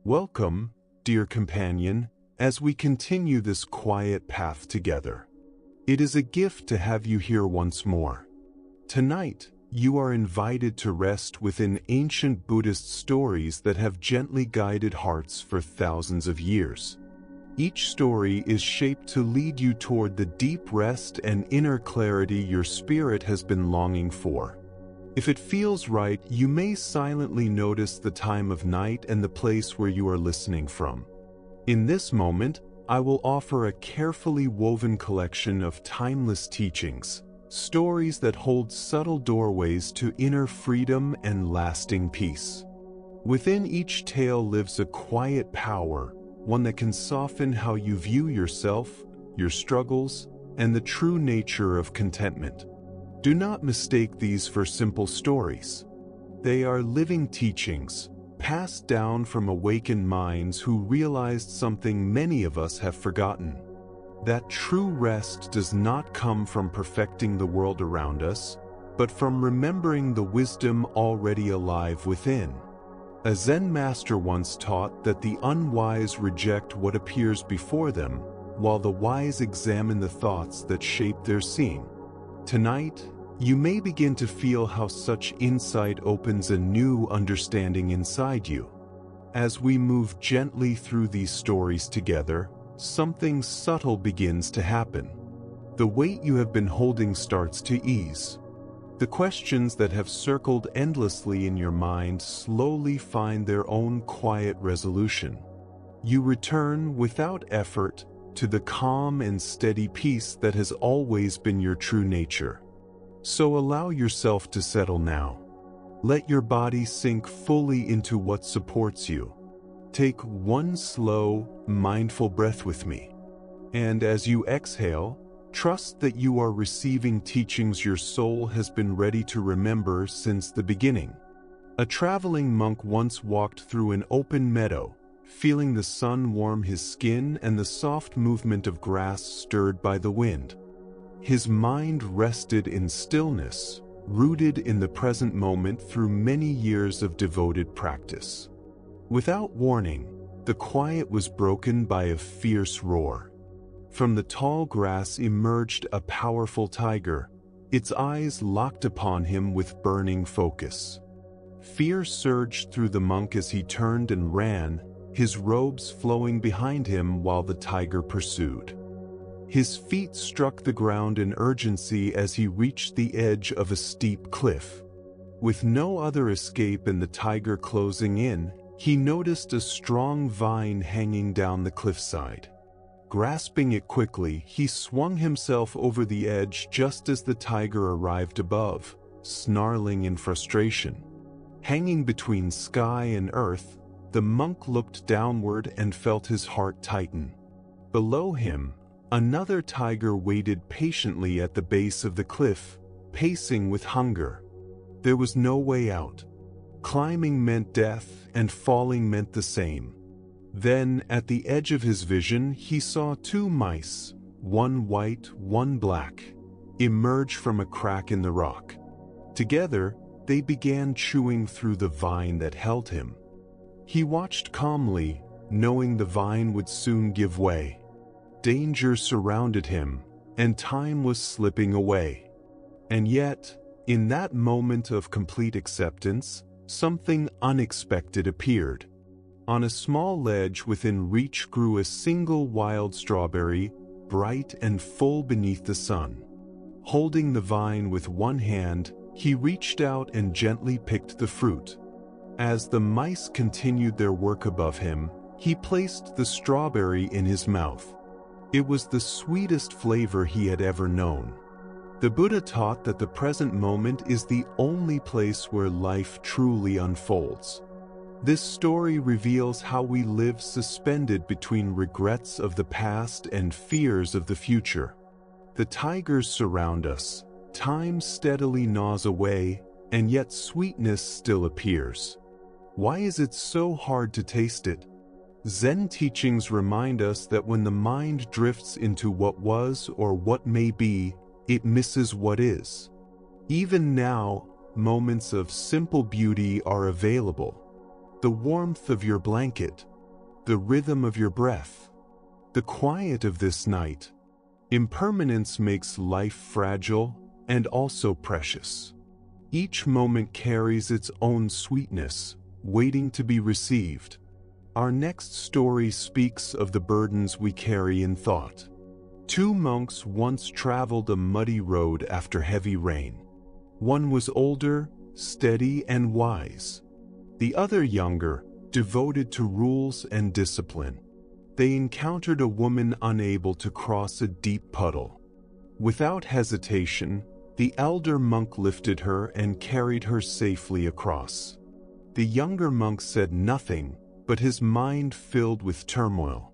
Welcome, dear companion, as we continue this quiet path together. It is a gift to have you here once more. Tonight, you are invited to rest within ancient Buddhist stories that have gently guided hearts for thousands of years. Each story is shaped to lead you toward the deep rest and inner clarity your spirit has been longing for. If it feels right, you may silently notice the time of night and the place where you are listening from. In this moment, I will offer a carefully woven collection of timeless teachings, stories that hold subtle doorways to inner freedom and lasting peace. Within each tale lives a quiet power, one that can soften how you view yourself, your struggles, and the true nature of contentment. Do not mistake these for simple stories. They are living teachings, passed down from awakened minds who realized something many of us have forgotten. That true rest does not come from perfecting the world around us, but from remembering the wisdom already alive within. A Zen master once taught that the unwise reject what appears before them, while the wise examine the thoughts that shape their seeing. Tonight, you may begin to feel how such insight opens a new understanding inside you. As we move gently through these stories together, something subtle begins to happen. The weight you have been holding starts to ease. The questions that have circled endlessly in your mind slowly find their own quiet resolution. You return without effort to the calm and steady peace that has always been your true nature. So allow yourself to settle now. Let your body sink fully into what supports you. Take one slow, mindful breath with me. And as you exhale, trust that you are receiving teachings your soul has been ready to remember since the beginning. A traveling monk once walked through an open meadow, feeling the sun warm his skin and the soft movement of grass stirred by the wind. His mind rested in stillness, rooted in the present moment through many years of devoted practice. Without warning, the quiet was broken by a fierce roar. From the tall grass emerged a powerful tiger, its eyes locked upon him with burning focus. Fear surged through the monk as he turned and ran, his robes flowing behind him while the tiger pursued. His feet struck the ground in urgency as he reached the edge of a steep cliff. With no other escape and the tiger closing in, he noticed a strong vine hanging down the cliffside. Grasping it quickly, he swung himself over the edge just as the tiger arrived above, snarling in frustration. Hanging between sky and earth, the monk looked downward and felt his heart tighten. Below him, another tiger waited patiently at the base of the cliff, pacing with hunger. There was no way out. Climbing meant death, and falling meant the same. Then, at the edge of his vision, he saw two mice, one white, one black, emerge from a crack in the rock. Together, they began chewing through the vine that held him. He watched calmly, knowing the vine would soon give way. Danger surrounded him, and time was slipping away. And yet, in that moment of complete acceptance, something unexpected appeared. On a small ledge within reach grew a single wild strawberry, bright and full beneath the sun. Holding the vine with one hand, he reached out and gently picked the fruit. As the mice continued their work above him, he placed the strawberry in his mouth. It was the sweetest flavor he had ever known. The Buddha taught that the present moment is the only place where life truly unfolds. This story reveals how we live suspended between regrets of the past and fears of the future. The tigers surround us, time steadily gnaws away, and yet sweetness still appears. Why is it so hard to taste it? Zen teachings remind us that when the mind drifts into what was or what may be, it misses what is. Even now, moments of simple beauty are available. The warmth of your blanket, the rhythm of your breath, the quiet of this night. Impermanence makes life fragile and also precious. Each moment carries its own sweetness, waiting to be received. Our next story speaks of the burdens we carry in thought. Two monks once traveled a muddy road after heavy rain. One was older, steady, and wise. The other younger, devoted to rules and discipline. They encountered a woman unable to cross a deep puddle. Without hesitation, the elder monk lifted her and carried her safely across. The younger monk said nothing, but his mind filled with turmoil.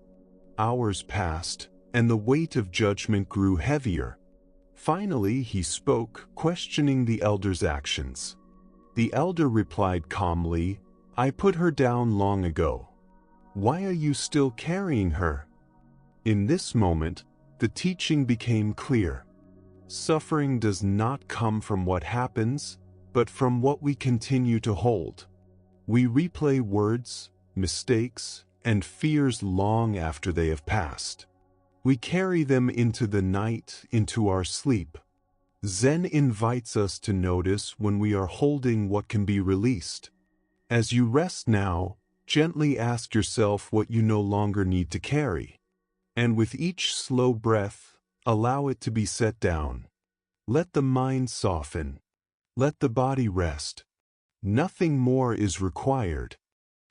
Hours passed, and the weight of judgment grew heavier. Finally, he spoke, questioning the elder's actions. The elder replied calmly, "I put her down long ago. Why are you still carrying her?" In this moment, the teaching became clear. Suffering does not come from what happens, but from what we continue to hold. We replay words, mistakes, and fears long after they have passed. We carry them into the night, into our sleep. Zen invites us to notice when we are holding what can be released. As you rest now, gently ask yourself what you no longer need to carry. And with each slow breath, allow it to be set down. Let the mind soften. Let the body rest. Nothing more is required.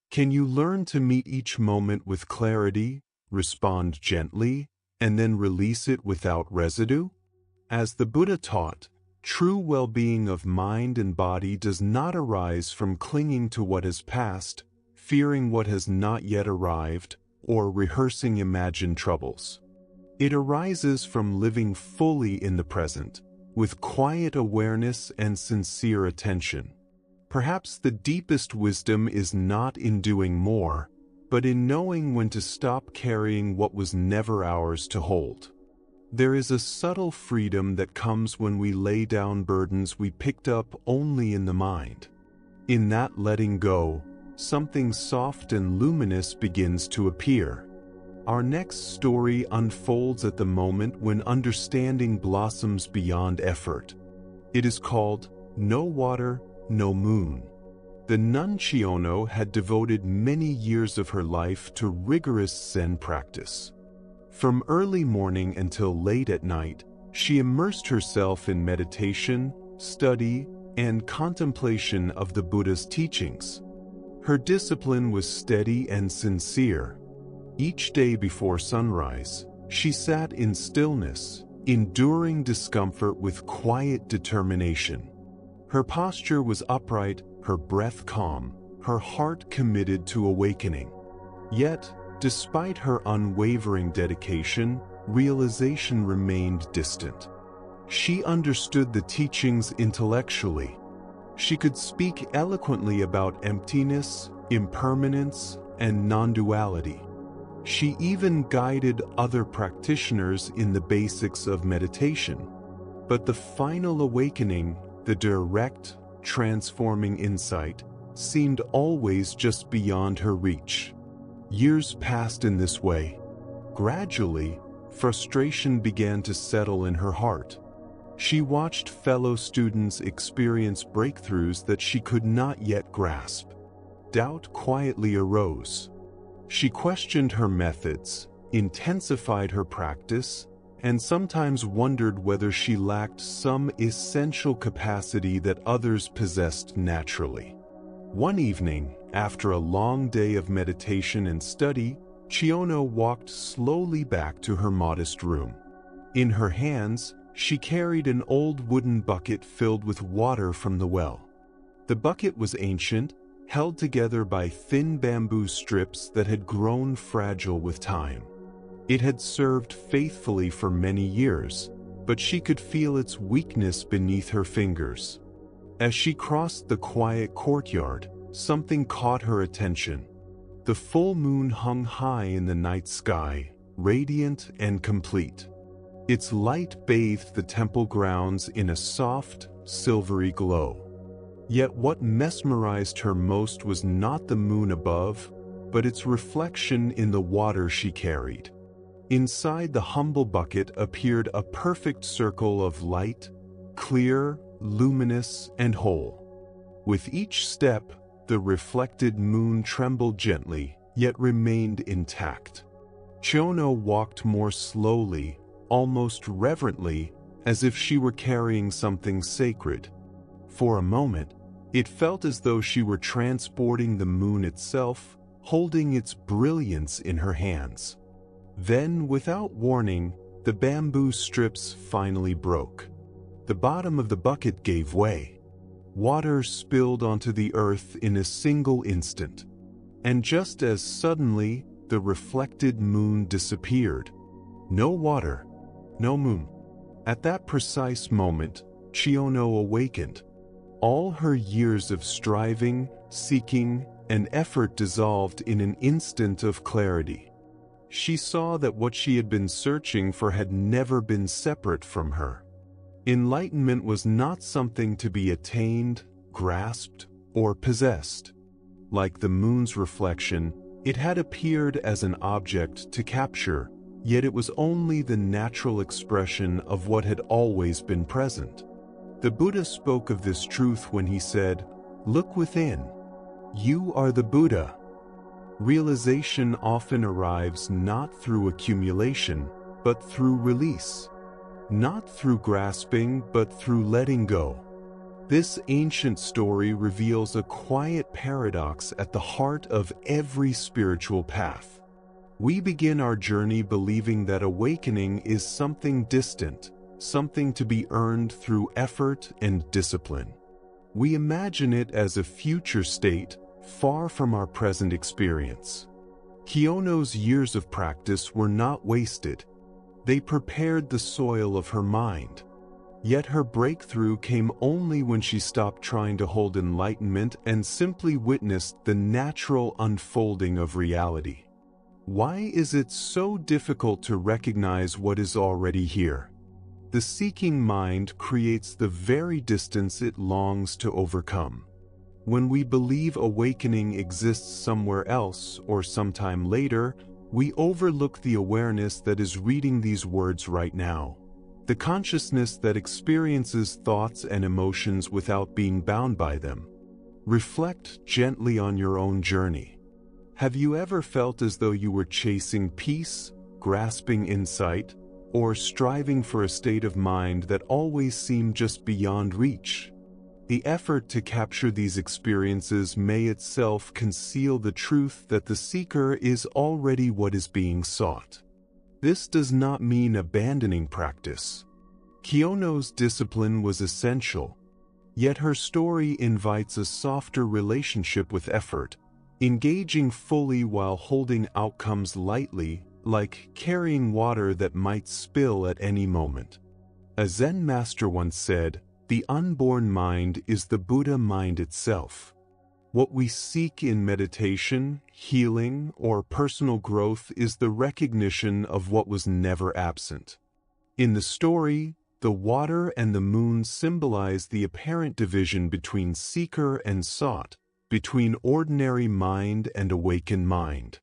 Can you learn to meet each moment with clarity, respond gently, and then release it without residue? As the Buddha taught, true well-being of mind and body does not arise from clinging to what has passed, fearing what has not yet arrived, or rehearsing imagined troubles. It arises from living fully in the present, with quiet awareness and sincere attention. Perhaps the deepest wisdom is not in doing more, but in knowing when to stop carrying what was never ours to hold. There is a subtle freedom that comes when we lay down burdens we picked up only in the mind. In that letting go, something soft and luminous begins to appear. Our next story unfolds at the moment when understanding blossoms beyond effort. It is called No Water, No Moon. The nun Chiono had devoted many years of her life to rigorous Zen practice. From early morning until late at night, she immersed herself in meditation, study, and contemplation of the Buddha's teachings. Her discipline was steady and sincere. Each day before sunrise, she sat in stillness, enduring discomfort with quiet determination. Her posture was upright, her breath calm, her heart committed to awakening. Yet, despite her unwavering dedication, realization remained distant. She understood the teachings intellectually. She could speak eloquently about emptiness, impermanence, and non-duality. She even guided other practitioners in the basics of meditation. But the final awakening, the direct, transforming insight, seemed always just beyond her reach. Years passed in this way. Gradually, frustration began to settle in her heart. She watched fellow students experience breakthroughs that she could not yet grasp. Doubt quietly arose. She questioned her methods, intensified her practice, and sometimes wondered whether she lacked some essential capacity that others possessed naturally. One evening, after a long day of meditation and study, Chiono walked slowly back to her modest room. In her hands, she carried an old wooden bucket filled with water from the well. The bucket was ancient, held together by thin bamboo strips that had grown fragile with time. It had served faithfully for many years, but she could feel its weakness beneath her fingers. As she crossed the quiet courtyard, something caught her attention. The full moon hung high in the night sky, radiant and complete. Its light bathed the temple grounds in a soft, silvery glow. Yet what mesmerized her most was not the moon above, but its reflection in the water she carried. Inside the humble bucket appeared a perfect circle of light, clear, luminous, and whole. With each step, the reflected moon trembled gently, yet remained intact. Chiono walked more slowly, almost reverently, as if she were carrying something sacred. For a moment, it felt as though she were transporting the moon itself, holding its brilliance in her hands. Then, without warning, the bamboo strips finally broke. The bottom of the bucket gave way. Water spilled onto the earth in a single instant. And just as suddenly, the reflected moon disappeared. No water, no moon. At that precise moment, Chiono awakened. All her years of striving, seeking, and effort dissolved in an instant of clarity. She saw that what she had been searching for had never been separate from her. Enlightenment was not something to be attained, grasped, or possessed. Like the moon's reflection, it had appeared as an object to capture, yet it was only the natural expression of what had always been present. The Buddha spoke of this truth when he said, "Look within. You are the Buddha." Realization often arrives not through accumulation, but through release. Not through grasping, but through letting go. This ancient story reveals a quiet paradox at the heart of every spiritual path. We begin our journey believing that awakening is something distant, something to be earned through effort and discipline. We imagine it as a future state, far from our present experience. Chiono's years of practice were not wasted. They prepared the soil of her mind. Yet her breakthrough came only when she stopped trying to hold enlightenment and simply witnessed the natural unfolding of reality. Why is it so difficult to recognize what is already here? The seeking mind creates the very distance it longs to overcome. When we believe awakening exists somewhere else or sometime later, we overlook the awareness that is reading these words right now. The consciousness that experiences thoughts and emotions without being bound by them. Reflect gently on your own journey. Have you ever felt as though you were chasing peace, grasping insight, or striving for a state of mind that always seemed just beyond reach? The effort to capture these experiences may itself conceal the truth that the seeker is already what is being sought. This does not mean abandoning practice. Chiono's discipline was essential, yet her story invites a softer relationship with effort, engaging fully while holding outcomes lightly, like carrying water that might spill at any moment. A Zen master once said, "The unborn mind is the Buddha mind itself." What we seek in meditation, healing, or personal growth is the recognition of what was never absent. In the story, the water and the moon symbolize the apparent division between seeker and sought, between ordinary mind and awakened mind.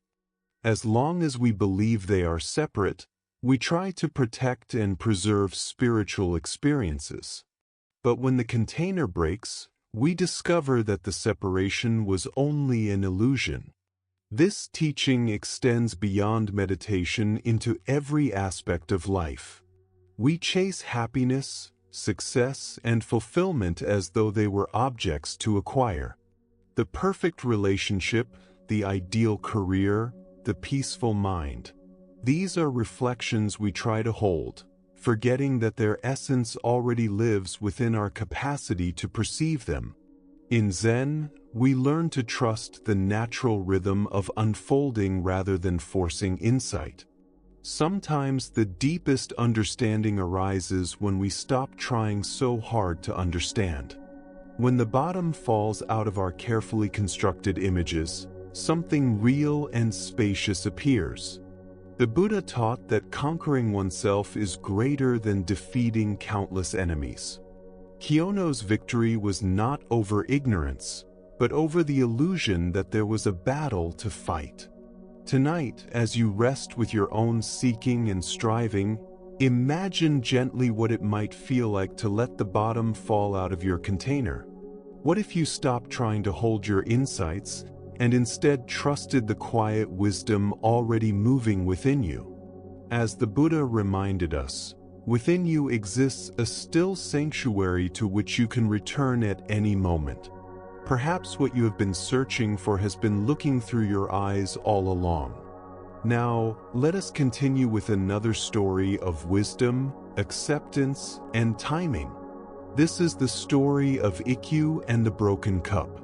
As long as we believe they are separate, we try to protect and preserve spiritual experiences. But when the container breaks, we discover that the separation was only an illusion. This teaching extends beyond meditation into every aspect of life. We chase happiness, success, and fulfillment as though they were objects to acquire. The perfect relationship, the ideal career, the peaceful mind. These are reflections we try to hold, forgetting that their essence already lives within our capacity to perceive them. In Zen, we learn to trust the natural rhythm of unfolding rather than forcing insight. Sometimes the deepest understanding arises when we stop trying so hard to understand. When the bottom falls out of our carefully constructed images, something real and spacious appears. The Buddha taught that conquering oneself is greater than defeating countless enemies. Chiono's victory was not over ignorance, but over the illusion that there was a battle to fight. Tonight, as you rest with your own seeking and striving, imagine gently what it might feel like to let the bottom fall out of your container. What if you stopped trying to hold your insights and instead trusted the quiet wisdom already moving within you? As the Buddha reminded us, within you exists a still sanctuary to which you can return at any moment. Perhaps what you have been searching for has been looking through your eyes all along. Now, let us continue with another story of wisdom, acceptance, and timing. This is the story of Ikkyu and the broken cup.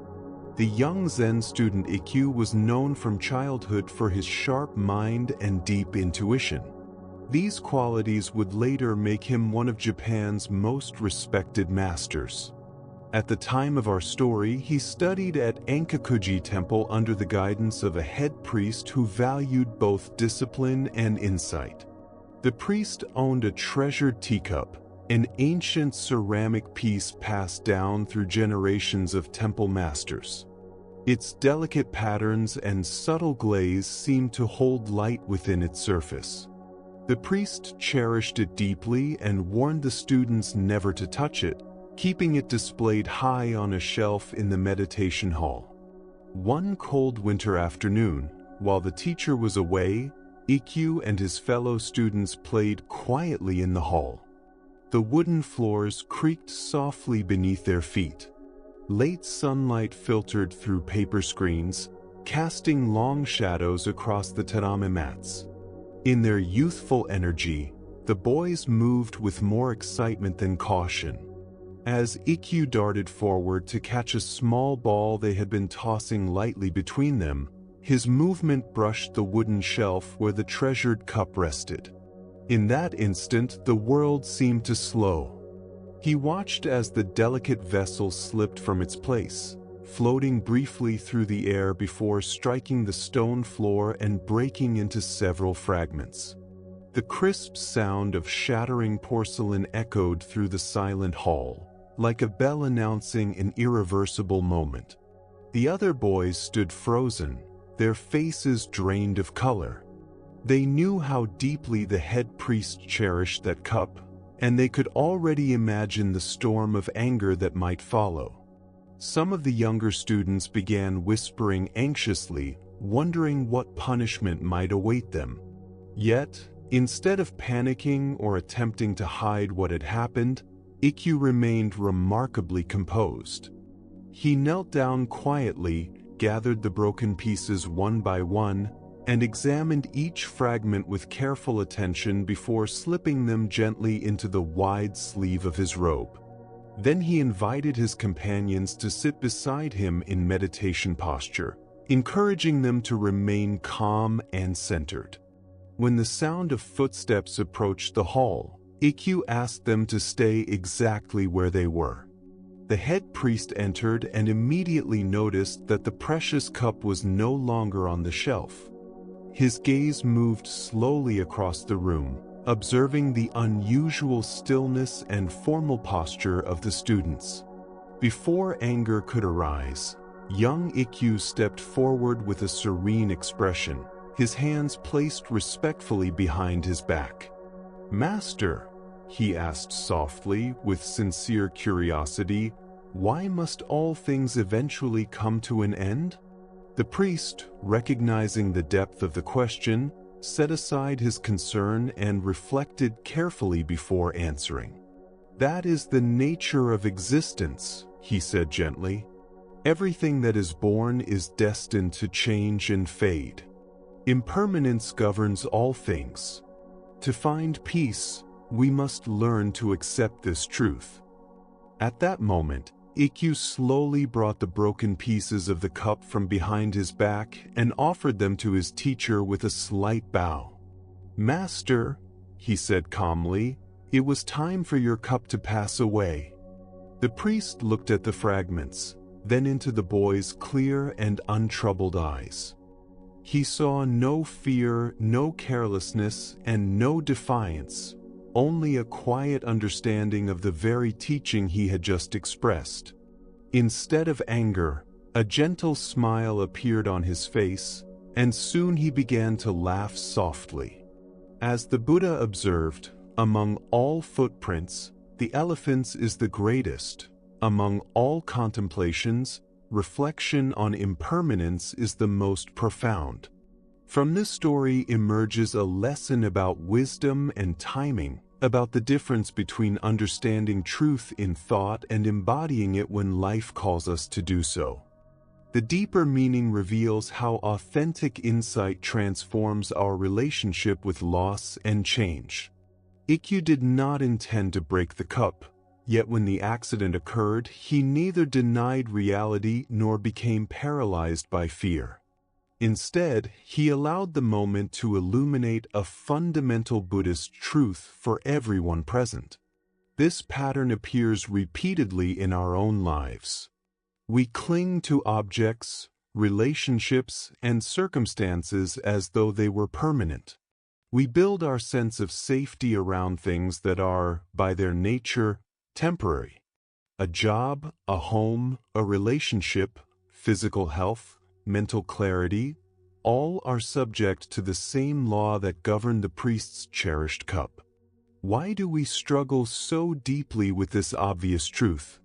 The young Zen student Ikkyu was known from childhood for his sharp mind and deep intuition. These qualities would later make him one of Japan's most respected masters. At the time of our story, he studied at Ankakuji Temple under the guidance of a head priest who valued both discipline and insight. The priest owned a treasured teacup, an ancient ceramic piece passed down through generations of temple masters. Its delicate patterns and subtle glaze seemed to hold light within its surface. The priest cherished it deeply and warned the students never to touch it, keeping it displayed high on a shelf in the meditation hall. One cold winter afternoon, while the teacher was away, Ikkyu and his fellow students played quietly in the hall. The wooden floors creaked softly beneath their feet. Late sunlight filtered through paper screens, casting long shadows across the tatami mats. In their youthful energy, the boys moved with more excitement than caution. As Ikkyu darted forward to catch a small ball they had been tossing lightly between them, his movement brushed the wooden shelf where the treasured cup rested. In that instant, the world seemed to slow. He watched as the delicate vessel slipped from its place, floating briefly through the air before striking the stone floor and breaking into several fragments. The crisp sound of shattering porcelain echoed through the silent hall, like a bell announcing an irreversible moment. The other boys stood frozen, their faces drained of color. They knew how deeply the head priest cherished that cup, and they could already imagine the storm of anger that might follow. Some of the younger students began whispering anxiously, wondering what punishment might await them. Yet, instead of panicking or attempting to hide what had happened, Ikkyu remained remarkably composed. He knelt down quietly, gathered the broken pieces one by one, and examined each fragment with careful attention before slipping them gently into the wide sleeve of his robe. Then he invited his companions to sit beside him in meditation posture, encouraging them to remain calm and centered. When the sound of footsteps approached the hall, Ikkyu asked them to stay exactly where they were. The head priest entered and immediately noticed that the precious cup was no longer on the shelf. His gaze moved slowly across the room, observing the unusual stillness and formal posture of the students. Before anger could arise, young Ikkyu stepped forward with a serene expression, his hands placed respectfully behind his back. "Master," he asked softly with sincere curiosity, "why must all things eventually come to an end?" The priest, recognizing the depth of the question, set aside his concern and reflected carefully before answering. "That is the nature of existence," he said gently. "Everything that is born is destined to change and fade. Impermanence governs all things. To find peace, we must learn to accept this truth." At that moment, Ikkyu slowly brought the broken pieces of the cup from behind his back and offered them to his teacher with a slight bow. "Master," he said calmly, "it was time for your cup to pass away." The priest looked at the fragments, then into the boy's clear and untroubled eyes. He saw no fear, no carelessness, and no defiance, only a quiet understanding of the very teaching he had just expressed. Instead of anger, A gentle smile appeared on his face, and soon he began to laugh softly. As the Buddha observed, among all footprints, the elephant's is the greatest. Among all contemplations, reflection on impermanence is the most profound. From this story emerges a lesson about wisdom and timing, about the difference between understanding truth in thought and embodying it when life calls us to do so. The deeper meaning reveals how authentic insight transforms our relationship with loss and change. Ikkyu did not intend to break the cup, yet when the accident occurred, he neither denied reality nor became paralyzed by fear. Instead, he allowed the moment to illuminate a fundamental Buddhist truth for everyone present. This pattern appears repeatedly in our own lives. We cling to objects, relationships, and circumstances as though they were permanent. We build our sense of safety around things that are, by their nature, temporary. A job, a home, a relationship, physical health, mental clarity, all are subject to the same law that governed the priest's cherished cup. Why do we struggle so deeply with this obvious truth?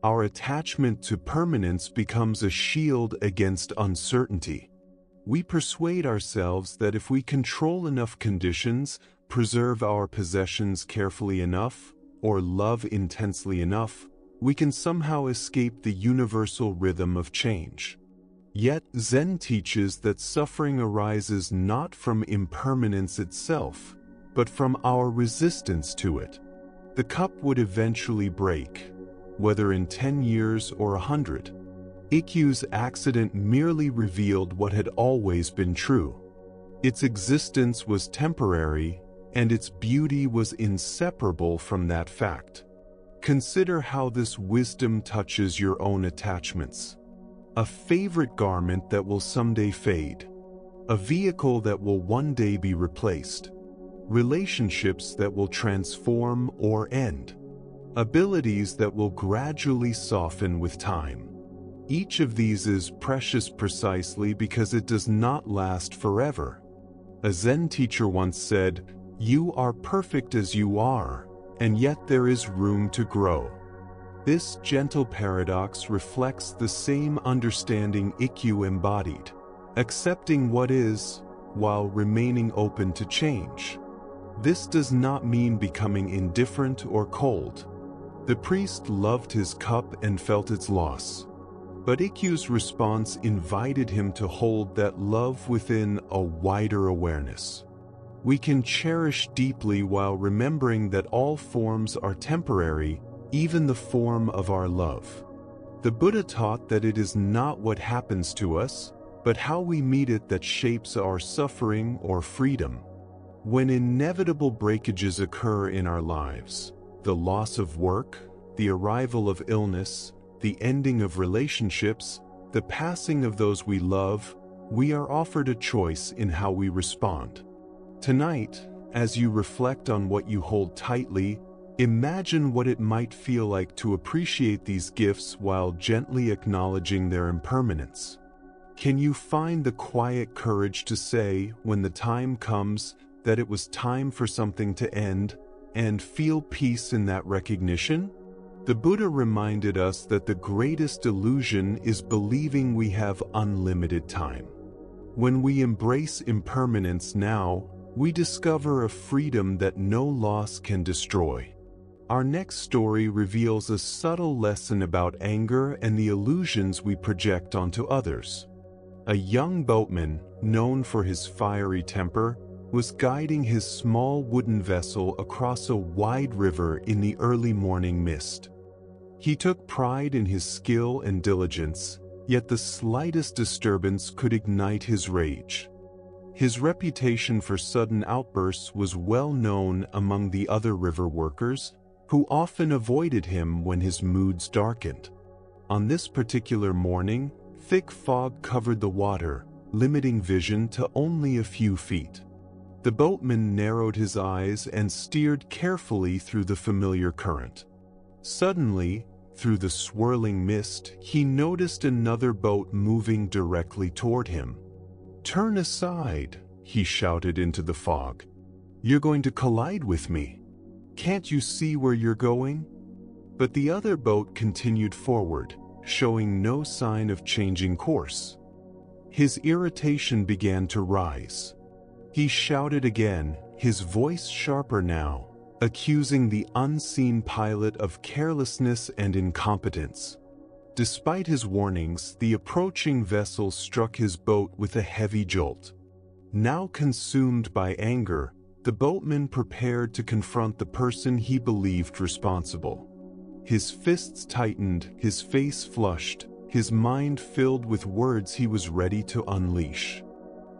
Our attachment to permanence becomes a shield against uncertainty. We persuade ourselves that if we control enough conditions, preserve our possessions carefully enough, or love intensely enough, we can somehow escape the universal rhythm of change. Yet Zen teaches that suffering arises not from impermanence itself, but from our resistance to it. The cup would eventually break, whether in 10 years or 100. Ikkyu's accident merely revealed what had always been true. Its existence was temporary, and its beauty was inseparable from that fact. Consider how this wisdom touches your own attachments. A favorite garment that will someday fade. A vehicle that will one day be replaced. Relationships that will transform or end. Abilities that will gradually soften with time. Each of these is precious precisely because it does not last forever. A Zen teacher once said, "You are perfect as you are, and yet there is room to grow." This gentle paradox reflects the same understanding Ikkyu embodied, accepting what is, while remaining open to change. This does not mean becoming indifferent or cold. The priest loved his cup and felt its loss. But Ikkyu's response invited him to hold that love within a wider awareness. We can cherish deeply while remembering that all forms are temporary, even the form of our love. The Buddha taught that it is not what happens to us, but how we meet it that shapes our suffering or freedom. When inevitable breakages occur in our lives, the loss of work, the arrival of illness, the ending of relationships, the passing of those we love, we are offered a choice in how we respond. Tonight, as you reflect on what you hold tightly, imagine what it might feel like to appreciate these gifts while gently acknowledging their impermanence. Can you find the quiet courage to say, when the time comes, that it was time for something to end, and feel peace in that recognition? The Buddha reminded us that the greatest illusion is believing we have unlimited time. When we embrace impermanence now, we discover a freedom that no loss can destroy. Our next story reveals a subtle lesson about anger and the illusions we project onto others. A young boatman, known for his fiery temper, was guiding his small wooden vessel across a wide river in the early morning mist. He took pride in his skill and diligence, yet the slightest disturbance could ignite his rage. His reputation for sudden outbursts was well known among the other river workers, who often avoided him when his moods darkened. On this particular morning, thick fog covered the water, limiting vision to only a few feet. The boatman narrowed his eyes and steered carefully through the familiar current. Suddenly, Through the swirling mist, he noticed another boat moving directly toward him. "Turn aside," he shouted into the fog. "You're going to collide with me. Can't you see where you're going?" But the other boat continued forward, showing no sign of changing course. His irritation began to rise. He shouted again, his voice sharper now, accusing the unseen pilot of carelessness and incompetence. Despite his warnings, the approaching vessel struck his boat with a heavy jolt. Now consumed by anger, the boatman prepared to confront the person he believed responsible. His fists tightened, his face flushed, his mind filled with words he was ready to unleash.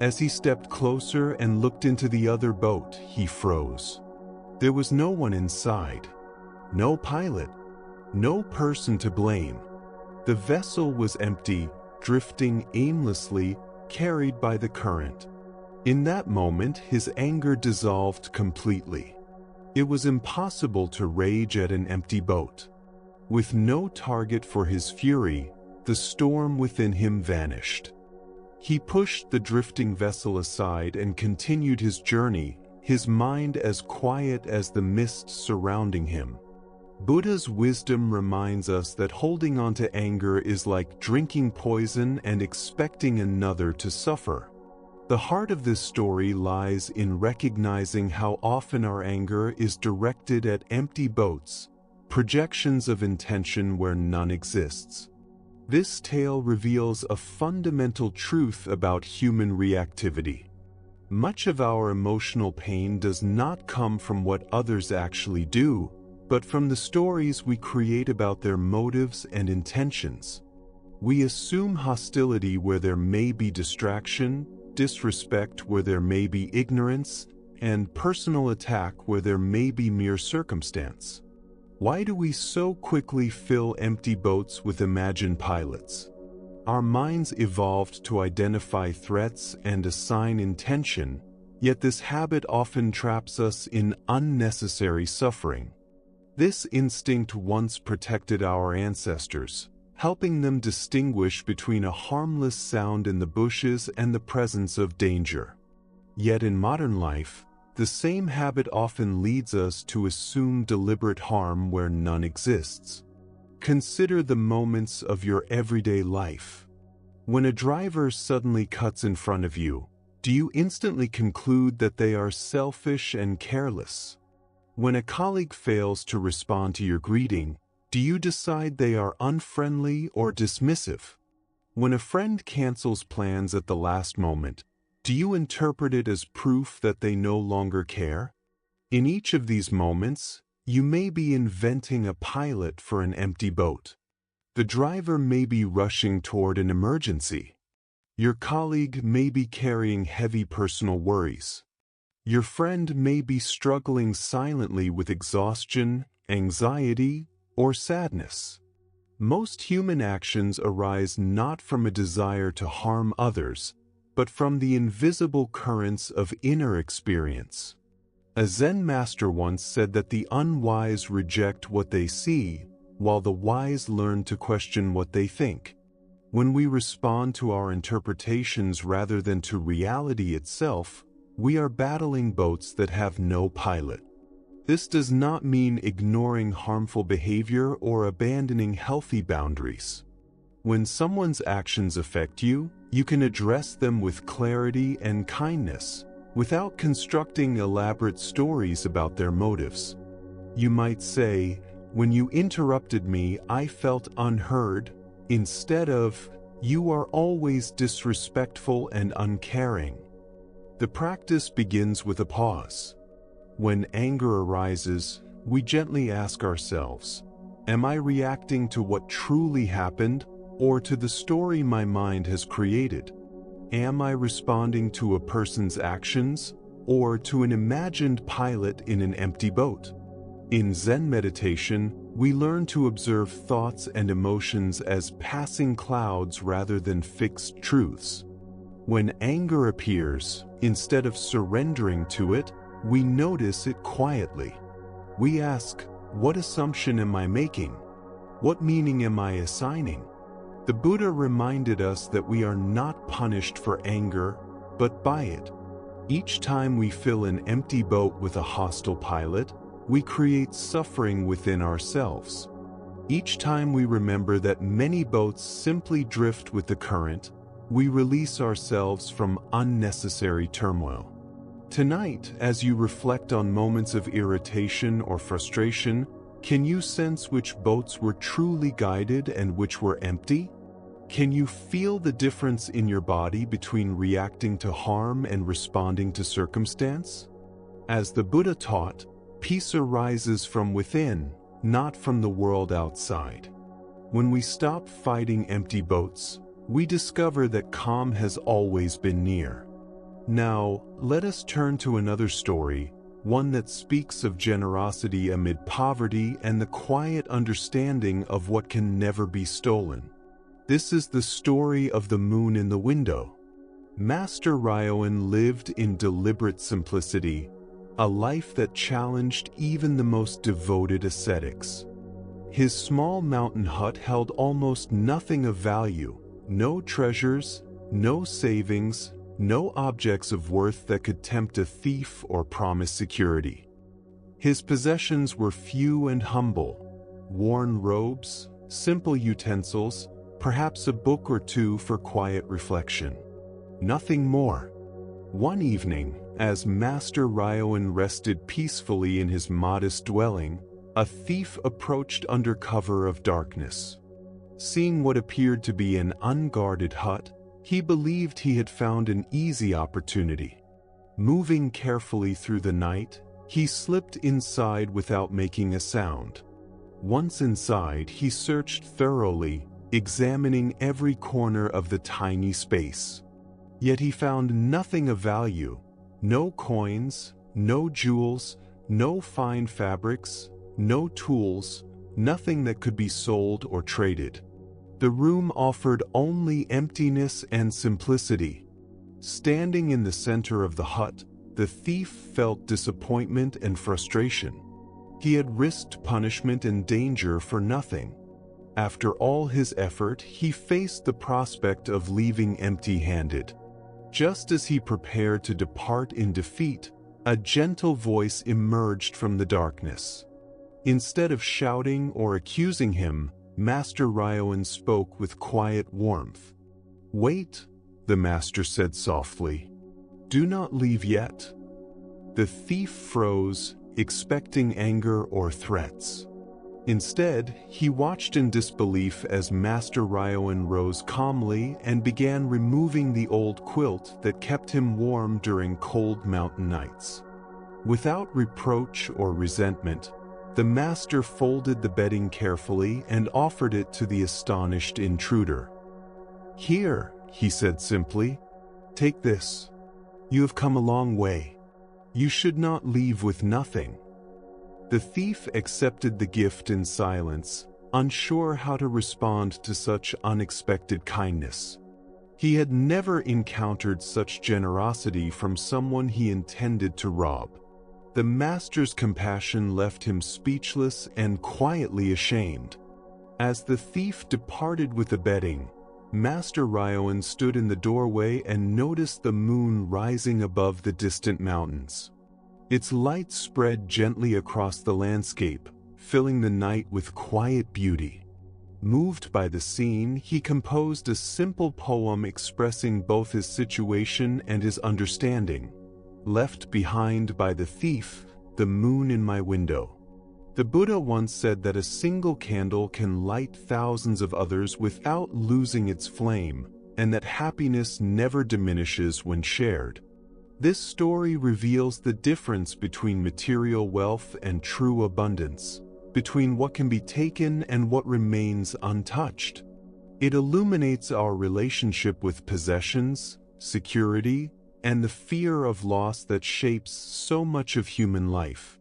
As he stepped closer and looked into the other boat, he froze. There was no one inside. No pilot. No person to blame. The vessel was empty, drifting aimlessly, carried by the current. In that moment, his anger dissolved completely. It was impossible to rage at an empty boat. With no target for his fury, the storm within him vanished. He pushed the drifting vessel aside and continued his journey, his mind as quiet as the mist surrounding him. Buddha's wisdom reminds us that holding on to anger is like drinking poison and expecting another to suffer. The heart of this story lies in recognizing how often our anger is directed at empty boats, projections of intention where none exists. This tale reveals a fundamental truth about human reactivity. Much of our emotional pain does not come from what others actually do, but from the stories we create about their motives and intentions. We assume hostility where there may be distraction, disrespect where there may be ignorance, and personal attack where there may be mere circumstance. Why do we so quickly fill empty boats with imagined pilots? Our minds evolved to identify threats and assign intention, yet this habit often traps us in unnecessary suffering. This instinct once protected our ancestors, helping them distinguish between a harmless sound in the bushes and the presence of danger. Yet in modern life, the same habit often leads us to assume deliberate harm where none exists. Consider the moments of your everyday life. When a driver suddenly cuts in front of you, do you instantly conclude that they are selfish and careless? When a colleague fails to respond to your greeting, do you decide they are unfriendly or dismissive? When a friend cancels plans at the last moment, do you interpret it as proof that they no longer care? In each of these moments, you may be inventing a pilot for an empty boat. The driver may be rushing toward an emergency. Your colleague may be carrying heavy personal worries. Your friend may be struggling silently with exhaustion, anxiety, or sadness. Most human actions arise not from a desire to harm others, but from the invisible currents of inner experience. A Zen master once said that the unwise reject what they see, while the wise learn to question what they think. When we respond to our interpretations rather than to reality itself, we are battling boats that have no pilot. This does not mean ignoring harmful behavior or abandoning healthy boundaries. When someone's actions affect you, you can address them with clarity and kindness, without constructing elaborate stories about their motives. You might say, "When you interrupted me, I felt unheard," instead of, "You are always disrespectful and uncaring." The practice begins with a pause. When anger arises, we gently ask ourselves, "Am I reacting to what truly happened, or to the story my mind has created? Am I responding to a person's actions, or to an imagined pilot in an empty boat?" In Zen meditation, we learn to observe thoughts and emotions as passing clouds rather than fixed truths. When anger appears, instead of surrendering to it, we notice it quietly. We ask, "What assumption am I making?" What meaning am I assigning? The Buddha reminded us that we are not punished for anger, but by it. Each time we fill an empty boat with a hostile pilot, we create suffering within ourselves. Each time we remember that many boats simply drift with the current, we release ourselves from unnecessary turmoil. Tonight, as you reflect on moments of irritation or frustration, can you sense which boats were truly guided and which were empty? Can you feel the difference in your body between reacting to harm and responding to circumstance? As the Buddha taught, peace arises from within, not from the world outside. When we stop fighting empty boats, we discover that calm has always been near. Now, let us turn to another story, one that speaks of generosity amid poverty and the quiet understanding of what can never be stolen. This is the story of the moon in the window. Master Ryoan lived in deliberate simplicity, a life that challenged even the most devoted ascetics. His small mountain hut held almost nothing of value, no treasures, no savings, no objects of worth that could tempt a thief or promise security. His possessions were few and humble: worn robes, simple utensils, perhaps a book or two for quiet reflection. Nothing more. One evening, as Master Ryoan rested peacefully in his modest dwelling, a thief approached under cover of darkness. Seeing what appeared to be an unguarded hut, he believed he had found an easy opportunity. Moving carefully through the night, he slipped inside without making a sound. Once inside, he searched thoroughly, examining every corner of the tiny space. Yet he found nothing of value: no coins, no jewels, no fine fabrics, no tools, nothing that could be sold or traded. The room offered only emptiness and simplicity. Standing in the center of the hut, the thief felt disappointment and frustration. He had risked punishment and danger for nothing. After all his effort, he faced the prospect of leaving empty-handed. Just as he prepared to depart in defeat, a gentle voice emerged from the darkness. Instead of shouting or accusing him, Master Ryoan spoke with quiet warmth. "Wait," the master said softly. "Do not leave yet." The thief froze, expecting anger or threats. Instead, he watched in disbelief as Master Ryoan rose calmly and began removing the old quilt that kept him warm during cold mountain nights. Without reproach or resentment, the master folded the bedding carefully and offered it to the astonished intruder. "Here," he said simply, "take this. You have come a long way. You should not leave with nothing." The thief accepted the gift in silence, unsure how to respond to such unexpected kindness. He had never encountered such generosity from someone he intended to rob. The master's compassion left him speechless and quietly ashamed. As the thief departed with the bedding, Master Ryoan stood in the doorway and noticed the moon rising above the distant mountains. Its light spread gently across the landscape, filling the night with quiet beauty. Moved by the scene, he composed a simple poem expressing both his situation and his understanding. "Left behind by the thief, the moon in my window." The Buddha once said that a single candle can light thousands of others without losing its flame, and that happiness never diminishes when shared. This story reveals the difference between material wealth and true abundance, between what can be taken and what remains untouched. It illuminates our relationship with possessions, security, and the fear of loss that shapes so much of human life.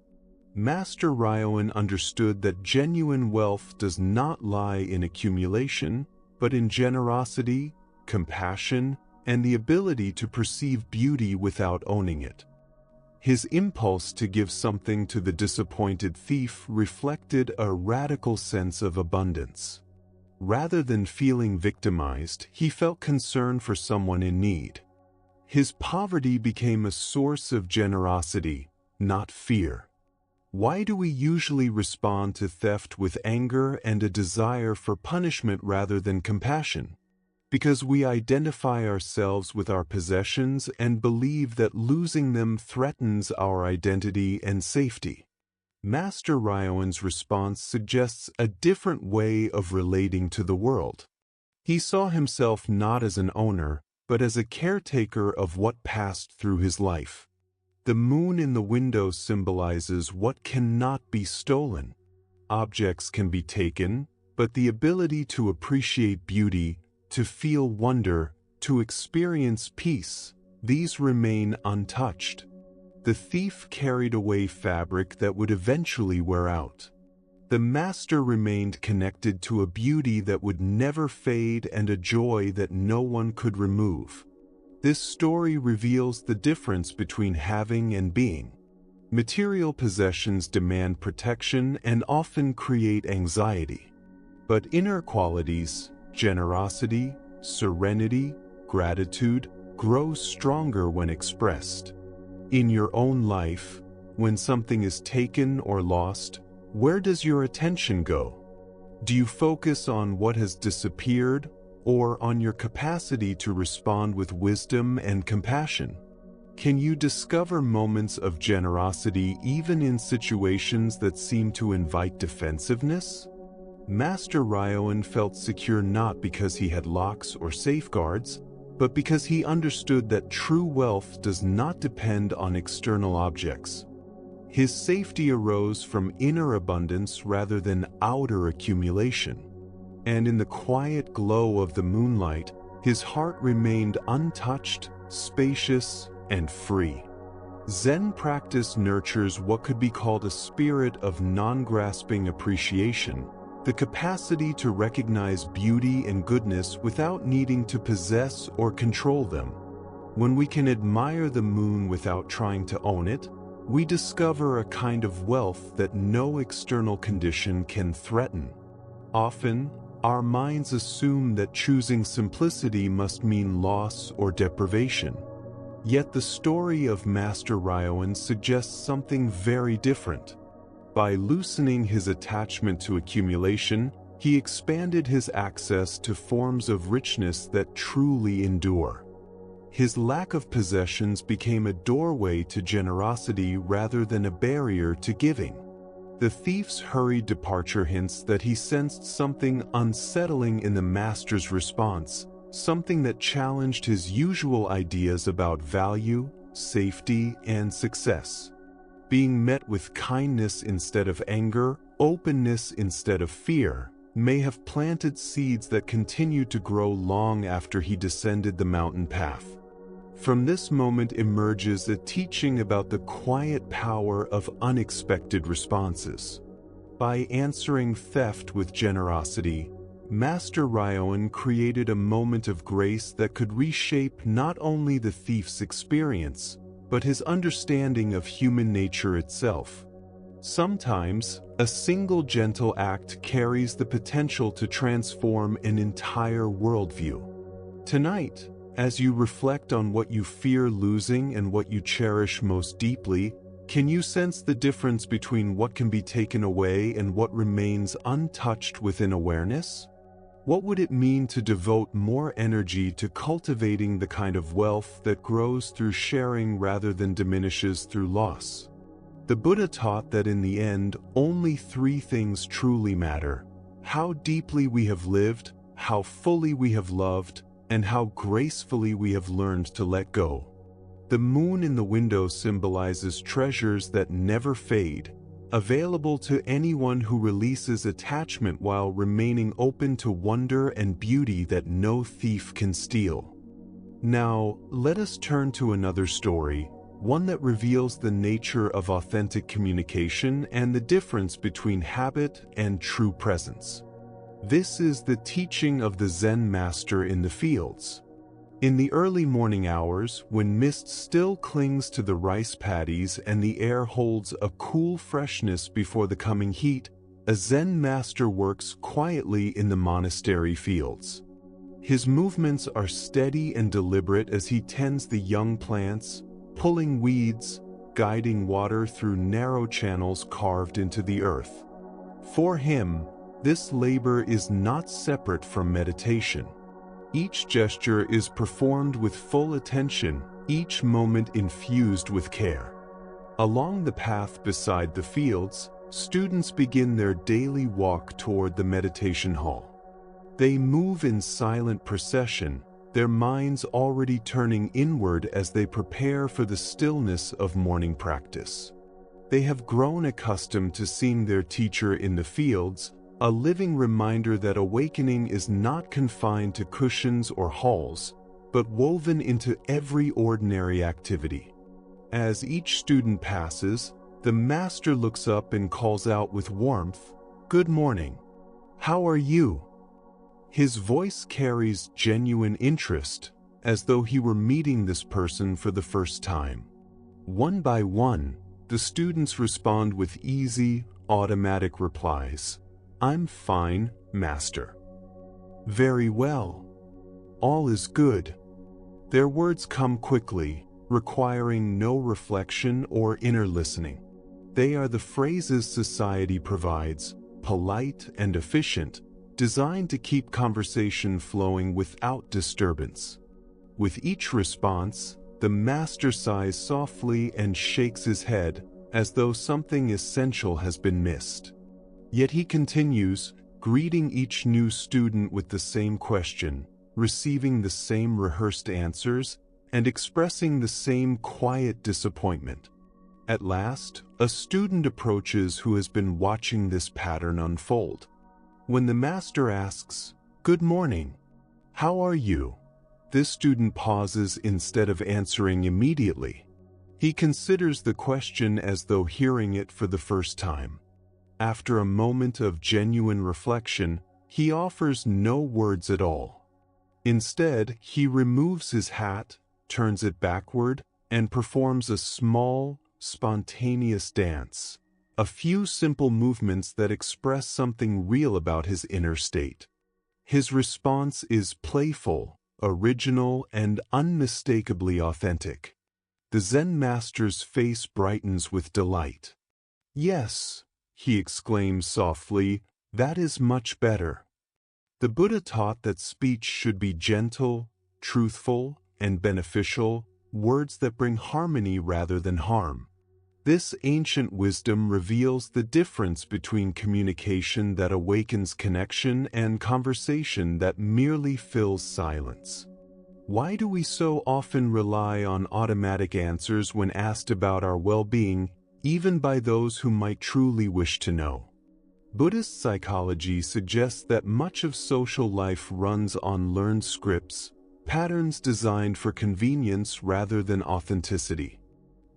Master Ryoan understood that genuine wealth does not lie in accumulation, but in generosity, compassion, and the ability to perceive beauty without owning it. His impulse to give something to the disappointed thief reflected a radical sense of abundance. Rather than feeling victimized, he felt concern for someone in need. His poverty became a source of generosity, not fear. Why do we usually respond to theft with anger and a desire for punishment rather than compassion? Because we identify ourselves with our possessions and believe that losing them threatens our identity and safety. Master Ryoan's response suggests a different way of relating to the world. He saw himself not as an owner, but as a caretaker of what passed through his life. The moon in the window symbolizes what cannot be stolen. Objects can be taken, but the ability to appreciate beauty, to feel wonder, to experience peace, these remain untouched. The thief carried away fabric that would eventually wear out. The master remained connected to a beauty that would never fade and a joy that no one could remove. This story reveals the difference between having and being. Material possessions demand protection and often create anxiety. But inner qualities, generosity, serenity, gratitude, grow stronger when expressed. In your own life, when something is taken or lost, where does your attention go? Do you focus on what has disappeared or on your capacity to respond with wisdom and compassion? Can you discover moments of generosity even in situations that seem to invite defensiveness? Master Ryoan felt secure not because he had locks or safeguards, but because he understood that true wealth does not depend on external objects. His safety arose from inner abundance rather than outer accumulation. And in the quiet glow of the moonlight, his heart remained untouched, spacious, and free. Zen practice nurtures what could be called a spirit of non-grasping appreciation, the capacity to recognize beauty and goodness without needing to possess or control them. When we can admire the moon without trying to own it, we discover a kind of wealth that no external condition can threaten. Often, our minds assume that choosing simplicity must mean loss or deprivation. Yet the story of Master Ryoan suggests something very different. By loosening his attachment to accumulation, he expanded his access to forms of richness that truly endure. His lack of possessions became a doorway to generosity rather than a barrier to giving. The thief's hurried departure hints that he sensed something unsettling in the master's response, something that challenged his usual ideas about value, safety, and success. Being met with kindness instead of anger, openness instead of fear, may have planted seeds that continued to grow long after he descended the mountain path. From this moment emerges a teaching about the quiet power of unexpected responses. By answering theft with generosity, Master Ryoan created a moment of grace that could reshape not only the thief's experience, but his understanding of human nature itself. Sometimes, a single gentle act carries the potential to transform an entire worldview. Tonight, as you reflect on what you fear losing and what you cherish most deeply, can you sense the difference between what can be taken away and what remains untouched within awareness? What would it mean to devote more energy to cultivating the kind of wealth that grows through sharing rather than diminishes through loss? The Buddha taught that in the end, only three things truly matter: how deeply we have lived, how fully we have loved, and how gracefully we have learned to let go. The moon in the window symbolizes treasures that never fade, available to anyone who releases attachment while remaining open to wonder and beauty that no thief can steal. Now, let us turn to another story, one that reveals the nature of authentic communication and the difference between habit and true presence. This is the teaching of the Zen master in the fields. In the early morning hours, when mist still clings to the rice paddies and the air holds a cool freshness before the coming heat, a Zen master works quietly in the monastery fields. His movements are steady and deliberate as he tends the young plants, pulling weeds, guiding water through narrow channels carved into the earth. For him, this labor is not separate from meditation. Each gesture is performed with full attention, each moment infused with care. Along the path beside the fields, students begin their daily walk toward the meditation hall. They move in silent procession, their minds already turning inward as they prepare for the stillness of morning practice. They have grown accustomed to seeing their teacher in the fields, a living reminder that awakening is not confined to cushions or halls, but woven into every ordinary activity. As each student passes, the master looks up and calls out with warmth, "Good morning. How are you?" His voice carries genuine interest, as though he were meeting this person for the first time. One by one, the students respond with easy, automatic replies. "I'm fine, Master." "Very well." "All is good." Their words come quickly, requiring no reflection or inner listening. They are the phrases society provides, polite and efficient, designed to keep conversation flowing without disturbance. With each response, the master sighs softly and shakes his head, as though something essential has been missed. Yet he continues, greeting each new student with the same question, receiving the same rehearsed answers, and expressing the same quiet disappointment. At last, a student approaches who has been watching this pattern unfold. When the master asks, "Good morning. How are you?" this student pauses instead of answering immediately. He considers the question as though hearing it for the first time. After a moment of genuine reflection, he offers no words at all. Instead, he removes his hat, turns it backward, and performs a small, spontaneous dance. A few simple movements that express something real about his inner state. His response is playful, original, and unmistakably authentic. The Zen master's face brightens with delight. "Yes," he exclaims softly, "that is much better." The Buddha taught that speech should be gentle, truthful, and beneficial, words that bring harmony rather than harm. This ancient wisdom reveals the difference between communication that awakens connection and conversation that merely fills silence. Why do we so often rely on automatic answers when asked about our well-being, even by those who might truly wish to know? Buddhist psychology suggests that much of social life runs on learned scripts, patterns designed for convenience rather than authenticity.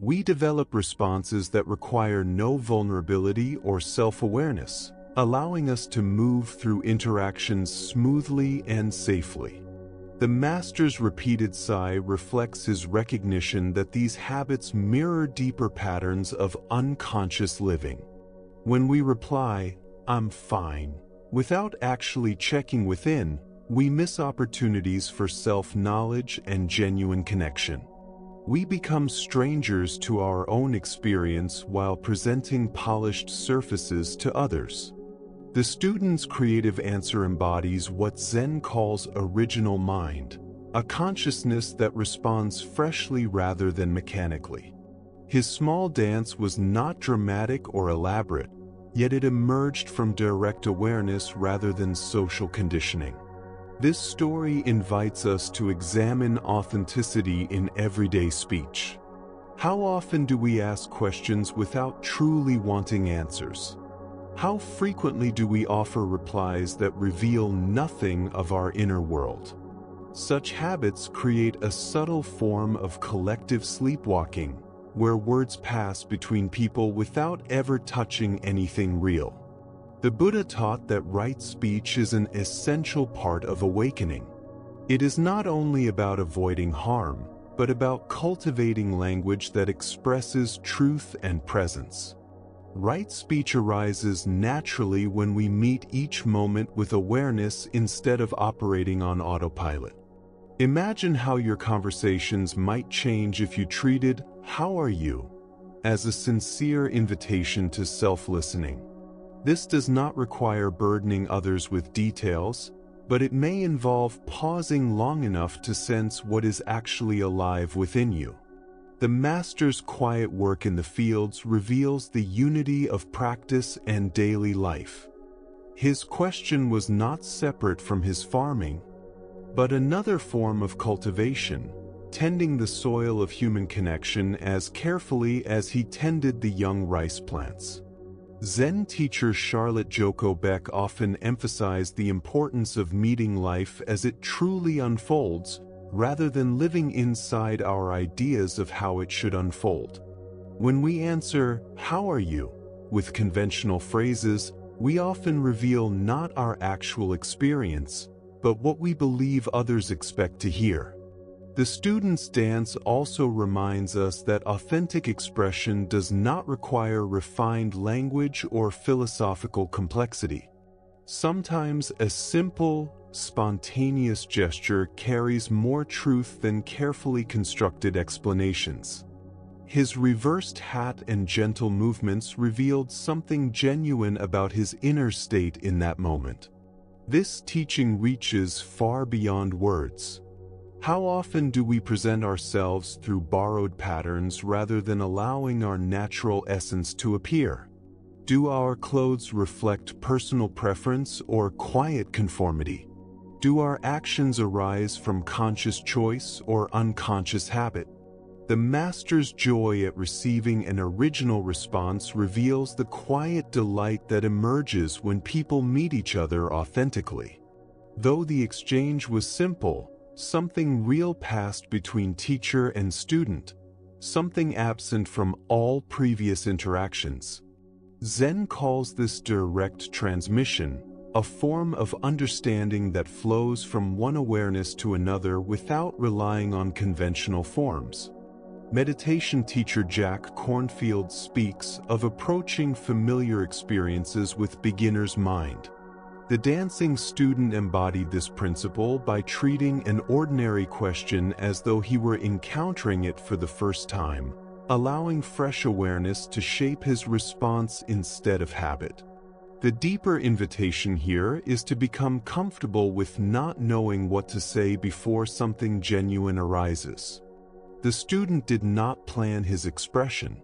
We develop responses that require no vulnerability or self-awareness, allowing us to move through interactions smoothly and safely. The master's repeated sigh reflects his recognition that these habits mirror deeper patterns of unconscious living. When we reply, "I'm fine," without actually checking within, we miss opportunities for self-knowledge and genuine connection. We become strangers to our own experience while presenting polished surfaces to others. The student's creative answer embodies what Zen calls original mind, a consciousness that responds freshly rather than mechanically. His small dance was not dramatic or elaborate, yet it emerged from direct awareness rather than social conditioning. This story invites us to examine authenticity in everyday speech. How often do we ask questions without truly wanting answers? How frequently do we offer replies that reveal nothing of our inner world? Such habits create a subtle form of collective sleepwalking, where words pass between people without ever touching anything real. The Buddha taught that right speech is an essential part of awakening. It is not only about avoiding harm, but about cultivating language that expresses truth and presence. Right speech arises naturally when we meet each moment with awareness instead of operating on autopilot. Imagine how your conversations might change if you treated "How are you?" as a sincere invitation to self-listening. This does not require burdening others with details, but it may involve pausing long enough to sense what is actually alive within you. The Master's quiet work in the fields reveals the unity of practice and daily life. His question was not separate from his farming, but another form of cultivation, tending the soil of human connection as carefully as he tended the young rice plants. Zen teacher Charlotte Joko Beck often emphasized the importance of meeting life as it truly unfolds, rather than living inside our ideas of how it should unfold. When we answer, "How are you?" with conventional phrases, we often reveal not our actual experience, but what we believe others expect to hear. The student's dance also reminds us that authentic expression does not require refined language or philosophical complexity. Sometimes a simple, spontaneous gesture carries more truth than carefully constructed explanations. His reversed hat and gentle movements revealed something genuine about his inner state in that moment. This teaching reaches far beyond words. How often do we present ourselves through borrowed patterns rather than allowing our natural essence to appear? Do our clothes reflect personal preference or quiet conformity? Do our actions arise from conscious choice or unconscious habit? The Master's joy at receiving an original response reveals the quiet delight that emerges when people meet each other authentically. Though the exchange was simple, something real passed between teacher and student, something absent from all previous interactions. Zen calls this direct transmission, a form of understanding that flows from one awareness to another without relying on conventional forms. Meditation teacher Jack Kornfield speaks of approaching familiar experiences with beginner's mind. The dancing student embodied this principle by treating an ordinary question as though he were encountering it for the first time, allowing fresh awareness to shape his response instead of habit. The deeper invitation here is to become comfortable with not knowing what to say before something genuine arises. The student did not plan his expression.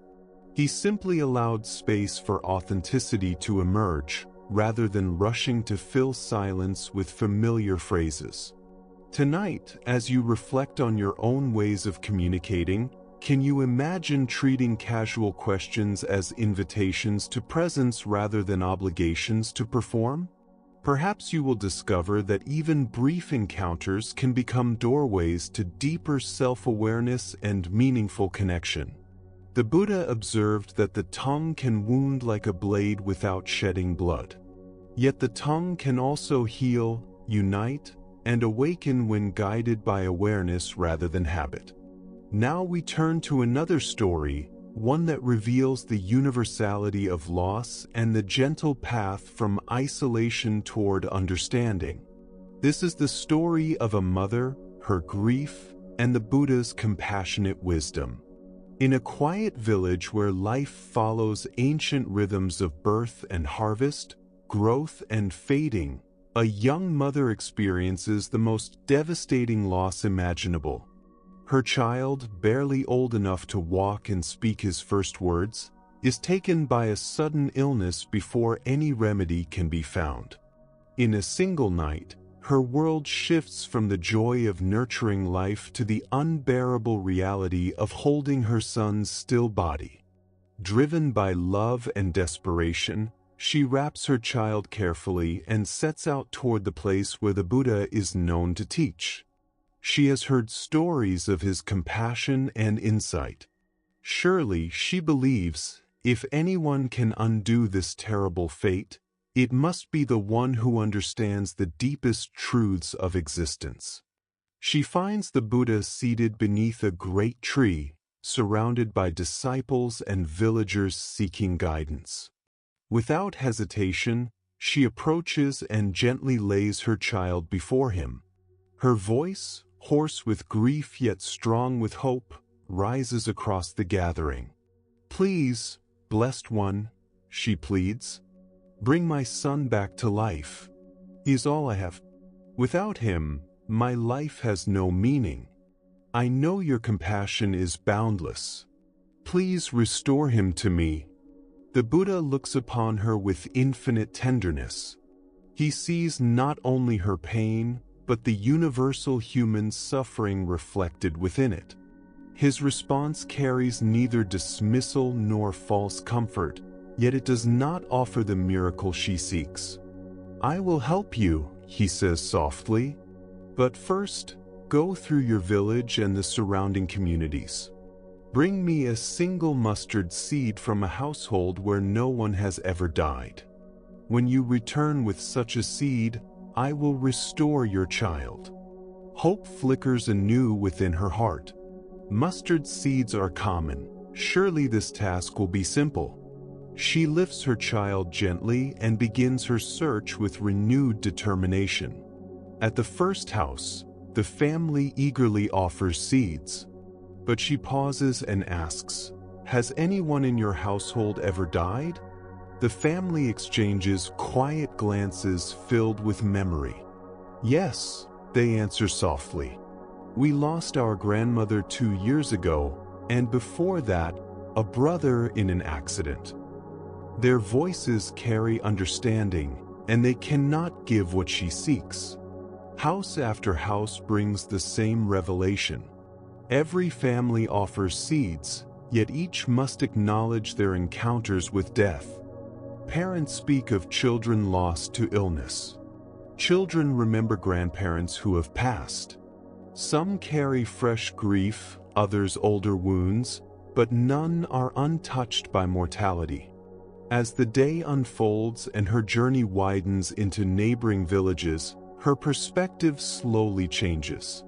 He simply allowed space for authenticity to emerge, rather than rushing to fill silence with familiar phrases. Tonight, as you reflect on your own ways of communicating, can you imagine treating casual questions as invitations to presence rather than obligations to perform? Perhaps you will discover that even brief encounters can become doorways to deeper self-awareness and meaningful connection. The Buddha observed that the tongue can wound like a blade without shedding blood. Yet the tongue can also heal, unite, and awaken when guided by awareness rather than habit. Now we turn to another story, one that reveals the universality of loss and the gentle path from isolation toward understanding. This is the story of a mother, her grief, and the Buddha's compassionate wisdom. In a quiet village where life follows ancient rhythms of birth and harvest, growth and fading, a young mother experiences the most devastating loss imaginable. Her child, barely old enough to walk and speak his first words, is taken by a sudden illness before any remedy can be found. In a single night, her world shifts from the joy of nurturing life to the unbearable reality of holding her son's still body. Driven by love and desperation, she wraps her child carefully and sets out toward the place where the Buddha is known to teach. She has heard stories of his compassion and insight. Surely, she believes, if anyone can undo this terrible fate, it must be the one who understands the deepest truths of existence. She finds the Buddha seated beneath a great tree, surrounded by disciples and villagers seeking guidance. Without hesitation, she approaches and gently lays her child before him. Her voice, hoarse with grief yet strong with hope, rises across the gathering. "Please, blessed one," she pleads, "bring my son back to life. He is all I have. Without him, my life has no meaning. I know your compassion is boundless. Please restore him to me." The Buddha looks upon her with infinite tenderness. He sees not only her pain, but the universal human suffering reflected within it. His response carries neither dismissal nor false comfort, yet it does not offer the miracle she seeks. "I will help you," he says softly, "but first, go through your village and the surrounding communities. Bring me a single mustard seed from a household where no one has ever died. When you return with such a seed, I will restore your child." Hope flickers anew within her heart. Mustard seeds are common. Surely this task will be simple. She lifts her child gently and begins her search with renewed determination. At the first house, the family eagerly offers seeds. But she pauses and asks, "Has anyone in your household ever died?" The family exchanges quiet glances filled with memory. "Yes," they answer softly. "We lost our grandmother 2 years ago, and before that, a brother in an accident." Their voices carry understanding, and they cannot give what she seeks. House after house brings the same revelation. Every family offers seeds, yet each must acknowledge their encounters with death. Parents speak of children lost to illness. Children remember grandparents who have passed. Some carry fresh grief, others older wounds, but none are untouched by mortality. As the day unfolds and her journey widens into neighboring villages, her perspective slowly changes.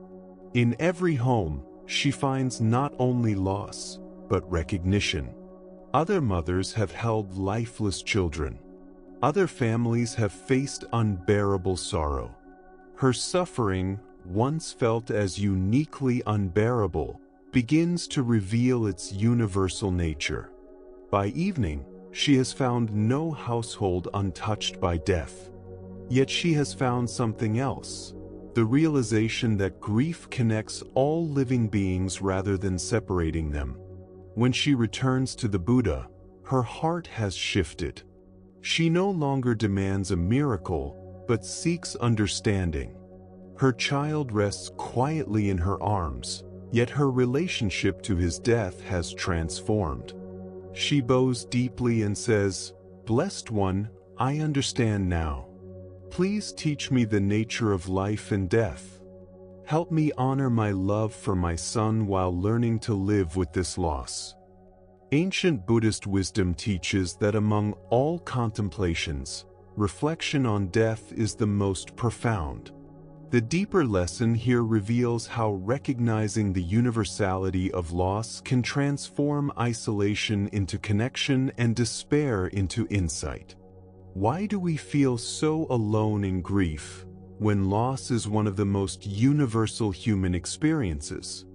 In every home, she finds not only loss, but recognition. Other mothers have held lifeless children. Other families have faced unbearable sorrow. Her suffering, once felt as uniquely unbearable, begins to reveal its universal nature. By evening, she has found no household untouched by death. Yet she has found something else. The realization that grief connects all living beings rather than separating them. When she returns to the Buddha, her heart has shifted. She no longer demands a miracle, but seeks understanding. Her child rests quietly in her arms, yet her relationship to his death has transformed. She bows deeply and says, "Blessed one, I understand now. Please teach me the nature of life and death. Help me honor my love for my son while learning to live with this loss." Ancient Buddhist wisdom teaches that among all contemplations, reflection on death is the most profound. The deeper lesson here reveals how recognizing the universality of loss can transform isolation into connection and despair into insight. Why do we feel so alone in grief, when loss is one of the most universal human experiences?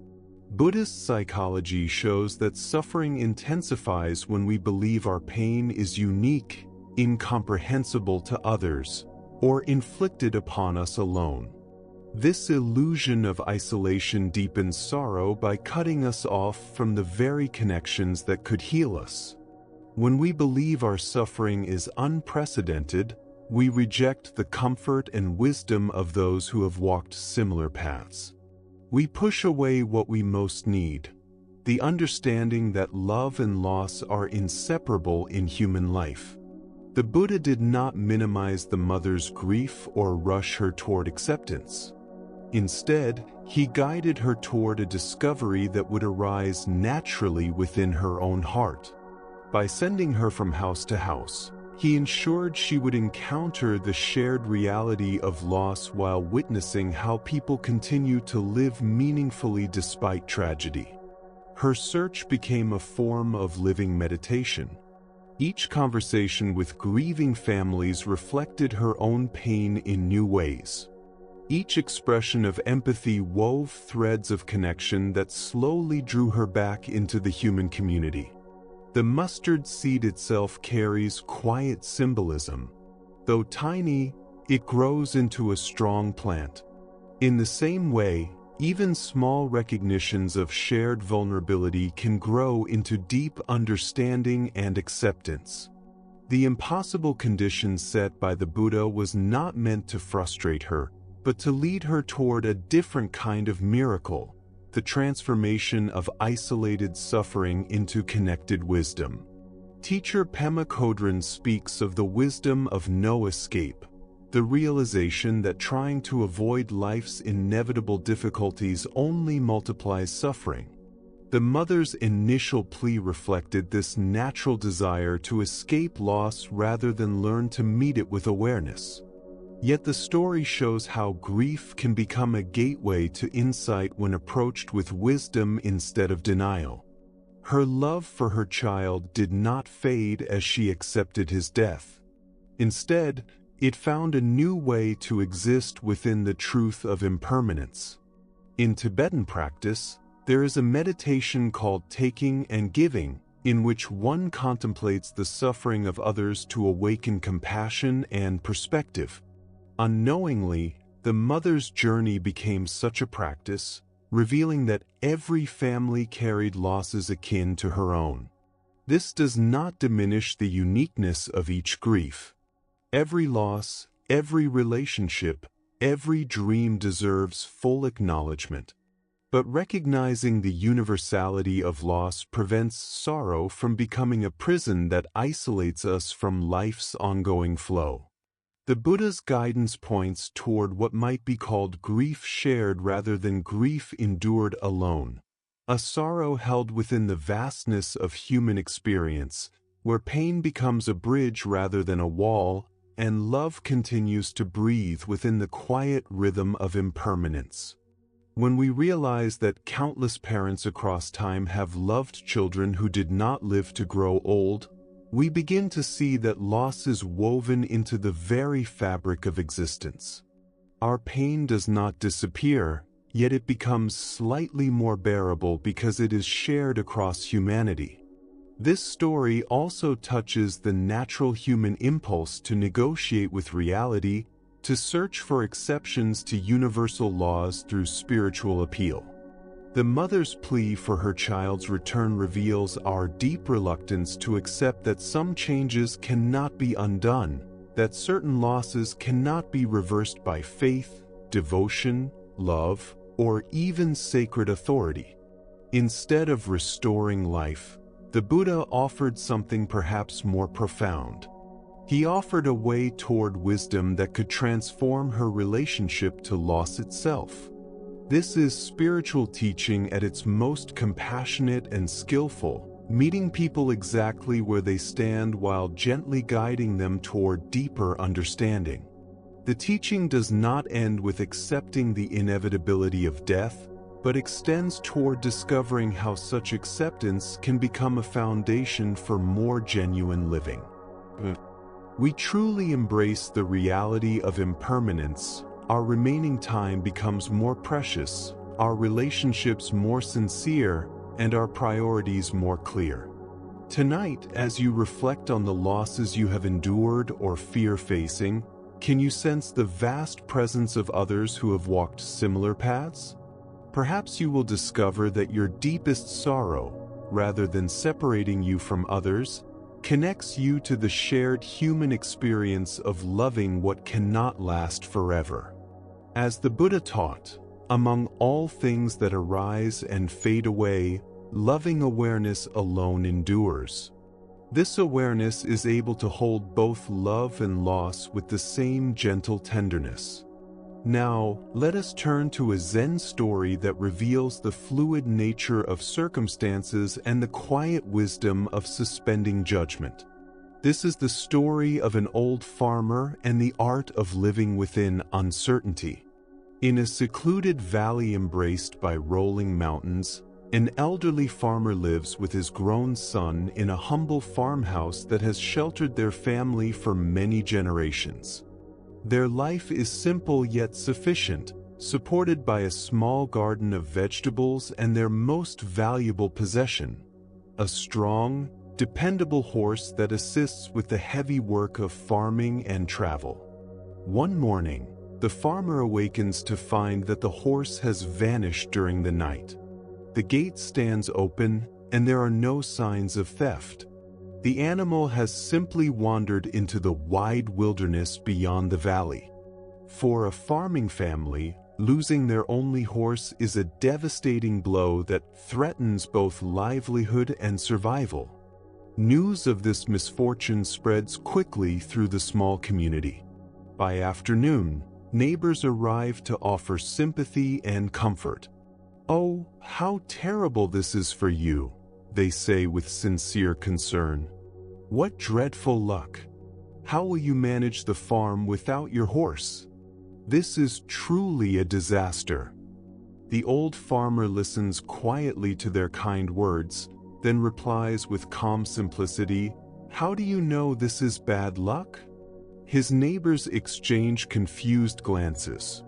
Buddhist psychology shows that suffering intensifies when we believe our pain is unique, incomprehensible to others, or inflicted upon us alone. This illusion of isolation deepens sorrow by cutting us off from the very connections that could heal us. When we believe our suffering is unprecedented, we reject the comfort and wisdom of those who have walked similar paths. We push away what we most need, the understanding that love and loss are inseparable in human life. The Buddha did not minimize the mother's grief or rush her toward acceptance. Instead, he guided her toward a discovery that would arise naturally within her own heart. By sending her from house to house, He ensured she would encounter the shared reality of loss while witnessing how people continue to live meaningfully despite tragedy. Her search became a form of living meditation. Each conversation with grieving families reflected her own pain in new ways. Each expression of empathy wove threads of connection that slowly drew her back into the human community. The mustard seed itself carries quiet symbolism. Though tiny, it grows into a strong plant. In the same way, even small recognitions of shared vulnerability can grow into deep understanding and acceptance. The impossible condition set by the Buddha was not meant to frustrate her, but to lead her toward a different kind of miracle, the transformation of isolated suffering into connected wisdom. Teacher Pema Chodron speaks of the wisdom of no escape, the realization that trying to avoid life's inevitable difficulties only multiplies suffering. The mother's initial plea reflected this natural desire to escape loss rather than learn to meet it with awareness. Yet the story shows how grief can become a gateway to insight when approached with wisdom instead of denial. Her love for her child did not fade as she accepted his death. Instead, it found a new way to exist within the truth of impermanence. In Tibetan practice, there is a meditation called taking and giving, in which one contemplates the suffering of others to awaken compassion and perspective. Unknowingly, the mother's journey became such a practice, revealing that every family carried losses akin to her own. This does not diminish the uniqueness of each grief. Every loss, every relationship, every dream deserves full acknowledgement. But recognizing the universality of loss prevents sorrow from becoming a prison that isolates us from life's ongoing flow. The Buddha's guidance points toward what might be called grief shared rather than grief endured alone, a sorrow held within the vastness of human experience, where pain becomes a bridge rather than a wall, and love continues to breathe within the quiet rhythm of impermanence. When we realize that countless parents across time have loved children who did not live to grow old, we begin to see that loss is woven into the very fabric of existence. Our pain does not disappear, yet it becomes slightly more bearable because it is shared across humanity. This story also touches the natural human impulse to negotiate with reality, to search for exceptions to universal laws through spiritual appeal. The mother's plea for her child's return reveals our deep reluctance to accept that some changes cannot be undone, that certain losses cannot be reversed by faith, devotion, love, or even sacred authority. Instead of restoring life, the Buddha offered something perhaps more profound. He offered a way toward wisdom that could transform her relationship to loss itself. This is spiritual teaching at its most compassionate and skillful, meeting people exactly where they stand while gently guiding them toward deeper understanding. The teaching does not end with accepting the inevitability of death, but extends toward discovering how such acceptance can become a foundation for more genuine living. We truly embrace the reality of impermanence. Our remaining time becomes more precious, our relationships more sincere, and our priorities more clear. Tonight, as you reflect on the losses you have endured or fear facing, can you sense the vast presence of others who have walked similar paths? Perhaps you will discover that your deepest sorrow, rather than separating you from others, connects you to the shared human experience of loving what cannot last forever. As the Buddha taught, among all things that arise and fade away, loving awareness alone endures. This awareness is able to hold both love and loss with the same gentle tenderness. Now, let us turn to a Zen story that reveals the fluid nature of circumstances and the quiet wisdom of suspending judgment. This is the story of an old farmer and the art of living within uncertainty. In a secluded valley embraced by rolling mountains, an elderly farmer lives with his grown son in a humble farmhouse that has sheltered their family for many generations. Their life is simple yet sufficient, supported by a small garden of vegetables and their most valuable possession, a strong, dependable horse that assists with the heavy work of farming and travel. One morning, the farmer awakens to find that the horse has vanished during the night. The gate stands open, and there are no signs of theft. The animal has simply wandered into the wide wilderness beyond the valley. For a farming family, losing their only horse is a devastating blow that threatens both livelihood and survival. News of this misfortune spreads quickly through the small community. By afternoon, neighbors arrive to offer sympathy and comfort. "Oh, how terrible this is for you," they say with sincere concern. "What dreadful luck! How will you manage the farm without your horse? This is truly a disaster." The old farmer listens quietly to their kind words, then replies with calm simplicity, "How do you know this is bad luck?" His neighbors exchange confused glances.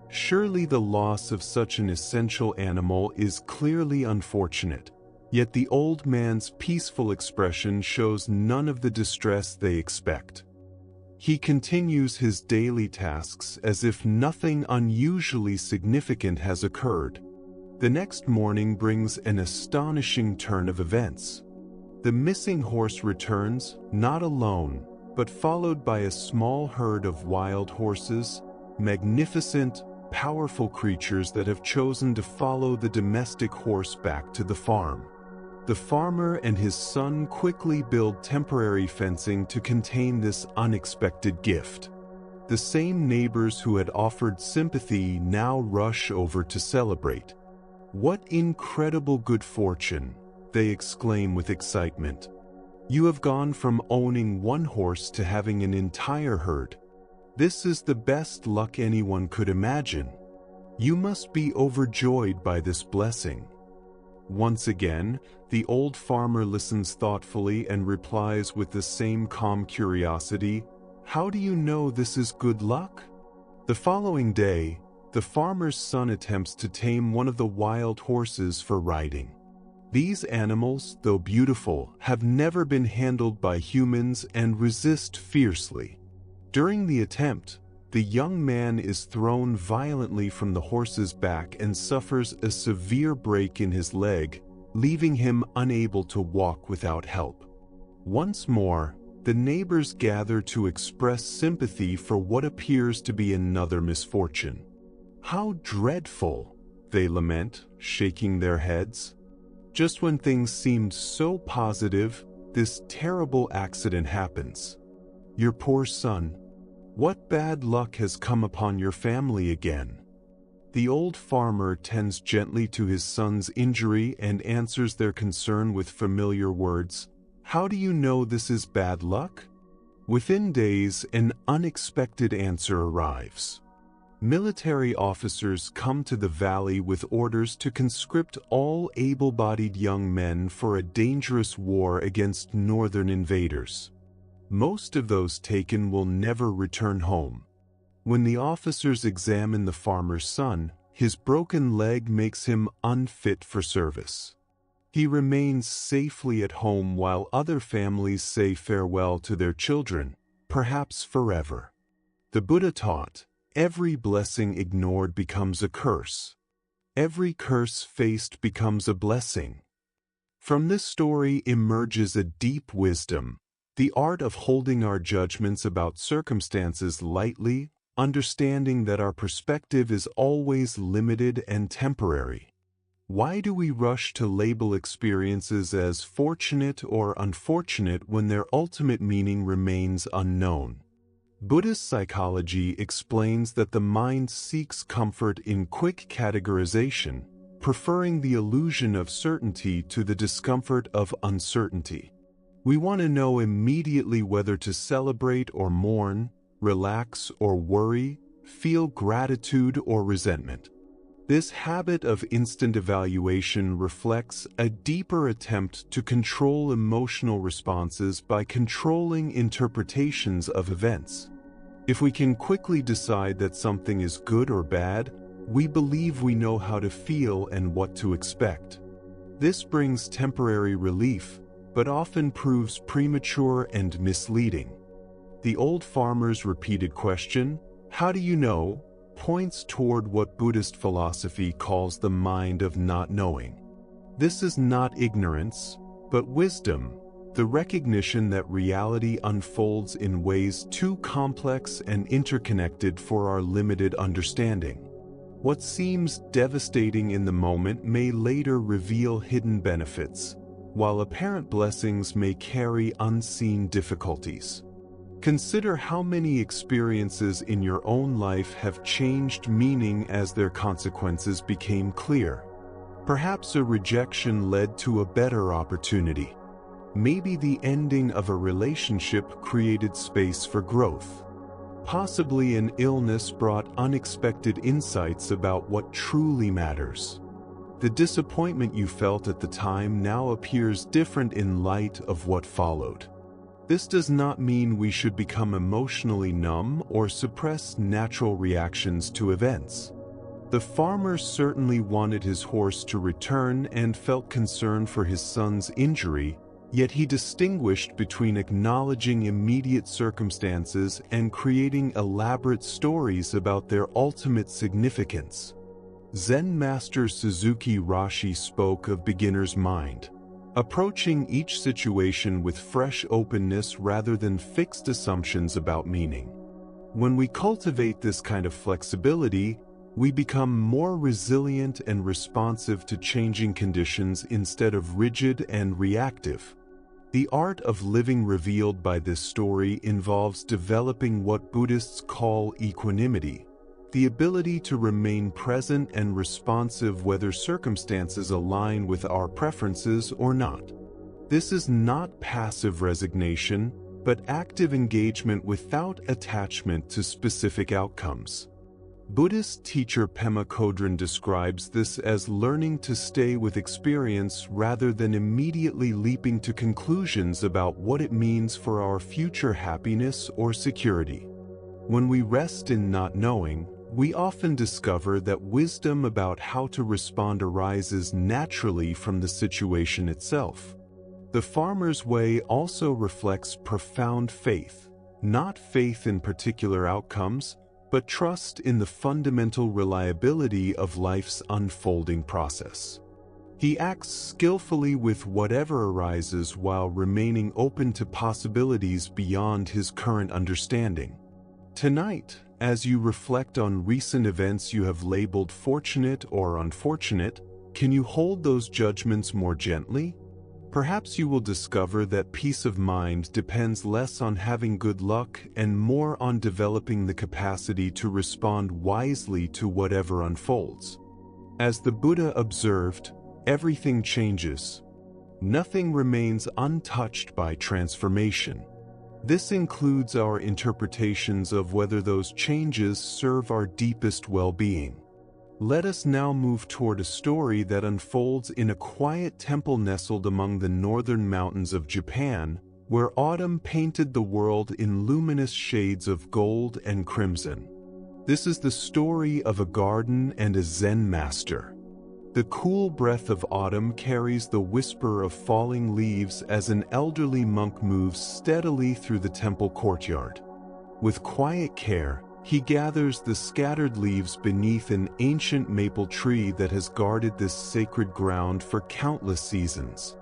Surely the loss of such an essential animal is clearly unfortunate, yet the old man's peaceful expression shows none of the distress they expect. He continues his daily tasks as if nothing unusually significant has occurred. The next morning brings an astonishing turn of events. The missing horse returns, not alone, but followed by a small herd of wild horses, magnificent, powerful creatures that have chosen to follow the domestic horse back to the farm. The farmer and his son quickly build temporary fencing to contain this unexpected gift. The same neighbors who had offered sympathy now rush over to celebrate. "What incredible good fortune!" they exclaim with excitement. "You have gone from owning one horse to having an entire herd. This is the best luck anyone could imagine. You must be overjoyed by this blessing." Once again, the old farmer listens thoughtfully and replies with the same calm curiosity, "How do you know this is good luck?" The following day, the farmer's son attempts to tame one of the wild horses for riding. These animals, though beautiful, have never been handled by humans and resist fiercely. During the attempt, the young man is thrown violently from the horse's back and suffers a severe break in his leg, leaving him unable to walk without help. Once more, the neighbors gather to express sympathy for what appears to be another misfortune. "How dreadful!" they lament, shaking their heads. Just when things seemed so positive, this terrible accident happens. Your poor son. What bad luck has come upon your family again? The old farmer tends gently to his son's injury and answers their concern with familiar words. How do you know this is bad luck? Within days, an unexpected answer arrives. Military officers come to the valley with orders to conscript all able-bodied young men for a dangerous war against northern invaders. Most of those taken will never return home. When the officers examine the farmer's son, his broken leg makes him unfit for service. He remains safely at home while other families say farewell to their children, perhaps forever. The Buddha taught, every blessing ignored becomes a curse. Every curse faced becomes a blessing. From this story emerges a deep wisdom, the art of holding our judgments about circumstances lightly, understanding that our perspective is always limited and temporary. Why do we rush to label experiences as fortunate or unfortunate when their ultimate meaning remains unknown? Buddhist psychology explains that the mind seeks comfort in quick categorization, preferring the illusion of certainty to the discomfort of uncertainty. We want to know immediately whether to celebrate or mourn, relax or worry, feel gratitude or resentment. This habit of instant evaluation reflects a deeper attempt to control emotional responses by controlling interpretations of events. If we can quickly decide that something is good or bad, we believe we know how to feel and what to expect. This brings temporary relief, but often proves premature and misleading. The old farmer's repeated question, "How do you know?" points toward what Buddhist philosophy calls the mind of not knowing. This is not ignorance, but wisdom, the recognition that reality unfolds in ways too complex and interconnected for our limited understanding. What seems devastating in the moment may later reveal hidden benefits, while apparent blessings may carry unseen difficulties. Consider how many experiences in your own life have changed meaning as their consequences became clear. Perhaps a rejection led to a better opportunity. Maybe the ending of a relationship created space for growth. Possibly an illness brought unexpected insights about what truly matters. The disappointment you felt at the time now appears different in light of what followed. This does not mean we should become emotionally numb or suppress natural reactions to events. The farmer certainly wanted his horse to return and felt concern for his son's injury, yet he distinguished between acknowledging immediate circumstances and creating elaborate stories about their ultimate significance. Zen master Suzuki Roshi spoke of beginner's mind, approaching each situation with fresh openness rather than fixed assumptions about meaning. When we cultivate this kind of flexibility, we become more resilient and responsive to changing conditions instead of rigid and reactive. The art of living revealed by this story involves developing what Buddhists call equanimity, the ability to remain present and responsive whether circumstances align with our preferences or not. This is not passive resignation, but active engagement without attachment to specific outcomes. Buddhist teacher Pema Chodron describes this as learning to stay with experience rather than immediately leaping to conclusions about what it means for our future happiness or security. When we rest in not knowing, we often discover that wisdom about how to respond arises naturally from the situation itself. The farmer's way also reflects profound faith, not faith in particular outcomes, but trust in the fundamental reliability of life's unfolding process. He acts skillfully with whatever arises while remaining open to possibilities beyond his current understanding. Tonight, as you reflect on recent events you have labeled fortunate or unfortunate, can you hold those judgments more gently? Perhaps you will discover that peace of mind depends less on having good luck and more on developing the capacity to respond wisely to whatever unfolds. As the Buddha observed, everything changes. Nothing remains untouched by transformation. This includes our interpretations of whether those changes serve our deepest well-being. Let us now move toward a story that unfolds in a quiet temple nestled among the northern mountains of Japan, where autumn painted the world in luminous shades of gold and crimson. This is the story of a garden and a Zen master. The cool breath of autumn carries the whisper of falling leaves as an elderly monk moves steadily through the temple courtyard. With quiet care, he gathers the scattered leaves beneath an ancient maple tree that has guarded this sacred ground for countless seasons.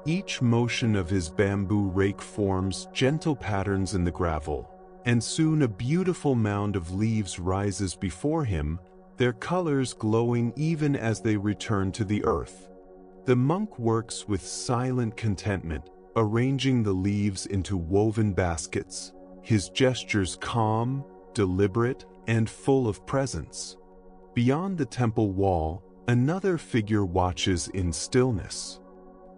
Each motion of his bamboo rake forms gentle patterns in the gravel, and soon a beautiful mound of leaves rises before him, their colors glowing even as they return to the earth. The monk works with silent contentment, arranging the leaves into woven baskets, his gestures calm, deliberate, and full of presence. Beyond the temple wall, another figure watches in stillness.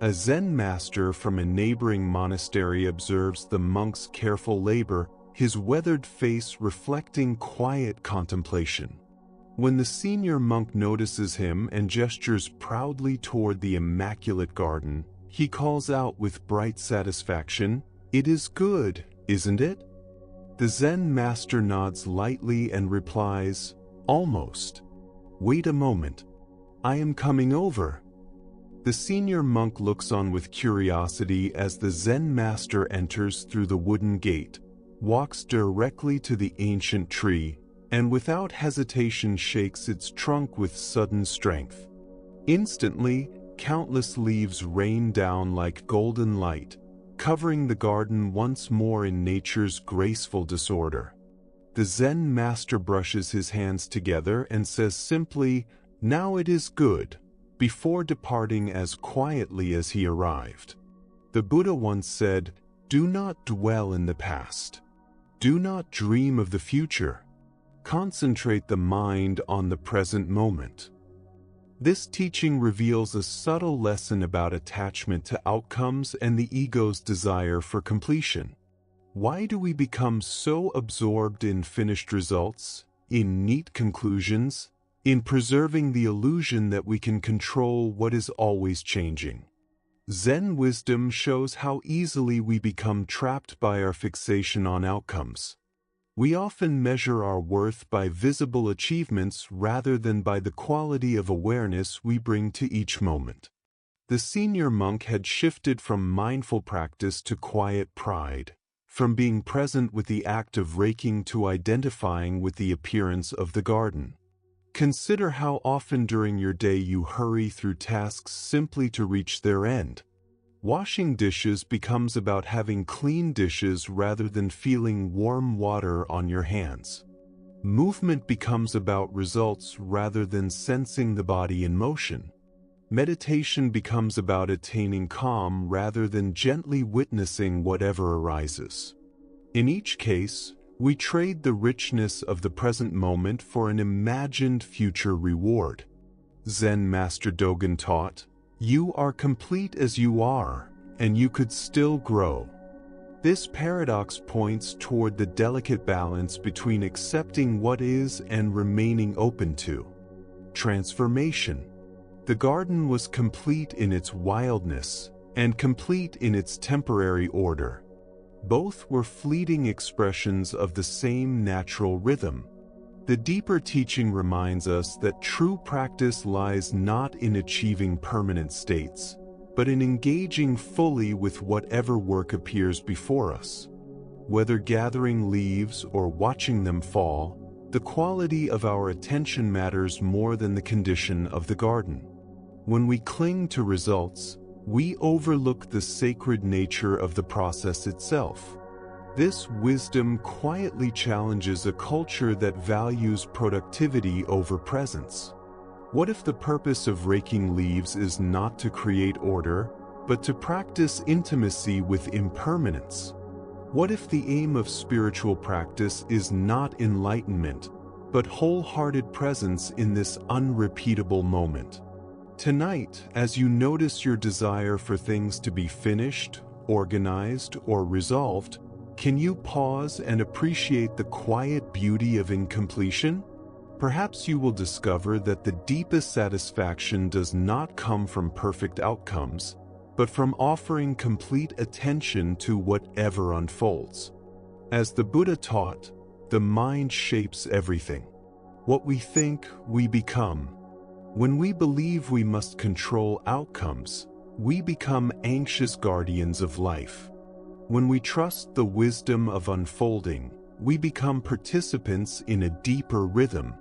A Zen master from a neighboring monastery observes the monk's careful labor, his weathered face reflecting quiet contemplation. When the senior monk notices him and gestures proudly toward the immaculate garden, he calls out with bright satisfaction, "It is good, isn't it?" The Zen master nods lightly and replies, "Almost. Wait a moment. I am coming over." The senior monk looks on with curiosity as the Zen master enters through the wooden gate, walks directly to the ancient tree, and without hesitation shakes its trunk with sudden strength. Instantly, countless leaves rain down like golden light, covering the garden once more in nature's graceful disorder. The Zen master brushes his hands together and says simply, "Now it is good," before departing as quietly as he arrived. The Buddha once said, "Do not dwell in the past. Do not dream of the future. Concentrate the mind on the present moment." This teaching reveals a subtle lesson about attachment to outcomes and the ego's desire for completion. Why do we become so absorbed in finished results, in neat conclusions, in preserving the illusion that we can control what is always changing? Zen wisdom shows how easily we become trapped by our fixation on outcomes. We often measure our worth by visible achievements rather than by the quality of awareness we bring to each moment. The senior monk had shifted from mindful practice to quiet pride, from being present with the act of raking to identifying with the appearance of the garden. Consider how often during your day you hurry through tasks simply to reach their end. Washing dishes becomes about having clean dishes rather than feeling warm water on your hands. Movement becomes about results rather than sensing the body in motion. Meditation becomes about attaining calm rather than gently witnessing whatever arises. In each case, we trade the richness of the present moment for an imagined future reward. Zen Master Dogen taught, "You are complete as you are, and you could still grow." This paradox points toward the delicate balance between accepting what is and remaining open to transformation. The garden was complete in its wildness, and complete in its temporary order. Both were fleeting expressions of the same natural rhythm. The deeper teaching reminds us that true practice lies not in achieving permanent states, but in engaging fully with whatever work appears before us. Whether gathering leaves or watching them fall, the quality of our attention matters more than the condition of the garden. When we cling to results, we overlook the sacred nature of the process itself. This wisdom quietly challenges a culture that values productivity over presence. What if the purpose of raking leaves is not to create order, but to practice intimacy with impermanence? What if the aim of spiritual practice is not enlightenment, but wholehearted presence in this unrepeatable moment? Tonight, as you notice your desire for things to be finished, organized, or resolved, can you pause and appreciate the quiet beauty of incompletion? Perhaps you will discover that the deepest satisfaction does not come from perfect outcomes, but from offering complete attention to whatever unfolds. As the Buddha taught, the mind shapes everything. What we think, we become. When we believe we must control outcomes, we become anxious guardians of life. When we trust the wisdom of unfolding, we become participants in a deeper rhythm.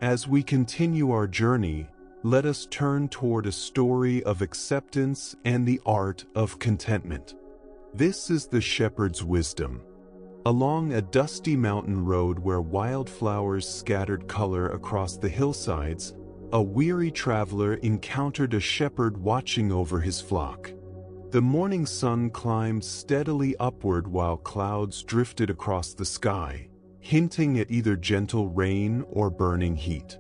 As we continue our journey, let us turn toward a story of acceptance and the art of contentment. This is the shepherd's wisdom. Along a dusty mountain road where wildflowers scattered color across the hillsides, a weary traveler encountered a shepherd watching over his flock. The morning sun climbed steadily upward while clouds drifted across the sky, hinting at either gentle rain or burning heat.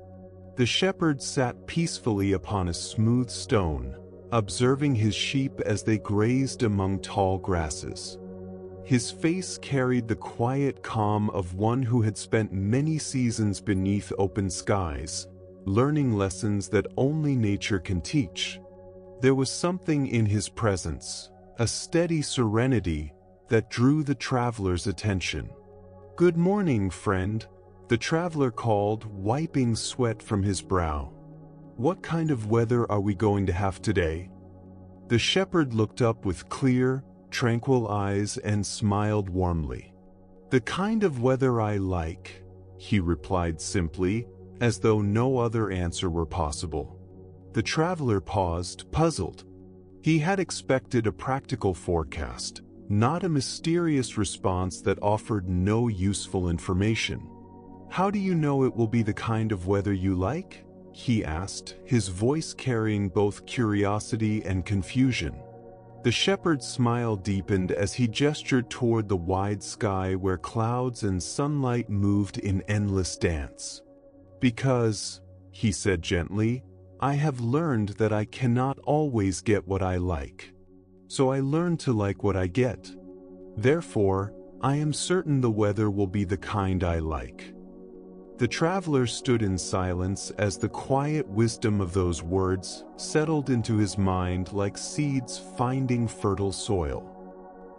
The shepherd sat peacefully upon a smooth stone, observing his sheep as they grazed among tall grasses. His face carried the quiet calm of one who had spent many seasons beneath open skies, learning lessons that only nature can teach. There was something in his presence, a steady serenity that drew the traveler's attention. "Good morning, friend," the traveler called, wiping sweat from his brow. "What kind of weather are we going to have today?" The shepherd looked up with clear, tranquil eyes and smiled warmly. "The kind of weather I like," he replied simply, as though no other answer were possible. The traveler paused, puzzled. He had expected a practical forecast, not a mysterious response that offered no useful information. "How do you know it will be the kind of weather you like?" he asked, his voice carrying both curiosity and confusion. The shepherd's smile deepened as he gestured toward the wide sky where clouds and sunlight moved in endless dance. "Because," he said gently, "I have learned that I cannot always get what I like. So I learn to like what I get. Therefore, I am certain the weather will be the kind I like." The traveler stood in silence as the quiet wisdom of those words settled into his mind like seeds finding fertile soil.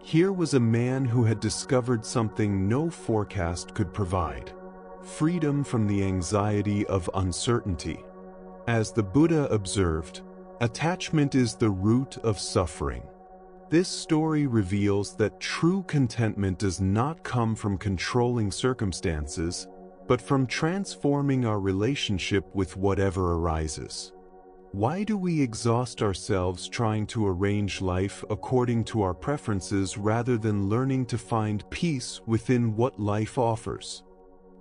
Here was a man who had discovered something no forecast could provide: freedom from the anxiety of uncertainty. As the Buddha observed, attachment is the root of suffering. This story reveals that true contentment does not come from controlling circumstances, but from transforming our relationship with whatever arises. Why do we exhaust ourselves trying to arrange life according to our preferences rather than learning to find peace within what life offers?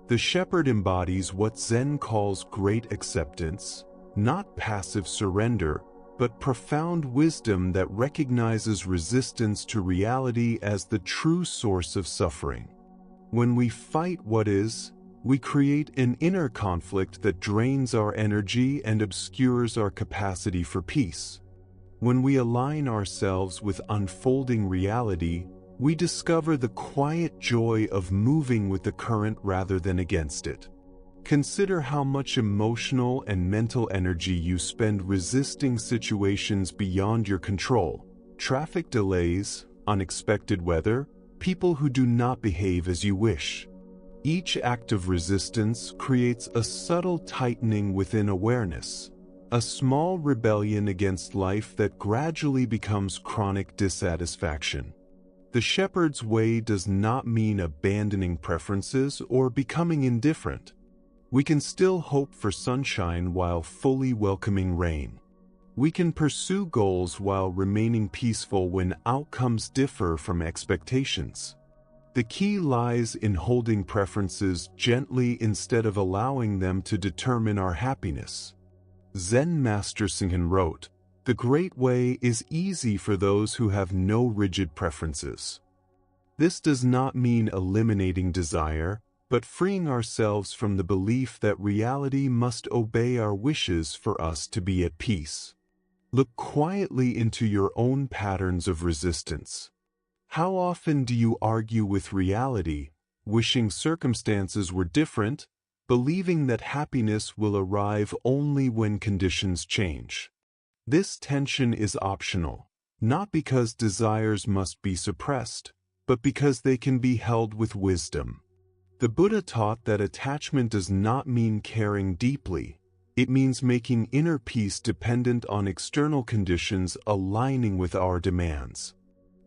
The shepherd embodies what Zen calls great acceptance, not passive surrender, but profound wisdom that recognizes resistance to reality as the true source of suffering. When we fight what is, we create an inner conflict that drains our energy and obscures our capacity for peace. When we align ourselves with unfolding reality, we discover the quiet joy of moving with the current rather than against it. Consider how much emotional and mental energy you spend resisting situations beyond your control: traffic delays, unexpected weather, people who do not behave as you wish. Each act of resistance creates a subtle tightening within awareness, a small rebellion against life that gradually becomes chronic dissatisfaction. The shepherd's way does not mean abandoning preferences or becoming indifferent. We can still hope for sunshine while fully welcoming rain. We can pursue goals while remaining peaceful when outcomes differ from expectations. The key lies in holding preferences gently instead of allowing them to determine our happiness. Zen Master Singhan wrote, "The great way is easy for those who have no rigid preferences." This does not mean eliminating desire, but freeing ourselves from the belief that reality must obey our wishes for us to be at peace. Look quietly into your own patterns of resistance. How often do you argue with reality, wishing circumstances were different, believing that happiness will arrive only when conditions change? This tension is optional, not because desires must be suppressed, but because they can be held with wisdom. The Buddha taught that attachment does not mean caring deeply. It means making inner peace dependent on external conditions aligning with our demands.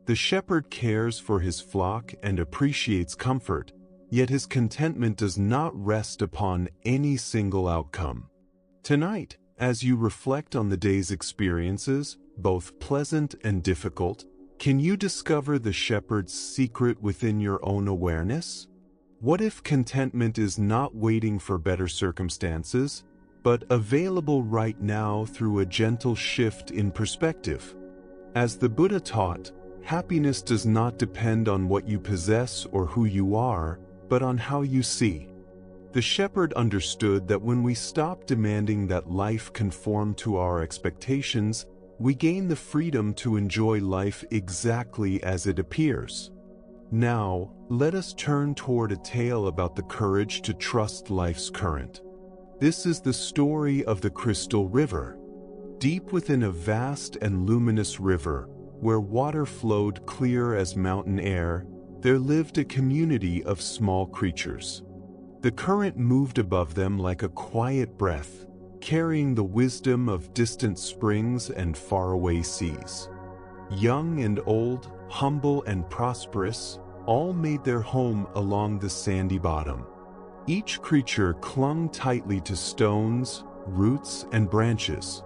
The shepherd cares for his flock and appreciates comfort, yet his contentment does not rest upon any single outcome. Tonight, as you reflect on the day's experiences, both pleasant and difficult, can you discover the shepherd's secret within your own awareness? What if contentment is not waiting for better circumstances, but available right now through a gentle shift in perspective? As the Buddha taught, happiness does not depend on what you possess or who you are, but on how you see. The shepherd understood that when we stop demanding that life conform to our expectations, we gain the freedom to enjoy life exactly as it appears. Now, let us turn toward a tale about the courage to trust life's current. This is the story of the Crystal River. Deep within a vast and luminous river, where water flowed clear as mountain air, there lived a community of small creatures. The current moved above them like a quiet breath, carrying the wisdom of distant springs and faraway seas. Young and old, humble and prosperous, all made their home along the sandy bottom. Each creature clung tightly to stones, roots, and branches.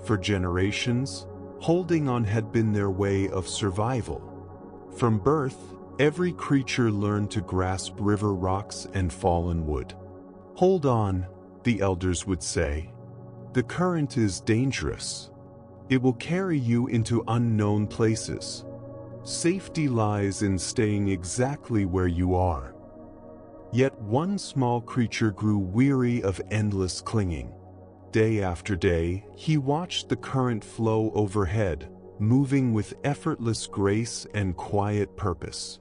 For generations, holding on had been their way of survival. From birth, every creature learned to grasp river rocks and fallen wood. "Hold on," the elders would say. "The current is dangerous. It will carry you into unknown places. Safety lies in staying exactly where you are." Yet one small creature grew weary of endless clinging. Day after day, he watched the current flow overhead, moving with effortless grace and quiet purpose.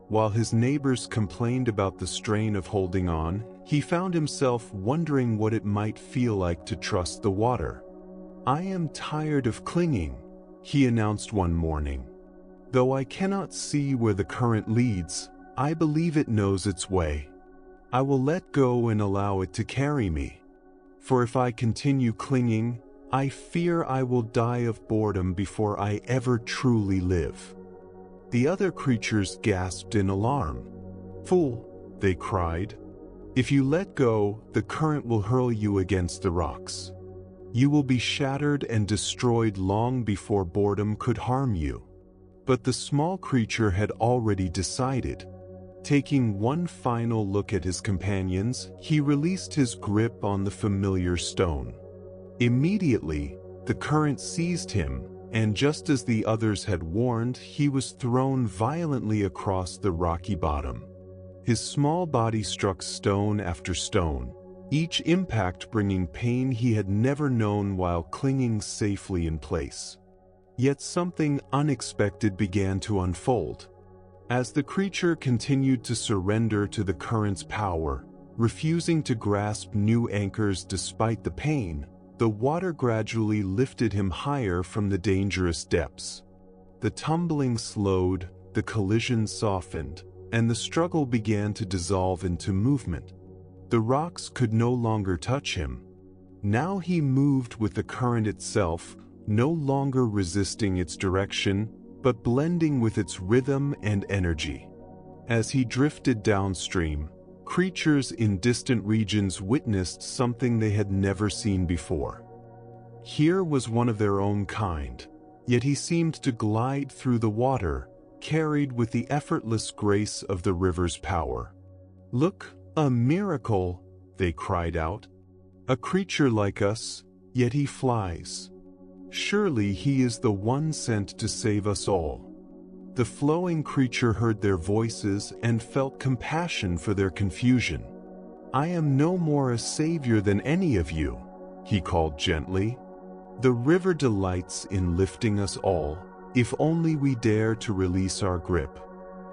While his neighbors complained about the strain of holding on, he found himself wondering what it might feel like to trust the water. "I am tired of clinging," he announced one morning. "Though I cannot see where the current leads, I believe it knows its way. I will let go and allow it to carry me. For if I continue clinging, I fear I will die of boredom before I ever truly live." The other creatures gasped in alarm. "Fool," they cried. "If you let go, the current will hurl you against the rocks. You will be shattered and destroyed long before boredom could harm you." But the small creature had already decided. Taking one final look at his companions, he released his grip on the familiar stone. Immediately, the current seized him, and just as the others had warned, he was thrown violently across the rocky bottom. His small body struck stone after stone, each impact bringing pain he had never known while clinging safely in place. Yet something unexpected began to unfold. As the creature continued to surrender to the current's power, refusing to grasp new anchors despite the pain, the water gradually lifted him higher from the dangerous depths. The tumbling slowed, the collision softened, and the struggle began to dissolve into movement. The rocks could no longer touch him. Now he moved with the current itself, no longer resisting its direction, but blending with its rhythm and energy. As he drifted downstream, creatures in distant regions witnessed something they had never seen before. Here was one of their own kind, yet he seemed to glide through the water, carried with the effortless grace of the river's power. "Look, a miracle!" they cried out. "A creature like us, yet he flies. Surely he is the one sent to save us all." The flowing creature heard their voices and felt compassion for their confusion. "I am no more a savior than any of you," he called gently. "The river delights in lifting us all, if only we dare to release our grip.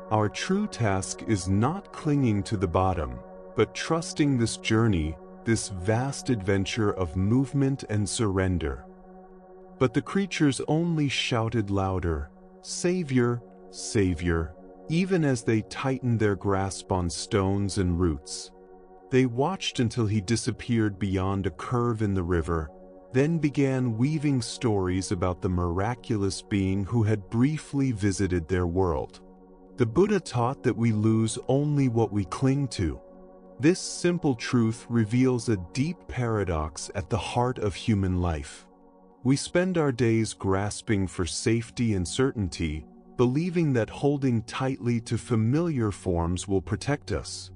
Our true task is not clinging to the bottom, but trusting this journey, this vast adventure of movement and surrender." But the creatures only shouted louder, "Savior, Savior," even as they tightened their grasp on stones and roots. They watched until he disappeared beyond a curve in the river, then began weaving stories about the miraculous being who had briefly visited their world. The Buddha taught that we lose only what we cling to. This simple truth reveals a deep paradox at the heart of human life. We spend our days grasping for safety and certainty, believing that holding tightly to familiar forms will protect us.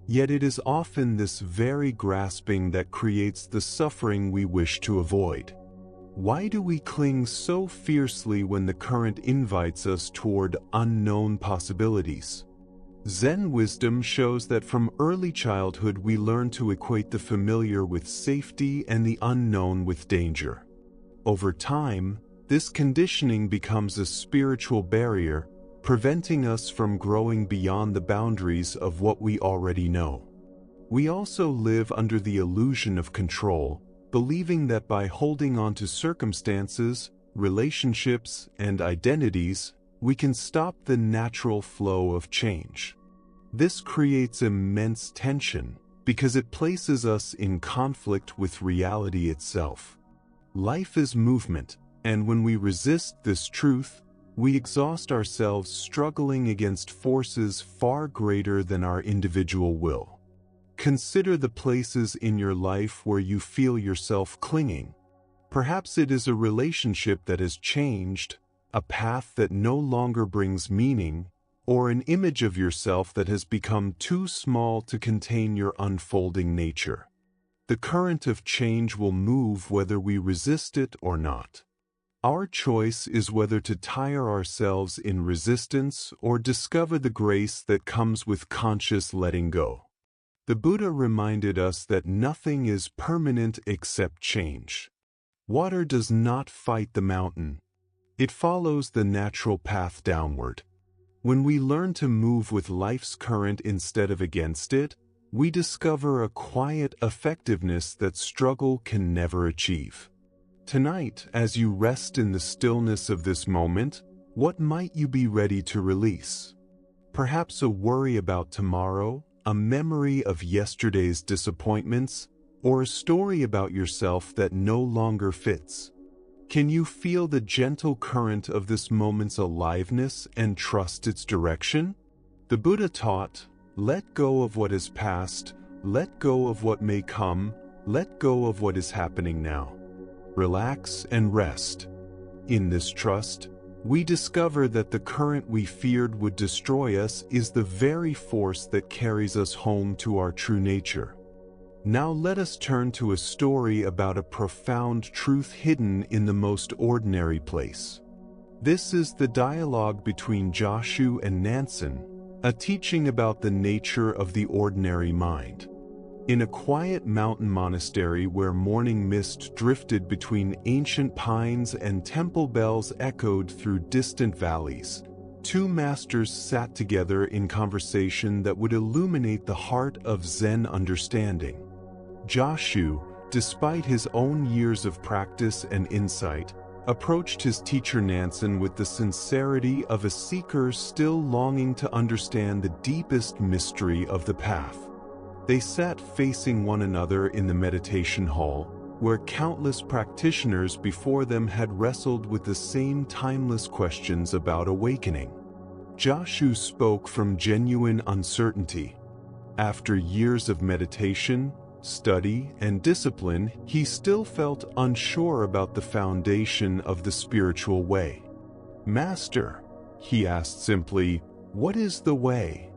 Yet it is often this very grasping that creates the suffering we wish to avoid. Why do we cling so fiercely when the current invites us toward unknown possibilities? Zen wisdom shows that from early childhood we learn to equate the familiar with safety and the unknown with danger. Over time, This conditioning becomes a spiritual barrier, preventing us from growing beyond the boundaries of what we already know. We also live under the illusion of control, believing that by holding on to circumstances, relationships, and identities, we can stop the natural flow of change. This creates immense tension because it places us in conflict with reality itself. Life is movement, and when we resist this truth, we exhaust ourselves struggling against forces far greater than our individual will. Consider the places in your life where you feel yourself clinging. Perhaps it is a relationship that has changed, a path that no longer brings meaning, or an image of yourself that has become too small to contain your unfolding nature. The current of change will move whether we resist it or not. Our choice is whether to tire ourselves in resistance or discover the grace that comes with conscious letting go. The Buddha reminded us that nothing is permanent except change. Water does not fight the mountain. It follows the natural path downward. When we learn to move with life's current instead of against it, we discover a quiet effectiveness that struggle can never achieve. Tonight, as you rest in the stillness of this moment, what might you be ready to release? Perhaps a worry about tomorrow, a memory of yesterday's disappointments, or a story about yourself that no longer fits. Can you feel the gentle current of this moment's aliveness and trust its direction? The Buddha taught, let go of what is past, let go of what may come, let go of what is happening now. Relax and rest. In this trust, we discover that the current we feared would destroy us is the very force that carries us home to our true nature. Now let us turn to a story about a profound truth hidden in the most ordinary place. This is the dialogue between Joshu and Nansen, a teaching about the nature of the ordinary mind. In a quiet mountain monastery where morning mist drifted between ancient pines and temple bells echoed through distant valleys, two masters sat together in conversation that would illuminate the heart of Zen understanding. Joshu, despite his own years of practice and insight, approached his teacher Nansen with the sincerity of a seeker still longing to understand the deepest mystery of the path. They sat facing one another in the meditation hall, where countless practitioners before them had wrestled with the same timeless questions about awakening. Joshu spoke from genuine uncertainty. After years of meditation, study, and discipline, he still felt unsure about the foundation of the spiritual way. Master, he asked simply, what is the way?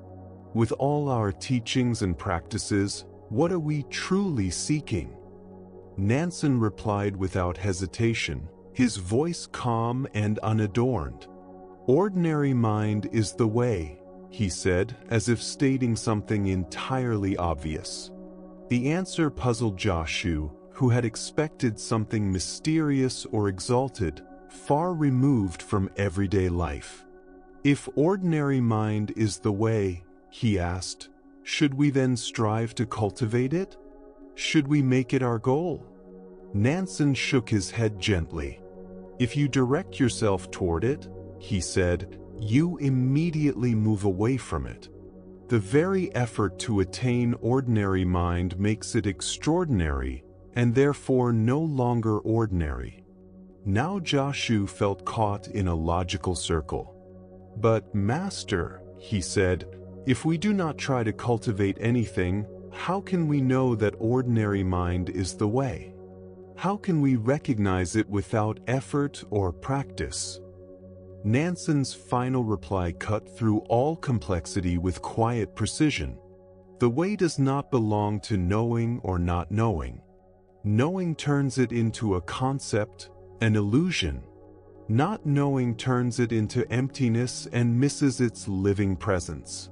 With all our teachings and practices, what are we truly seeking? Nansen replied without hesitation, his voice calm and unadorned. Ordinary mind is the way, he said, as if stating something entirely obvious. The answer puzzled Joshu, who had expected something mysterious or exalted, far removed from everyday life. If ordinary mind is the way, he asked, should we then strive to cultivate it? Should we make it our goal? Nansen shook his head gently. If you direct yourself toward it, he said, you immediately move away from it. The very effort to attain ordinary mind makes it extraordinary, and therefore no longer ordinary. Now Joshu felt caught in a logical circle. But, Master, he said, if we do not try to cultivate anything, how can we know that ordinary mind is the way? How can we recognize it without effort or practice? Nansen's final reply cut through all complexity with quiet precision. The way does not belong to knowing or not knowing. Knowing turns it into a concept, an illusion. Not knowing turns it into emptiness and misses its living presence.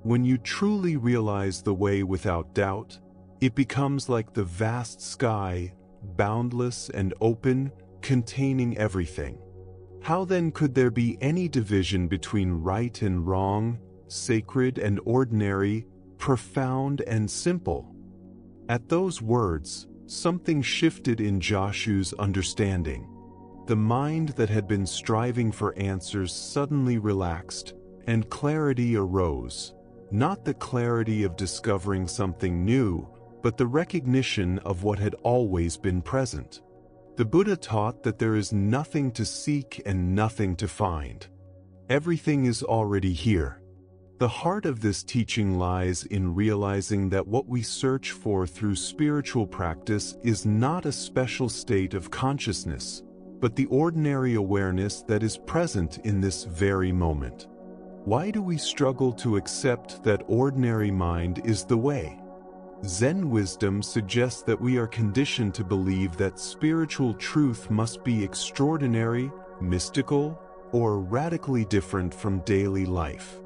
When you truly realize the way without doubt, it becomes like the vast sky, boundless and open, containing everything. How then could there be any division between right and wrong, sacred and ordinary, profound and simple? At those words, something shifted in Joshua's understanding. The mind that had been striving for answers suddenly relaxed, and clarity arose. Not the clarity of discovering something new, but the recognition of what had always been present. The Buddha taught that there is nothing to seek and nothing to find. Everything is already here. The heart of this teaching lies in realizing that what we search for through spiritual practice is not a special state of consciousness, but the ordinary awareness that is present in this very moment. Why do we struggle to accept that ordinary mind is the way? Zen wisdom suggests that we are conditioned to believe that spiritual truth must be extraordinary, mystical, or radically different from daily life.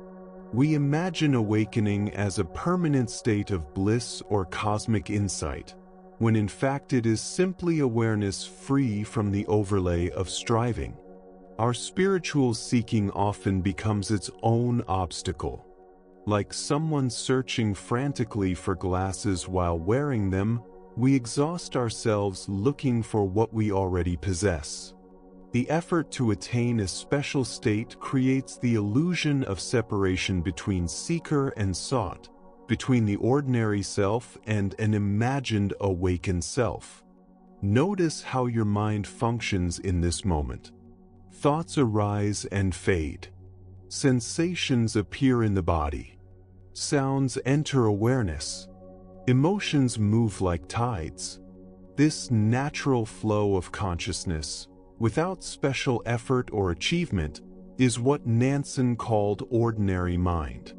We imagine awakening as a permanent state of bliss or cosmic insight, when in fact it is simply awareness free from the overlay of striving. Our spiritual seeking often becomes its own obstacle. Like someone searching frantically for glasses while wearing them, we exhaust ourselves looking for what we already possess. The effort to attain a special state creates the illusion of separation between seeker and sought, between the ordinary self and an imagined awakened self. Notice how your mind functions in this moment. Thoughts arise and fade. Sensations appear in the body. Sounds enter awareness. Emotions move like tides. This natural flow of consciousness, without special effort or achievement, is what Nansen called ordinary mind.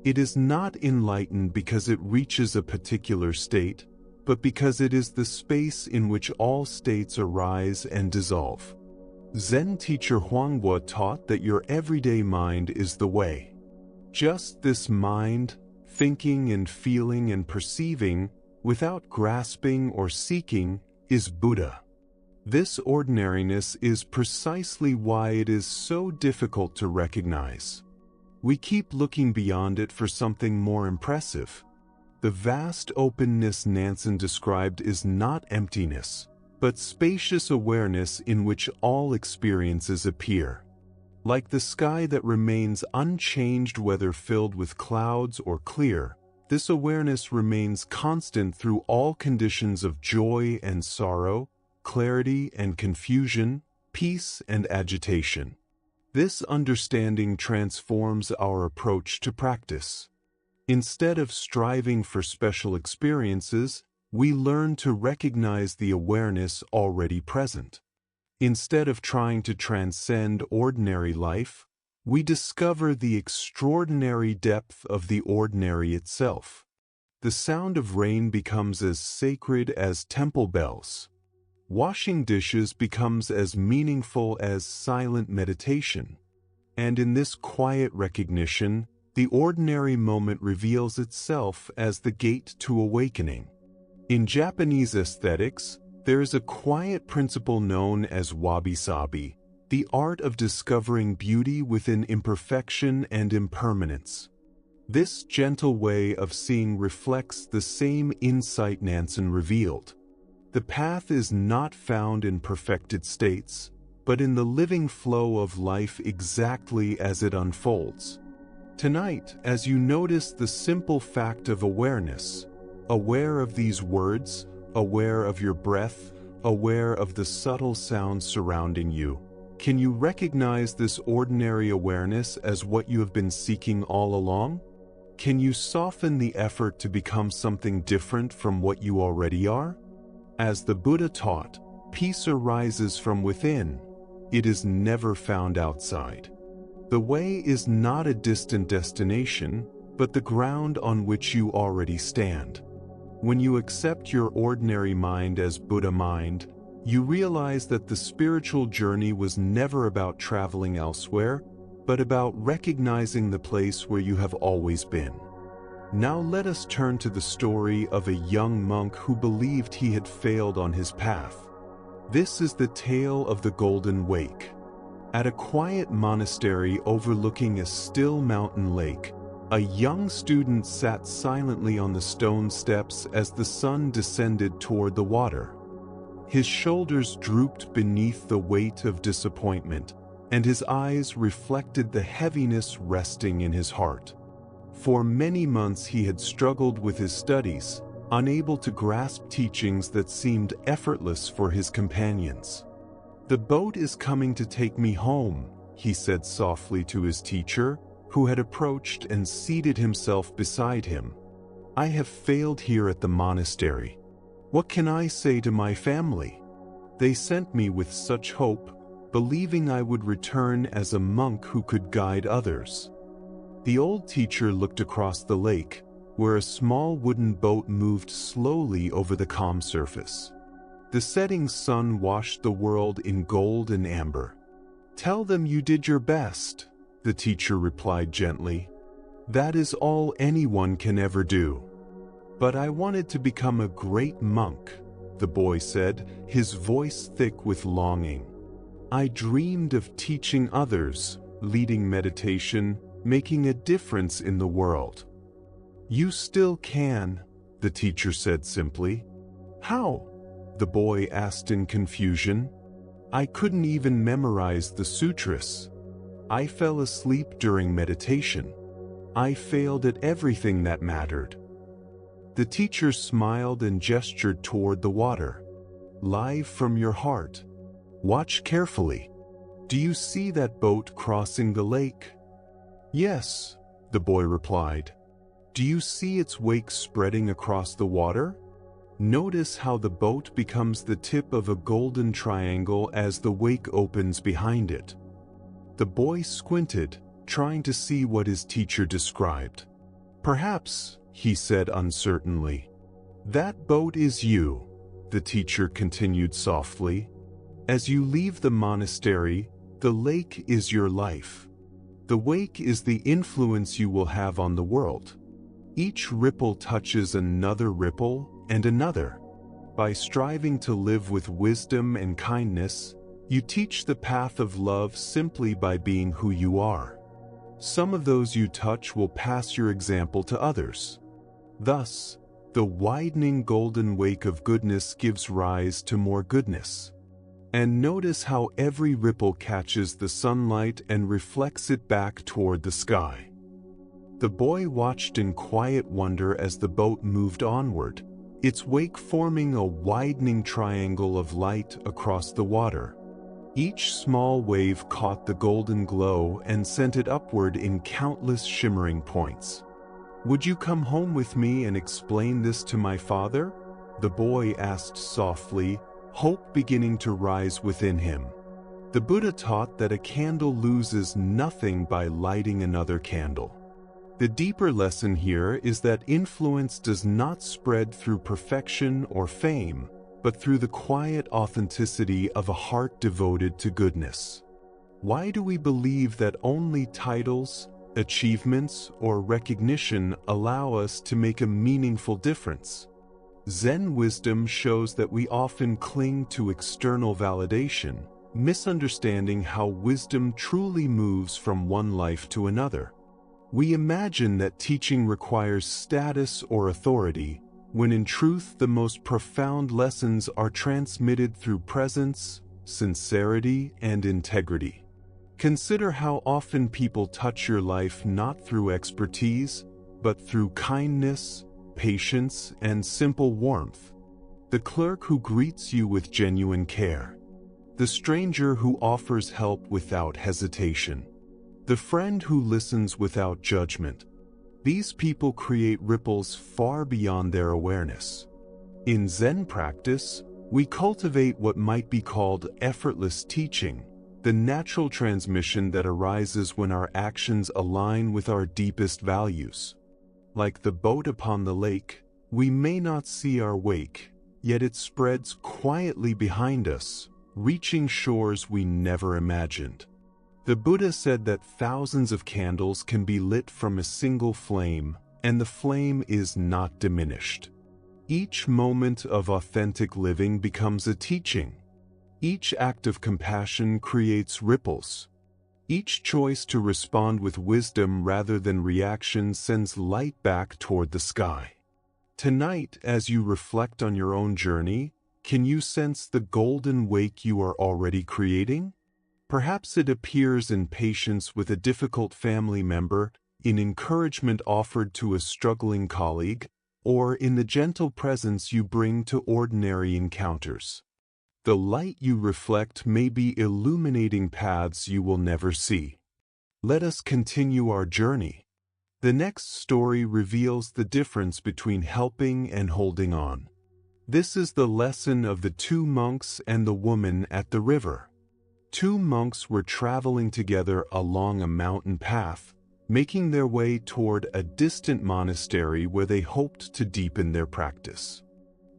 It is not enlightened because it reaches a particular state, but because it is the space in which all states arise and dissolve. Zen teacher Huangbo taught that your everyday mind is the way. Just this mind, thinking and feeling and perceiving, without grasping or seeking, is Buddha. This ordinariness is precisely why it is so difficult to recognize. We keep looking beyond it for something more impressive. The vast openness Nansen described is not emptiness, but spacious awareness in which all experiences appear. Like the sky that remains unchanged whether filled with clouds or clear, this awareness remains constant through all conditions of joy and sorrow, clarity and confusion, peace and agitation. This understanding transforms our approach to practice. Instead of striving for special experiences, we learn to recognize the awareness already present. Instead of trying to transcend ordinary life, we discover the extraordinary depth of the ordinary itself. The sound of rain becomes as sacred as temple bells. Washing dishes becomes as meaningful as silent meditation. And in this quiet recognition, the ordinary moment reveals itself as the gate to awakening. In Japanese aesthetics, there is a quiet principle known as wabi-sabi, the art of discovering beauty within imperfection and impermanence. This gentle way of seeing reflects the same insight Nansen revealed. The path is not found in perfected states, but in the living flow of life exactly as it unfolds. Tonight, as you notice the simple fact of awareness, aware of these words, aware of your breath, aware of the subtle sounds surrounding you, can you recognize this ordinary awareness as what you have been seeking all along? Can you soften the effort to become something different from what you already are? As the Buddha taught, peace arises from within. It is never found outside. The way is not a distant destination, but the ground on which you already stand. When you accept your ordinary mind as Buddha mind, you realize that the spiritual journey was never about traveling elsewhere, but about recognizing the place where you have always been. Now let us turn to the story of a young monk who believed he had failed on his path. This is the tale of the Golden Wake. At a quiet monastery overlooking a still mountain lake, a young student sat silently on the stone steps as the sun descended toward the water. His shoulders drooped beneath the weight of disappointment, and his eyes reflected the heaviness resting in his heart. For many months he had struggled with his studies, unable to grasp teachings that seemed effortless for his companions. "The boat is coming to take me home," he said softly to his teacher, who had approached and seated himself beside him. "I have failed here at the monastery. What can I say to my family? They sent me with such hope, believing I would return as a monk who could guide others." The old teacher looked across the lake, where a small wooden boat moved slowly over the calm surface. The setting sun washed the world in gold and amber. "Tell them you did your best," the teacher replied gently. "That is all anyone can ever do." "But I wanted to become a great monk," the boy said, his voice thick with longing. "I dreamed of teaching others, leading meditation, making a difference in the world." "You still can," the teacher said simply. "How?" the boy asked in confusion. "I couldn't even memorize the sutras. I fell asleep during meditation. I failed at everything that mattered." The teacher smiled and gestured toward the water. "Live from your heart. Watch carefully. Do you see that boat crossing the lake?" "Yes," the boy replied. "Do you see its wake spreading across the water? Notice how the boat becomes the tip of a golden triangle as the wake opens behind it." The boy squinted, trying to see what his teacher described. "Perhaps," he said uncertainly. "That boat is you," the teacher continued softly. "As you leave the monastery, the lake is your life. The wake is the influence you will have on the world. Each ripple touches another ripple and another. By striving to live with wisdom and kindness, you teach the path of love simply by being who you are. Some of those you touch will pass your example to others. Thus, the widening golden wake of goodness gives rise to more goodness. And notice how every ripple catches the sunlight and reflects it back toward the sky." The boy watched in quiet wonder as the boat moved onward, its wake forming a widening triangle of light across the water. Each small wave caught the golden glow and sent it upward in countless shimmering points. "Would you come home with me and explain this to my father?" the boy asked softly, hope beginning to rise within him. The Buddha taught that a candle loses nothing by lighting another candle. The deeper lesson here is that influence does not spread through perfection or fame, but through the quiet authenticity of a heart devoted to goodness. Why do we believe that only titles, achievements, or recognition allow us to make a meaningful difference? Zen wisdom shows that we often cling to external validation, misunderstanding how wisdom truly moves from one life to another. We imagine that teaching requires status or authority, when in truth the most profound lessons are transmitted through presence, sincerity, and integrity. Consider how often people touch your life not through expertise, but through kindness, patience, and simple warmth. The clerk who greets you with genuine care. The stranger who offers help without hesitation. The friend who listens without judgment. These people create ripples far beyond their awareness. In Zen practice, we cultivate what might be called effortless teaching, the natural transmission that arises when our actions align with our deepest values. Like the boat upon the lake, we may not see our wake, yet it spreads quietly behind us, reaching shores we never imagined. The Buddha said that thousands of candles can be lit from a single flame, and the flame is not diminished. Each moment of authentic living becomes a teaching. Each act of compassion creates ripples. Each choice to respond with wisdom rather than reaction sends light back toward the sky. Tonight, as you reflect on your own journey, can you sense the golden wake you are already creating? Perhaps it appears in patience with a difficult family member, in encouragement offered to a struggling colleague, or in the gentle presence you bring to ordinary encounters. The light you reflect may be illuminating paths you will never see. Let us continue our journey. The next story reveals the difference between helping and holding on. This is the lesson of the two monks and the woman at the river. Two monks were traveling together along a mountain path, making their way toward a distant monastery where they hoped to deepen their practice.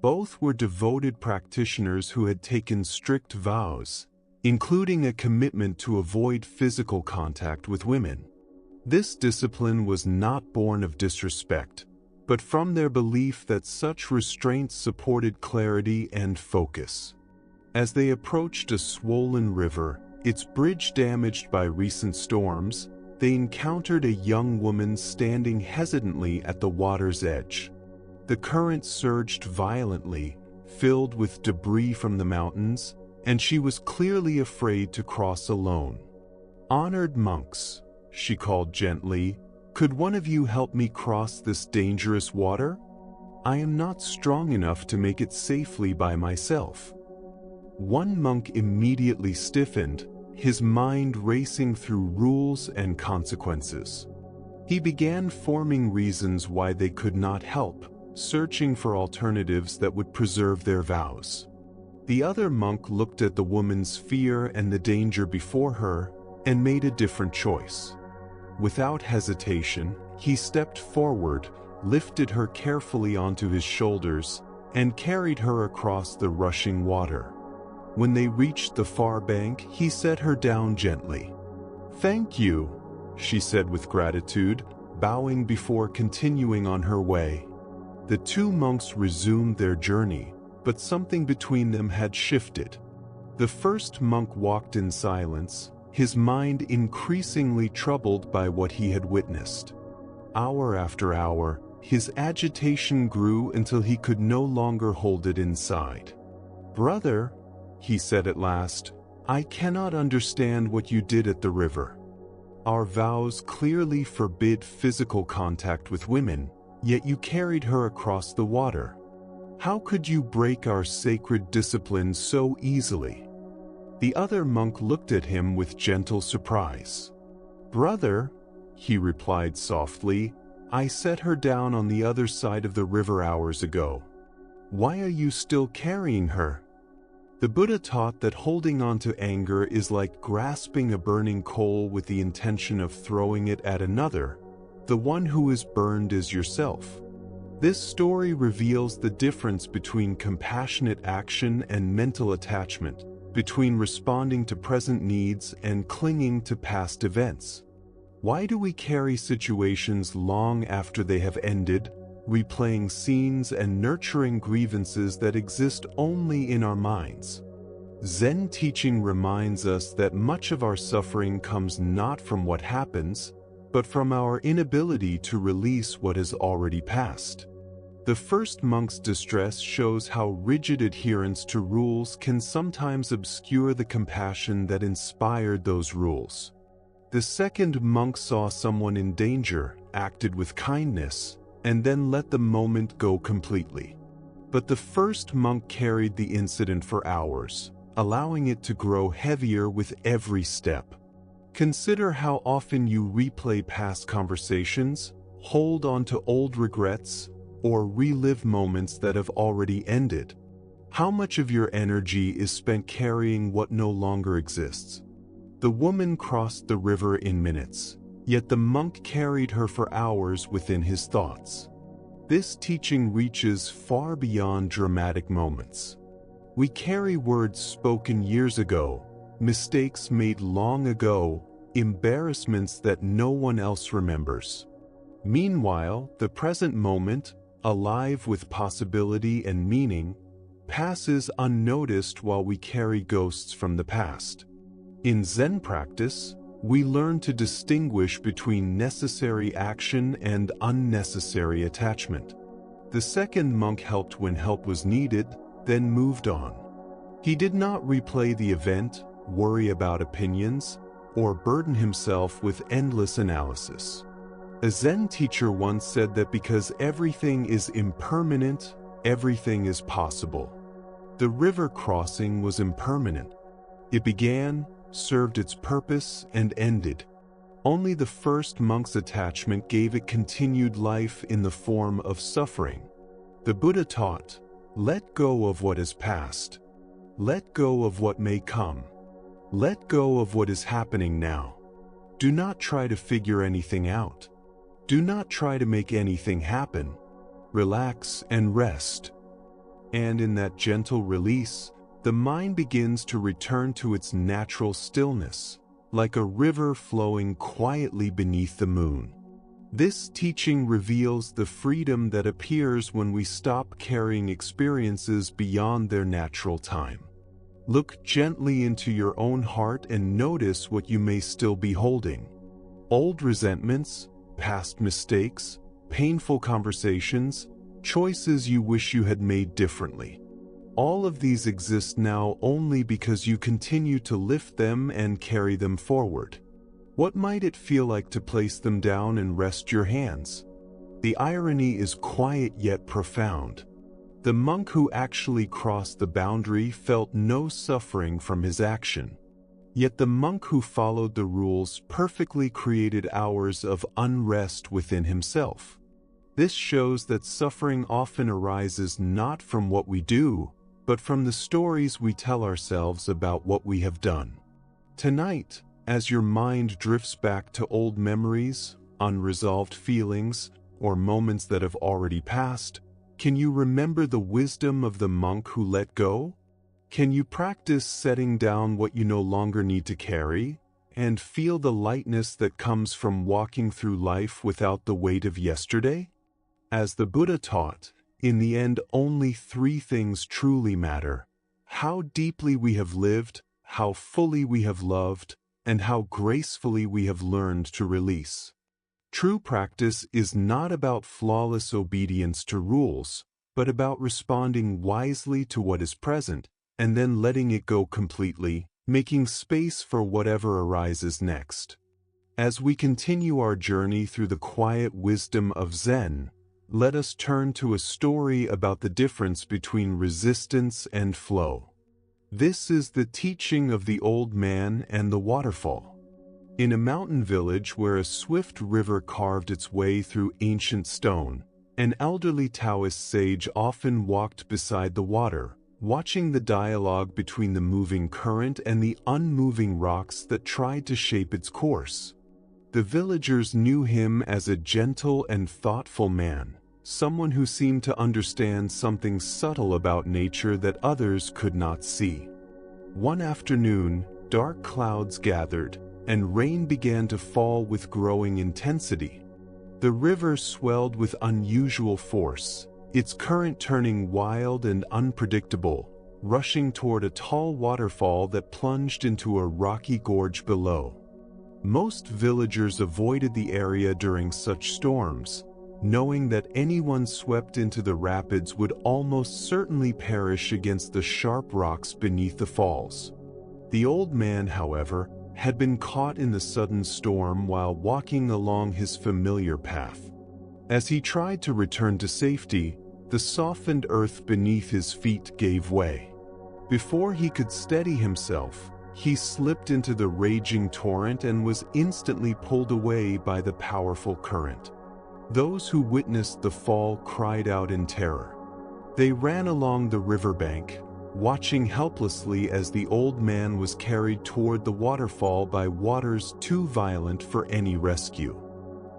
Both were devoted practitioners who had taken strict vows, including a commitment to avoid physical contact with women. This discipline was not born of disrespect, but from their belief that such restraints supported clarity and focus. As they approached a swollen river, its bridge damaged by recent storms, they encountered a young woman standing hesitantly at the water's edge. The current surged violently, filled with debris from the mountains, and she was clearly afraid to cross alone. "Honored monks," she called gently, "could one of you help me cross this dangerous water? I am not strong enough to make it safely by myself." One monk immediately stiffened, his mind racing through rules and consequences. He began forming reasons why they could not help, searching for alternatives that would preserve their vows. The other monk looked at the woman's fear and the danger before her and made a different choice. Without hesitation, he stepped forward, lifted her carefully onto his shoulders, and carried her across the rushing water. When they reached the far bank, he set her down gently. "Thank you," she said with gratitude, bowing before continuing on her way. The two monks resumed their journey, but something between them had shifted. The first monk walked in silence, his mind increasingly troubled by what he had witnessed. Hour after hour, his agitation grew until he could no longer hold it inside. "Brother," he said at last, "I cannot understand what you did at the river. Our vows clearly forbid physical contact with women, yet you carried her across the water. How could you break our sacred discipline so easily?" The other monk looked at him with gentle surprise. "Brother," he replied softly, "I set her down on the other side of the river hours ago. Why are you still carrying her?" The Buddha taught that holding on to anger is like grasping a burning coal with the intention of throwing it at another. The one who is burned is yourself. This story reveals the difference between compassionate action and mental attachment, between responding to present needs and clinging to past events. Why do we carry situations long after they have ended, replaying scenes and nurturing grievances that exist only in our minds? Zen teaching reminds us that much of our suffering comes not from what happens, but from our inability to release what has already passed. The first monk's distress shows how rigid adherence to rules can sometimes obscure the compassion that inspired those rules. The second monk saw someone in danger, acted with kindness, and then let the moment go completely. But the first monk carried the incident for hours, allowing it to grow heavier with every step. Consider how often you replay past conversations, hold on to old regrets, or relive moments that have already ended. How much of your energy is spent carrying what no longer exists? The woman crossed the river in minutes, yet the monk carried her for hours within his thoughts. This teaching reaches far beyond dramatic moments. We carry words spoken years ago, mistakes made long ago, embarrassments that no one else remembers. Meanwhile, the present moment, alive with possibility and meaning, passes unnoticed while we carry ghosts from the past. In Zen practice, we learn to distinguish between necessary action and unnecessary attachment. The second monk helped when help was needed, then moved on. He did not replay the event, worry about opinions, or burden himself with endless analysis. A Zen teacher once said that because everything is impermanent, everything is possible. The river crossing was impermanent. It began, served its purpose, and ended. Only the first monk's attachment gave it continued life in the form of suffering. The Buddha taught, "Let go of what is past. Let go of what may come. Let go of what is happening now. Do not try to figure anything out. Do not try to make anything happen. Relax and rest." And in that gentle release, the mind begins to return to its natural stillness, like a river flowing quietly beneath the moon. This teaching reveals the freedom that appears when we stop carrying experiences beyond their natural time. Look gently into your own heart and notice what you may still be holding. Old resentments, past mistakes, painful conversations, choices you wish you had made differently. All of these exist now only because you continue to lift them and carry them forward. What might it feel like to place them down and rest your hands? The irony is quiet yet profound. The monk who actually crossed the boundary felt no suffering from his action. Yet the monk who followed the rules perfectly created hours of unrest within himself. This shows that suffering often arises not from what we do, but from the stories we tell ourselves about what we have done. Tonight, as your mind drifts back to old memories, unresolved feelings, or moments that have already passed, can you remember the wisdom of the monk who let go? Can you practice setting down what you no longer need to carry, and feel the lightness that comes from walking through life without the weight of yesterday? As the Buddha taught, in the end only three things truly matter: how deeply we have lived, how fully we have loved, and how gracefully we have learned to release. True practice is not about flawless obedience to rules, but about responding wisely to what is present, and then letting it go completely, making space for whatever arises next. As we continue our journey through the quiet wisdom of Zen, let us turn to a story about the difference between resistance and flow. This is the teaching of the old man and the waterfall. In a mountain village where a swift river carved its way through ancient stone, an elderly Taoist sage often walked beside the water, watching the dialogue between the moving current and the unmoving rocks that tried to shape its course. The villagers knew him as a gentle and thoughtful man, someone who seemed to understand something subtle about nature that others could not see. One afternoon, dark clouds gathered, and rain began to fall with growing intensity. The river swelled with unusual force, its current turning wild and unpredictable, rushing toward a tall waterfall that plunged into a rocky gorge below. Most villagers avoided the area during such storms, knowing that anyone swept into the rapids would almost certainly perish against the sharp rocks beneath the falls. The old man, however, had been caught in the sudden storm while walking along his familiar path. As he tried to return to safety, the softened earth beneath his feet gave way. Before he could steady himself, he slipped into the raging torrent and was instantly pulled away by the powerful current. Those who witnessed the fall cried out in terror. They ran along the riverbank, watching helplessly as the old man was carried toward the waterfall by waters too violent for any rescue.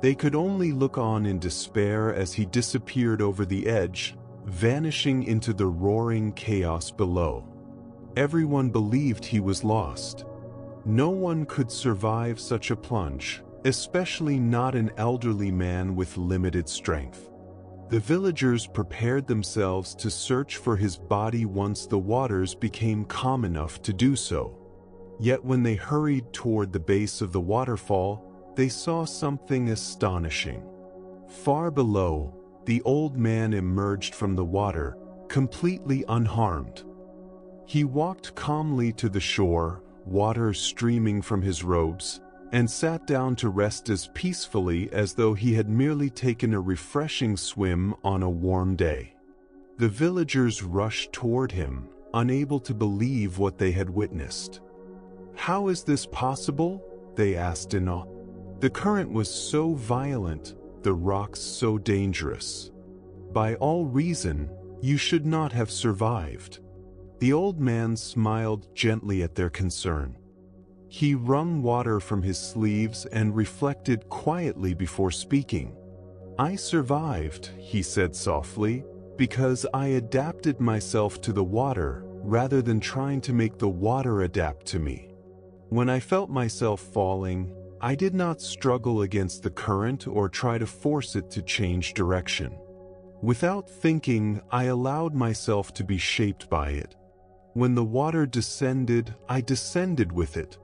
They could only look on in despair as he disappeared over the edge, vanishing into the roaring chaos below. Everyone believed he was lost. No one could survive such a plunge, especially not an elderly man with limited strength. The villagers prepared themselves to search for his body once the waters became calm enough to do so. Yet when they hurried toward the base of the waterfall, they saw something astonishing. Far below, the old man emerged from the water, completely unharmed. He walked calmly to the shore, water streaming from his robes, and sat down to rest as peacefully as though he had merely taken a refreshing swim on a warm day. The villagers rushed toward him, unable to believe what they had witnessed. "How is this possible?" they asked in awe. "The current was so violent, the rocks so dangerous. By all reason, you should not have survived." The old man smiled gently at their concern. He wrung water from his sleeves and reflected quietly before speaking. "I survived," he said softly, "because I adapted myself to the water rather than trying to make the water adapt to me. When I felt myself falling, I did not struggle against the current or try to force it to change direction. Without thinking, I allowed myself to be shaped by it. When the water descended, I descended with it.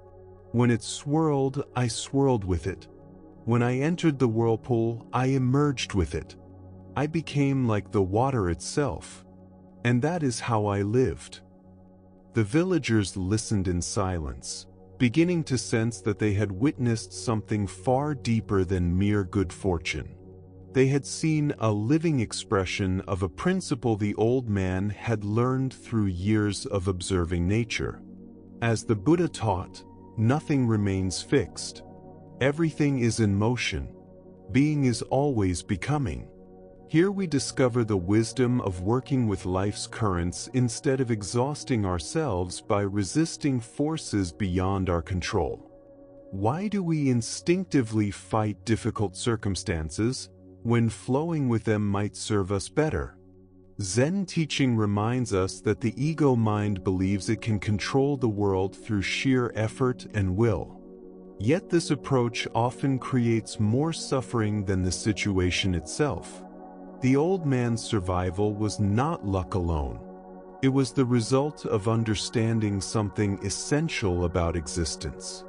When it swirled, I swirled with it. When I entered the whirlpool, I emerged with it. I became like the water itself. And that is how I lived." The villagers listened in silence, beginning to sense that they had witnessed something far deeper than mere good fortune. They had seen a living expression of a principle the old man had learned through years of observing nature. As the Buddha taught, nothing remains fixed. Everything is in motion. Being is always becoming. Here we discover the wisdom of working with life's currents instead of exhausting ourselves by resisting forces beyond our control. Why do we instinctively fight difficult circumstances when flowing with them might serve us better? Zen teaching reminds us that the ego mind believes it can control the world through sheer effort and will. Yet this approach often creates more suffering than the situation itself. The old man's survival was not luck alone. It was the result of understanding something essential about existence.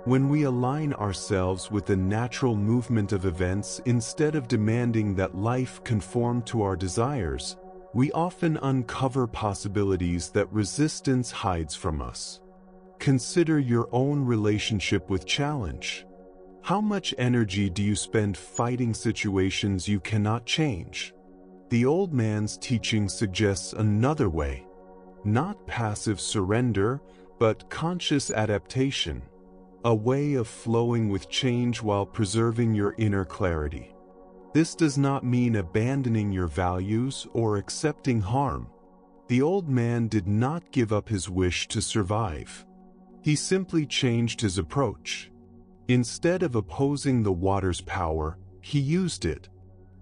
When we align ourselves with the natural movement of events instead of demanding that life conform to our desires, we often uncover possibilities that resistance hides from us. Consider your own relationship with challenge. How much energy do you spend fighting situations you cannot change? The old man's teaching suggests another way. Not passive surrender, but conscious adaptation. A way of flowing with change while preserving your inner clarity. This does not mean abandoning your values or accepting harm. The old man did not give up his wish to survive. He simply changed his approach. Instead of opposing the water's power, he used it.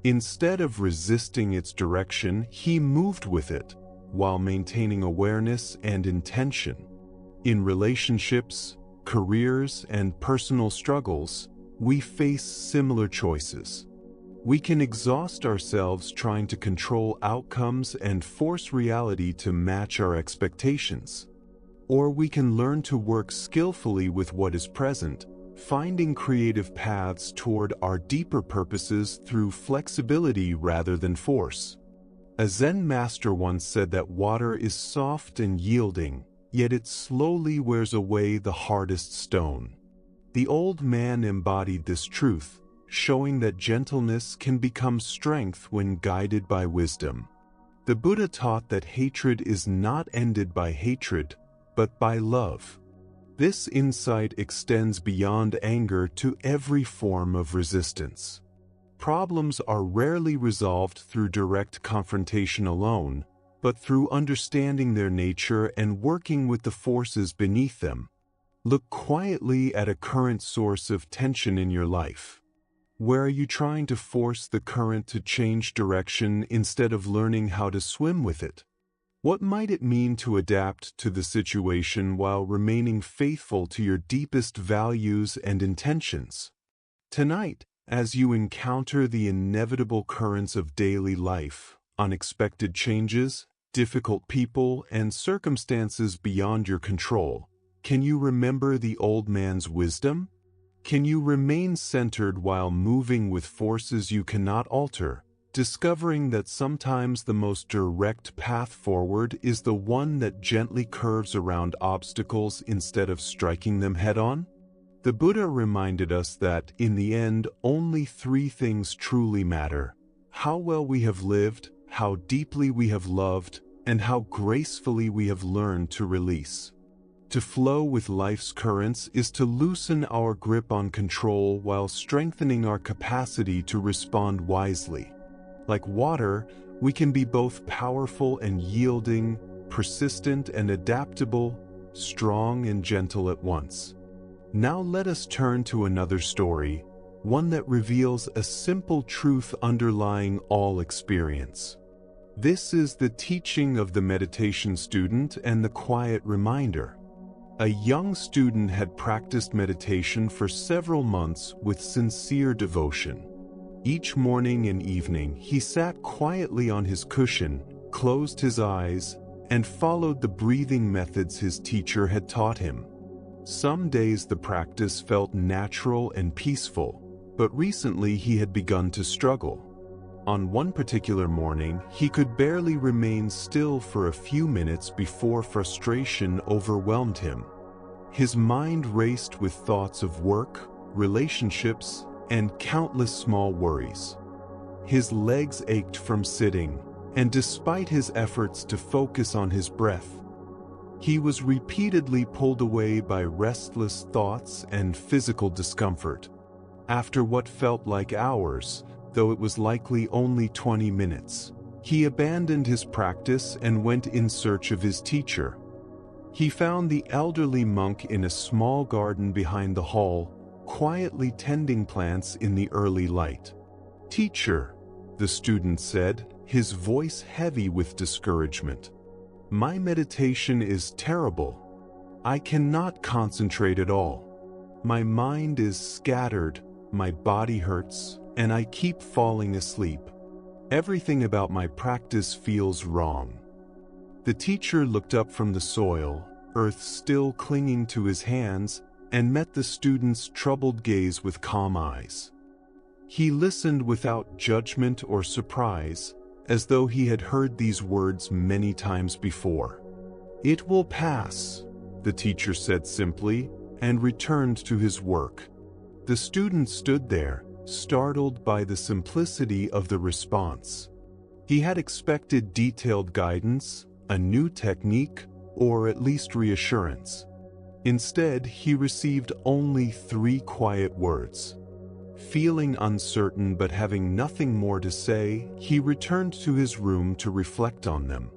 Instead of resisting its direction, he moved with it, while maintaining awareness and intention. In relationships, careers, and personal struggles, we face similar choices. We can exhaust ourselves trying to control outcomes and force reality to match our expectations. Or we can learn to work skillfully with what is present, finding creative paths toward our deeper purposes through flexibility rather than force. A Zen master once said that water is soft and yielding, yet it slowly wears away the hardest stone. The old man embodied this truth, showing that gentleness can become strength when guided by wisdom. The Buddha taught that hatred is not ended by hatred, but by love. This insight extends beyond anger to every form of resistance. Problems are rarely resolved through direct confrontation alone, but through understanding their nature and working with the forces beneath them. Look quietly at a current source of tension in your life. Where are you trying to force the current to change direction instead of learning how to swim with it? What might it mean to adapt to the situation while remaining faithful to your deepest values and intentions? Tonight, As you encounter the inevitable currents of daily life, unexpected changes, difficult people, and circumstances beyond your control, can you remember the old man's wisdom? Can you remain centered while moving with forces you cannot alter, discovering that sometimes the most direct path forward is the one that gently curves around obstacles instead of striking them head-on? The Buddha reminded us that, in the end, only three things truly matter: how well we have lived, how deeply we have loved, and how gracefully we have learned to release. To flow with life's currents is to loosen our grip on control while strengthening our capacity to respond wisely. Like water, we can be both powerful and yielding, persistent and adaptable, strong and gentle at once. Now let us turn to another story, one that reveals a simple truth underlying all experience. This is the teaching of the meditation student and the quiet reminder. A young student had practiced meditation for several months with sincere devotion. Each morning and evening, he sat quietly on his cushion, closed his eyes, and followed the breathing methods his teacher had taught him. Some days the practice felt natural and peaceful, but recently he had begun to struggle. On one particular morning, he could barely remain still for a few minutes before frustration overwhelmed him. His mind raced with thoughts of work, relationships, and countless small worries. His legs ached from sitting, and despite his efforts to focus on his breath, he was repeatedly pulled away by restless thoughts and physical discomfort. After what felt like hours, though it was likely only 20 minutes, he abandoned his practice and went in search of his teacher. He found the elderly monk in a small garden behind the hall, quietly tending plants in the early light. "Teacher," the student said, his voice heavy with discouragement, "my meditation is terrible. I cannot concentrate at all. My mind is scattered, my body hurts, and I keep falling asleep. Everything about my practice feels wrong." The teacher looked up from the soil, earth still clinging to his hands, and met the student's troubled gaze with calm eyes. He listened without judgment or surprise, as though he had heard these words many times before. "It will pass," the teacher said simply, and returned to his work. The student stood there, startled by the simplicity of the response. He had expected detailed guidance, a new technique, or at least reassurance. Instead, he received only 3 quiet words. Feeling uncertain but having nothing more to say, he returned to his room to reflect on them.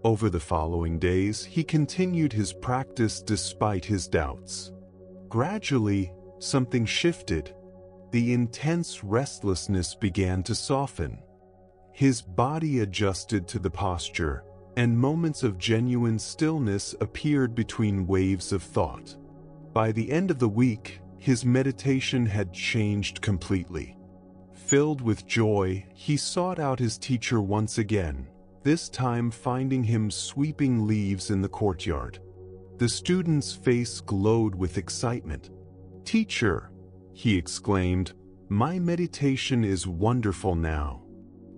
Over the following days, he continued his practice despite his doubts. Gradually, something shifted. The intense restlessness began to soften. His body adjusted to the posture, and moments of genuine stillness appeared between waves of thought. By the end of the week, his meditation had changed completely. Filled with joy, he sought out his teacher once again, this time finding him sweeping leaves in the courtyard. The student's face glowed with excitement. "Teacher," he exclaimed, "my meditation is wonderful now.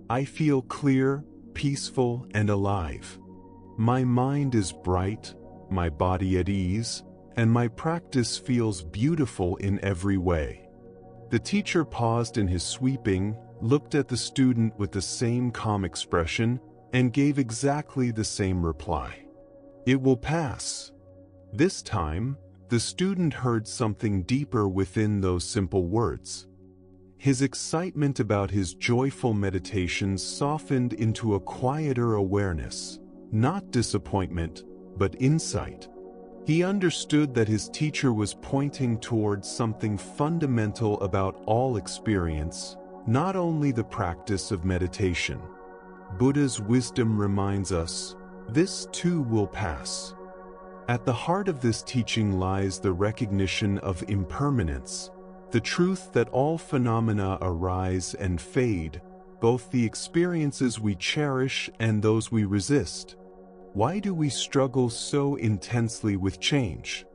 I feel clear, peaceful, and alive. My mind is bright, my body at ease, and my practice feels beautiful in every way." The teacher paused in his sweeping, looked at the student with the same calm expression, and gave exactly the same reply. "It will pass." This time, the student heard something deeper within those simple words. His excitement about his joyful meditations softened into a quieter awareness, not disappointment, but insight. He understood that his teacher was pointing towards something fundamental about all experience, not only the practice of meditation. Buddha's wisdom reminds us, this too will pass. At the heart of this teaching lies the recognition of impermanence, the truth that all phenomena arise and fade, both the experiences we cherish and those we resist. Why do we struggle so intensely with change?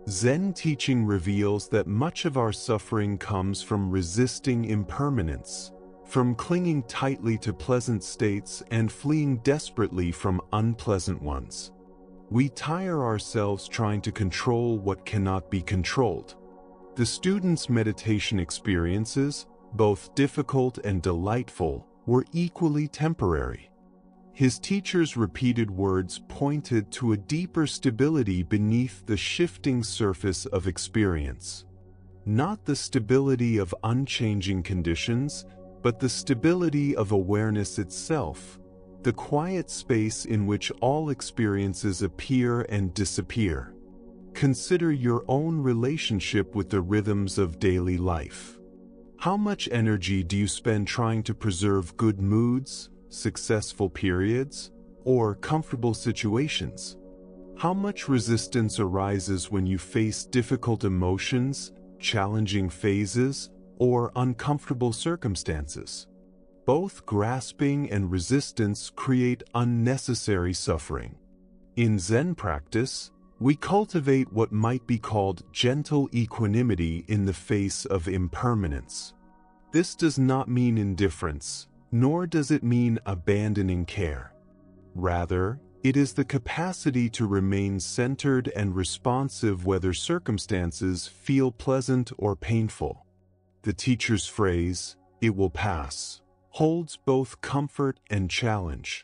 Zen teaching reveals that much of our suffering comes from resisting impermanence, from clinging tightly to pleasant states and fleeing desperately from unpleasant ones. We tire ourselves trying to control what cannot be controlled. The student's meditation experiences, both difficult and delightful, were equally temporary. His teacher's repeated words pointed to a deeper stability beneath the shifting surface of experience. Not the stability of unchanging conditions, but the stability of awareness itself, the quiet space in which all experiences appear and disappear. Consider your own relationship with the rhythms of daily life. How much energy do you spend trying to preserve good moods, successful periods, or comfortable situations? How much resistance arises when you face difficult emotions, challenging phases, or uncomfortable circumstances? Both grasping and resistance create unnecessary suffering. In Zen practice, we cultivate what might be called gentle equanimity in the face of impermanence. This does not mean indifference, nor does it mean abandoning care. Rather, it is the capacity to remain centered and responsive whether circumstances feel pleasant or painful. The teacher's phrase, "It will pass," holds both comfort and challenge.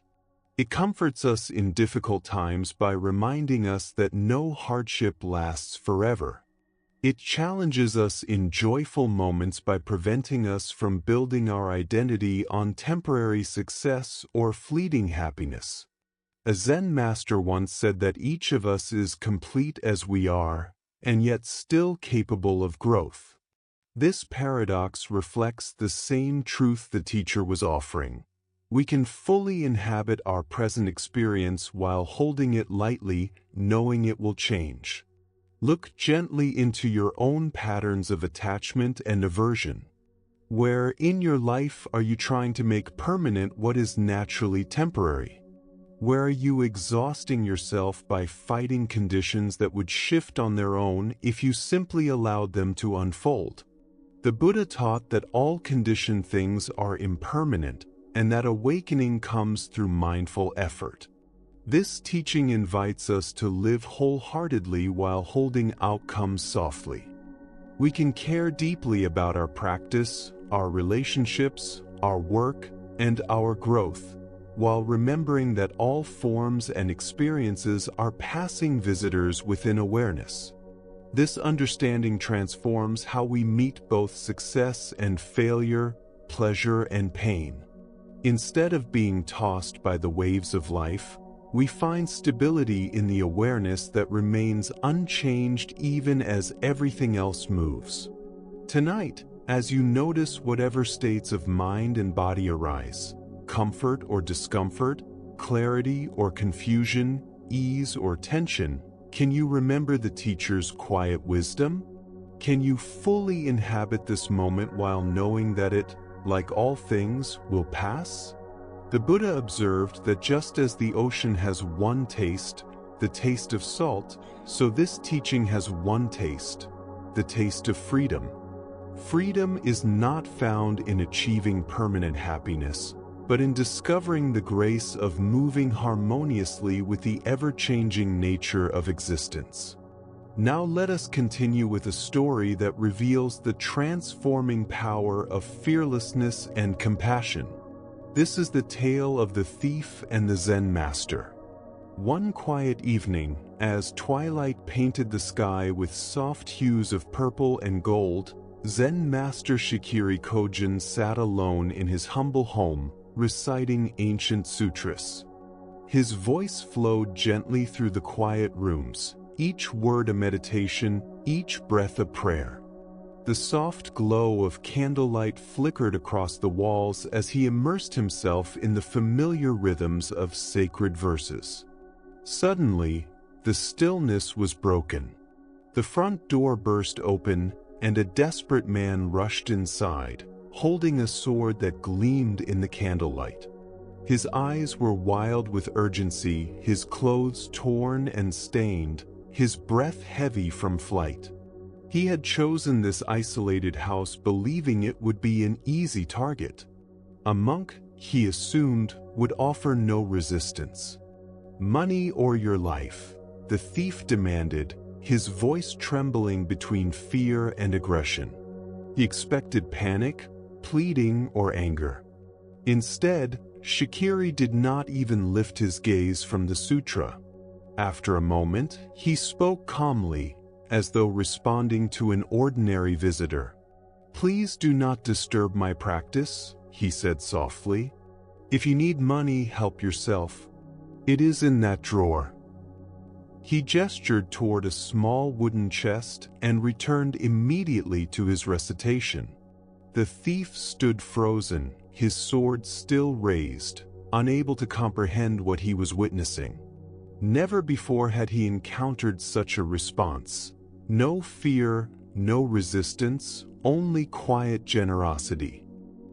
It comforts us in difficult times by reminding us that no hardship lasts forever. It challenges us in joyful moments by preventing us from building our identity on temporary success or fleeting happiness. A Zen master once said that each of us is complete as we are, and yet still capable of growth. This paradox reflects the same truth the teacher was offering. We can fully inhabit our present experience while holding it lightly, knowing it will change. Look gently into your own patterns of attachment and aversion. Where in your life are you trying to make permanent what is naturally temporary? Where are you exhausting yourself by fighting conditions that would shift on their own if you simply allowed them to unfold? The Buddha taught that all conditioned things are impermanent, and that awakening comes through mindful effort. This teaching invites us to live wholeheartedly while holding outcomes softly. We can care deeply about our practice, our relationships, our work, and our growth, while remembering that all forms and experiences are passing visitors within awareness. This understanding transforms how we meet both success and failure, pleasure and pain. Instead of being tossed by the waves of life, we find stability in the awareness that remains unchanged even as everything else moves. Tonight, as you notice whatever states of mind and body arise, comfort or discomfort, clarity or confusion, ease or tension, can you remember the teacher's quiet wisdom? Can you fully inhabit this moment while knowing that it, like all things, will pass? The Buddha observed that just as the ocean has one taste, the taste of salt, so this teaching has one taste, the taste of freedom. Freedom is not found in achieving permanent happiness, but in discovering the grace of moving harmoniously with the ever-changing nature of existence. Now let us continue with a story that reveals the transforming power of fearlessness and compassion. This is the tale of the thief and the Zen master. One quiet evening, as twilight painted the sky with soft hues of purple and gold, Zen master Shikiri Kojin sat alone in his humble home, reciting ancient sutras. His voice flowed gently through the quiet rooms, each word a meditation, each breath a prayer. The soft glow of candlelight flickered across the walls as he immersed himself in the familiar rhythms of sacred verses. Suddenly, the stillness was broken. The front door burst open, and a desperate man rushed inside, holding a sword that gleamed in the candlelight. His eyes were wild with urgency, his clothes torn and stained, his breath heavy from flight. He had chosen this isolated house believing it would be an easy target. A monk, he assumed, would offer no resistance. "Money or your life," the thief demanded, his voice trembling between fear and aggression. He expected panic, pleading, or anger. Instead, Shikiri did not even lift his gaze from the sutra. After a moment, he spoke calmly, as though responding to an ordinary visitor. "Please do not disturb my practice," he said softly. "If you need money, help yourself. It is in that drawer." He gestured toward a small wooden chest and returned immediately to his recitation. The thief stood frozen, his sword still raised, unable to comprehend what he was witnessing. Never before had he encountered such a response. No fear, no resistance, only quiet generosity.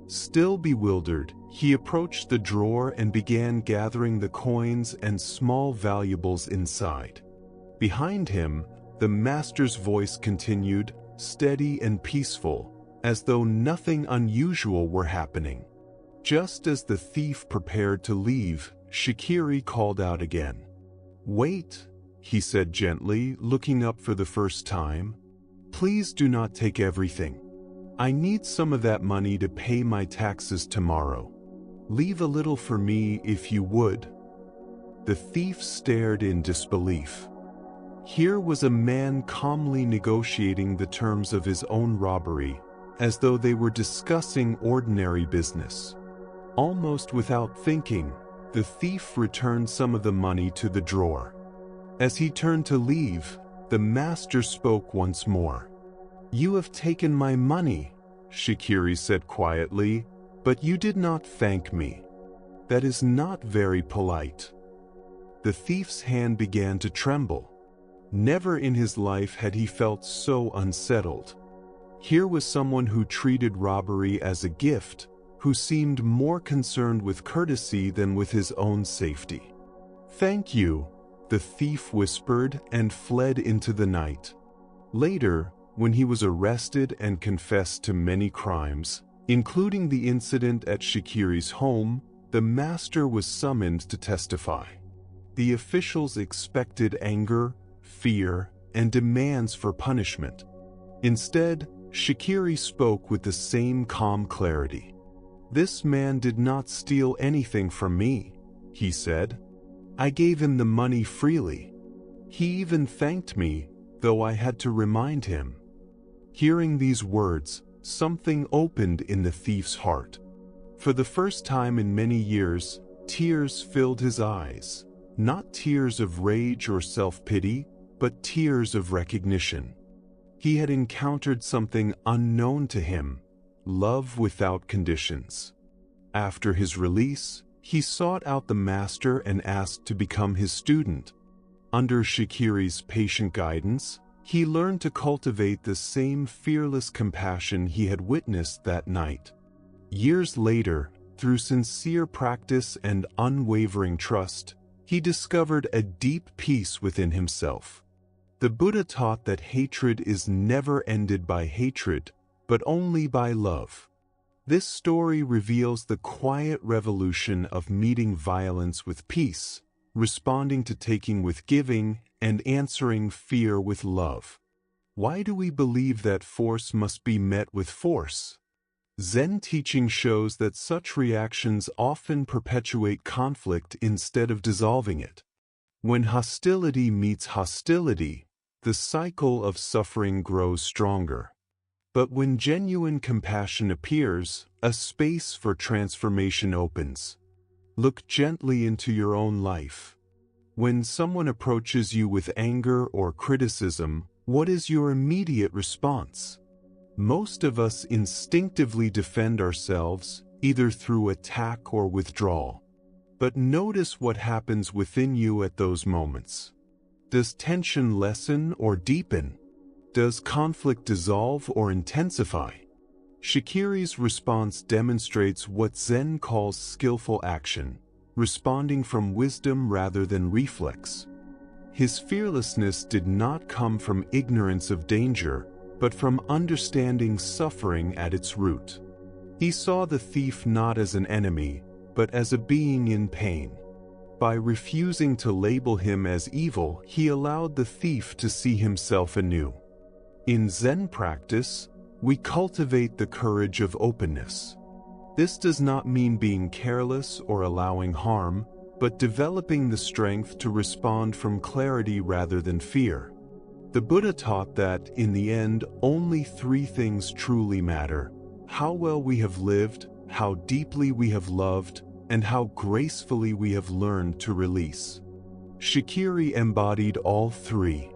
Still bewildered, he approached the drawer and began gathering the coins and small valuables inside. Behind him, the master's voice continued, steady and peaceful, as though nothing unusual were happening. Just as the thief prepared to leave, Shikiri called out again. "Wait," he said gently, looking up for the first time. "Please do not take everything. I need some of that money to pay my taxes tomorrow. Leave a little for me if you would." The thief stared in disbelief. Here was a man calmly negotiating the terms of his own robbery, as though they were discussing ordinary business. Almost without thinking, the thief returned some of the money to the drawer. As he turned to leave, the master spoke once more. "You have taken my money," Shikiri said quietly, "but you did not thank me. That is not very polite." The thief's hand began to tremble. Never in his life had he felt so unsettled. Here was someone who treated robbery as a gift, who seemed more concerned with courtesy than with his own safety. "Thank you," the thief whispered and fled into the night. Later, when he was arrested and confessed to many crimes, including the incident at Shikiri's home, the master was summoned to testify. The officials expected anger, fear, and demands for punishment. Instead, Shikiri spoke with the same calm clarity. "This man did not steal anything from me," he said. "I gave him the money freely. He even thanked me, though I had to remind him." Hearing these words, something opened in the thief's heart. For the first time in many years, tears filled his eyes, not tears of rage or self-pity, but tears of recognition. He had encountered something unknown to him, love without conditions. After his release, he sought out the master and asked to become his student. Under Shikiri's patient guidance, he learned to cultivate the same fearless compassion he had witnessed that night. Years later, through sincere practice and unwavering trust, he discovered a deep peace within himself. The Buddha taught that hatred is never ended by hatred, but only by love. This story reveals the quiet revolution of meeting violence with peace, responding to taking with giving, and answering fear with love. Why do we believe that force must be met with force? Zen teaching shows that such reactions often perpetuate conflict instead of dissolving it. When hostility meets hostility, the cycle of suffering grows stronger. But when genuine compassion appears, a space for transformation opens. Look gently into your own life. When someone approaches you with anger or criticism, what is your immediate response? Most of us instinctively defend ourselves, either through attack or withdrawal. But notice what happens within you at those moments. Does tension lessen or deepen? Does conflict dissolve or intensify? Shikiri's response demonstrates what Zen calls skillful action, responding from wisdom rather than reflex. His fearlessness did not come from ignorance of danger, but from understanding suffering at its root. He saw the thief not as an enemy, but as a being in pain. By refusing to label him as evil, he allowed the thief to see himself anew. In Zen practice, we cultivate the courage of openness. This does not mean being careless or allowing harm, but developing the strength to respond from clarity rather than fear. The Buddha taught that, in the end, only three things truly matter: how well we have lived, how deeply we have loved, and how gracefully we have learned to release. Shikiri embodied all three.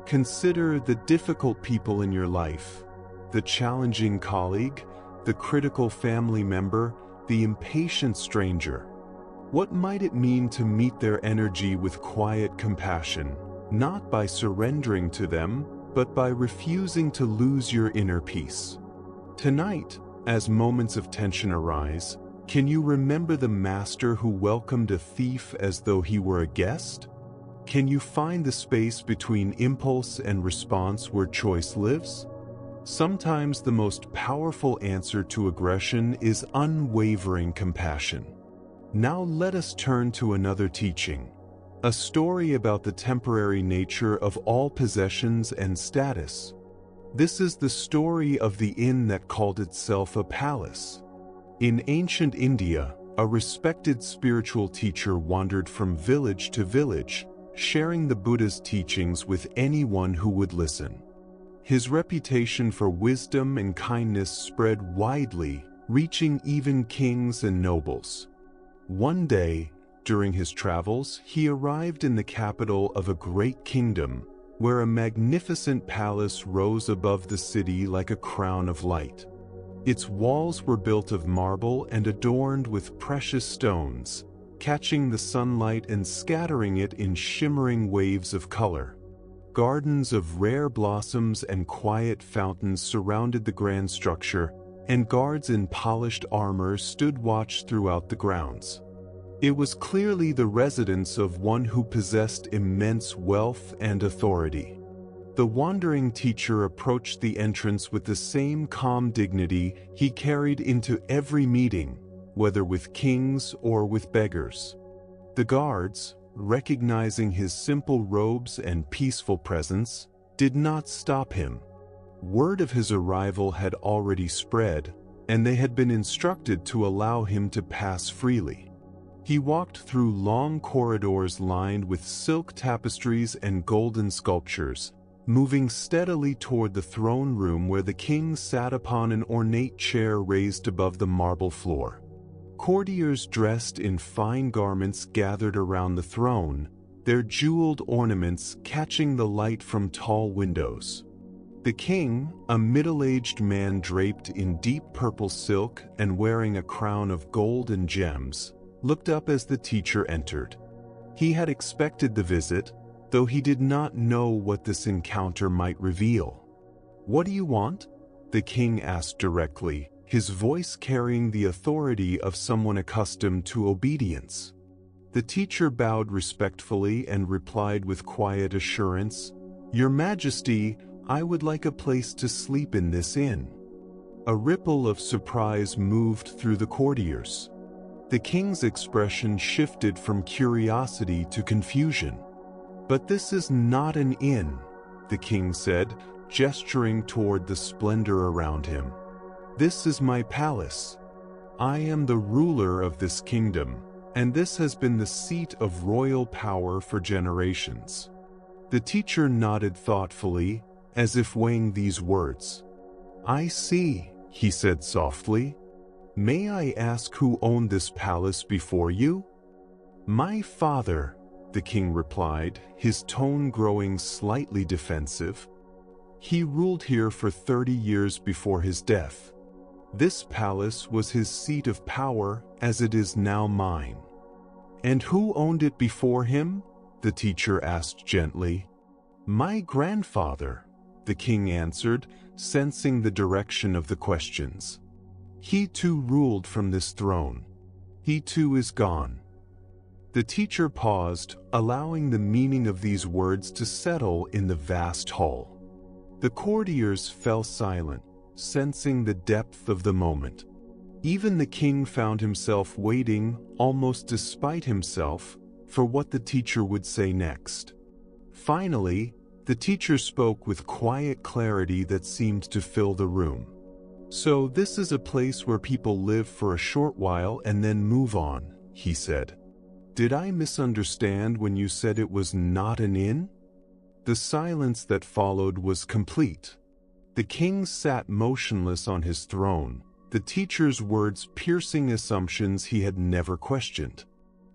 Consider the difficult people in your life: the challenging colleague, the critical family member, the impatient stranger. What might it mean to meet their energy with quiet compassion, not by surrendering to them, but by refusing to lose your inner peace? Tonight, as moments of tension arise, can you remember the master who welcomed a thief as though he were a guest? Can you find the space between impulse and response where choice lives? Sometimes the most powerful answer to aggression is unwavering compassion. Now let us turn to another teaching, a story about the temporary nature of all possessions and status. This is the story of the inn that called itself a palace. In ancient India, a respected spiritual teacher wandered from village to village, sharing the Buddha's teachings with anyone who would listen. His reputation for wisdom and kindness spread widely, reaching even kings and nobles. One day, during his travels, he arrived in the capital of a great kingdom, where a magnificent palace rose above the city like a crown of light. Its walls were built of marble and adorned with precious stones, catching the sunlight and scattering it in shimmering waves of color. Gardens of rare blossoms and quiet fountains surrounded the grand structure, and guards in polished armor stood watch throughout the grounds. It was clearly the residence of one who possessed immense wealth and authority. The wandering teacher approached the entrance with the same calm dignity he carried into every meeting, whether with kings or with beggars. The guards, recognizing his simple robes and peaceful presence, did not stop him. Word of his arrival had already spread, and they had been instructed to allow him to pass freely. He walked through long corridors lined with silk tapestries and golden sculptures, moving steadily toward the throne room where the king sat upon an ornate chair raised above the marble floor. Courtiers dressed in fine garments gathered around the throne, their jeweled ornaments catching the light from tall windows. The king, a middle-aged man draped in deep purple silk and wearing a crown of gold and gems, looked up as the teacher entered. He had expected the visit, though he did not know what this encounter might reveal. "What do you want?" the king asked directly, his voice carrying the authority of someone accustomed to obedience. The teacher bowed respectfully and replied with quiet assurance, "Your Majesty, I would like a place to sleep in this inn." A ripple of surprise moved through the courtiers. The king's expression shifted from curiosity to confusion. "But this is not an inn," the king said, gesturing toward the splendor around him. "This is my palace. I am the ruler of this kingdom, and this has been the seat of royal power for generations." The teacher nodded thoughtfully, as if weighing these words. "I see," he said softly. "May I ask who owned this palace before you?" "My father," the king replied, his tone growing slightly defensive. "He ruled here for 30 years before his death. This palace was his seat of power, as it is now mine." "And who owned it before him?" the teacher asked gently. "My grandfather." the king answered, sensing the direction of the questions. He too ruled from this throne. He too is gone. The teacher paused, allowing the meaning of these words to settle in the vast hall. The courtiers fell silent, sensing the depth of the moment. Even the king found himself waiting, almost despite himself, for what the teacher would say next. Finally, the teacher spoke with quiet clarity that seemed to fill the room. So this is a place where people live for a short while and then move on, he said. Did I misunderstand when you said it was not an inn? The silence that followed was complete. The king sat motionless on his throne, the teacher's words piercing assumptions he had never questioned.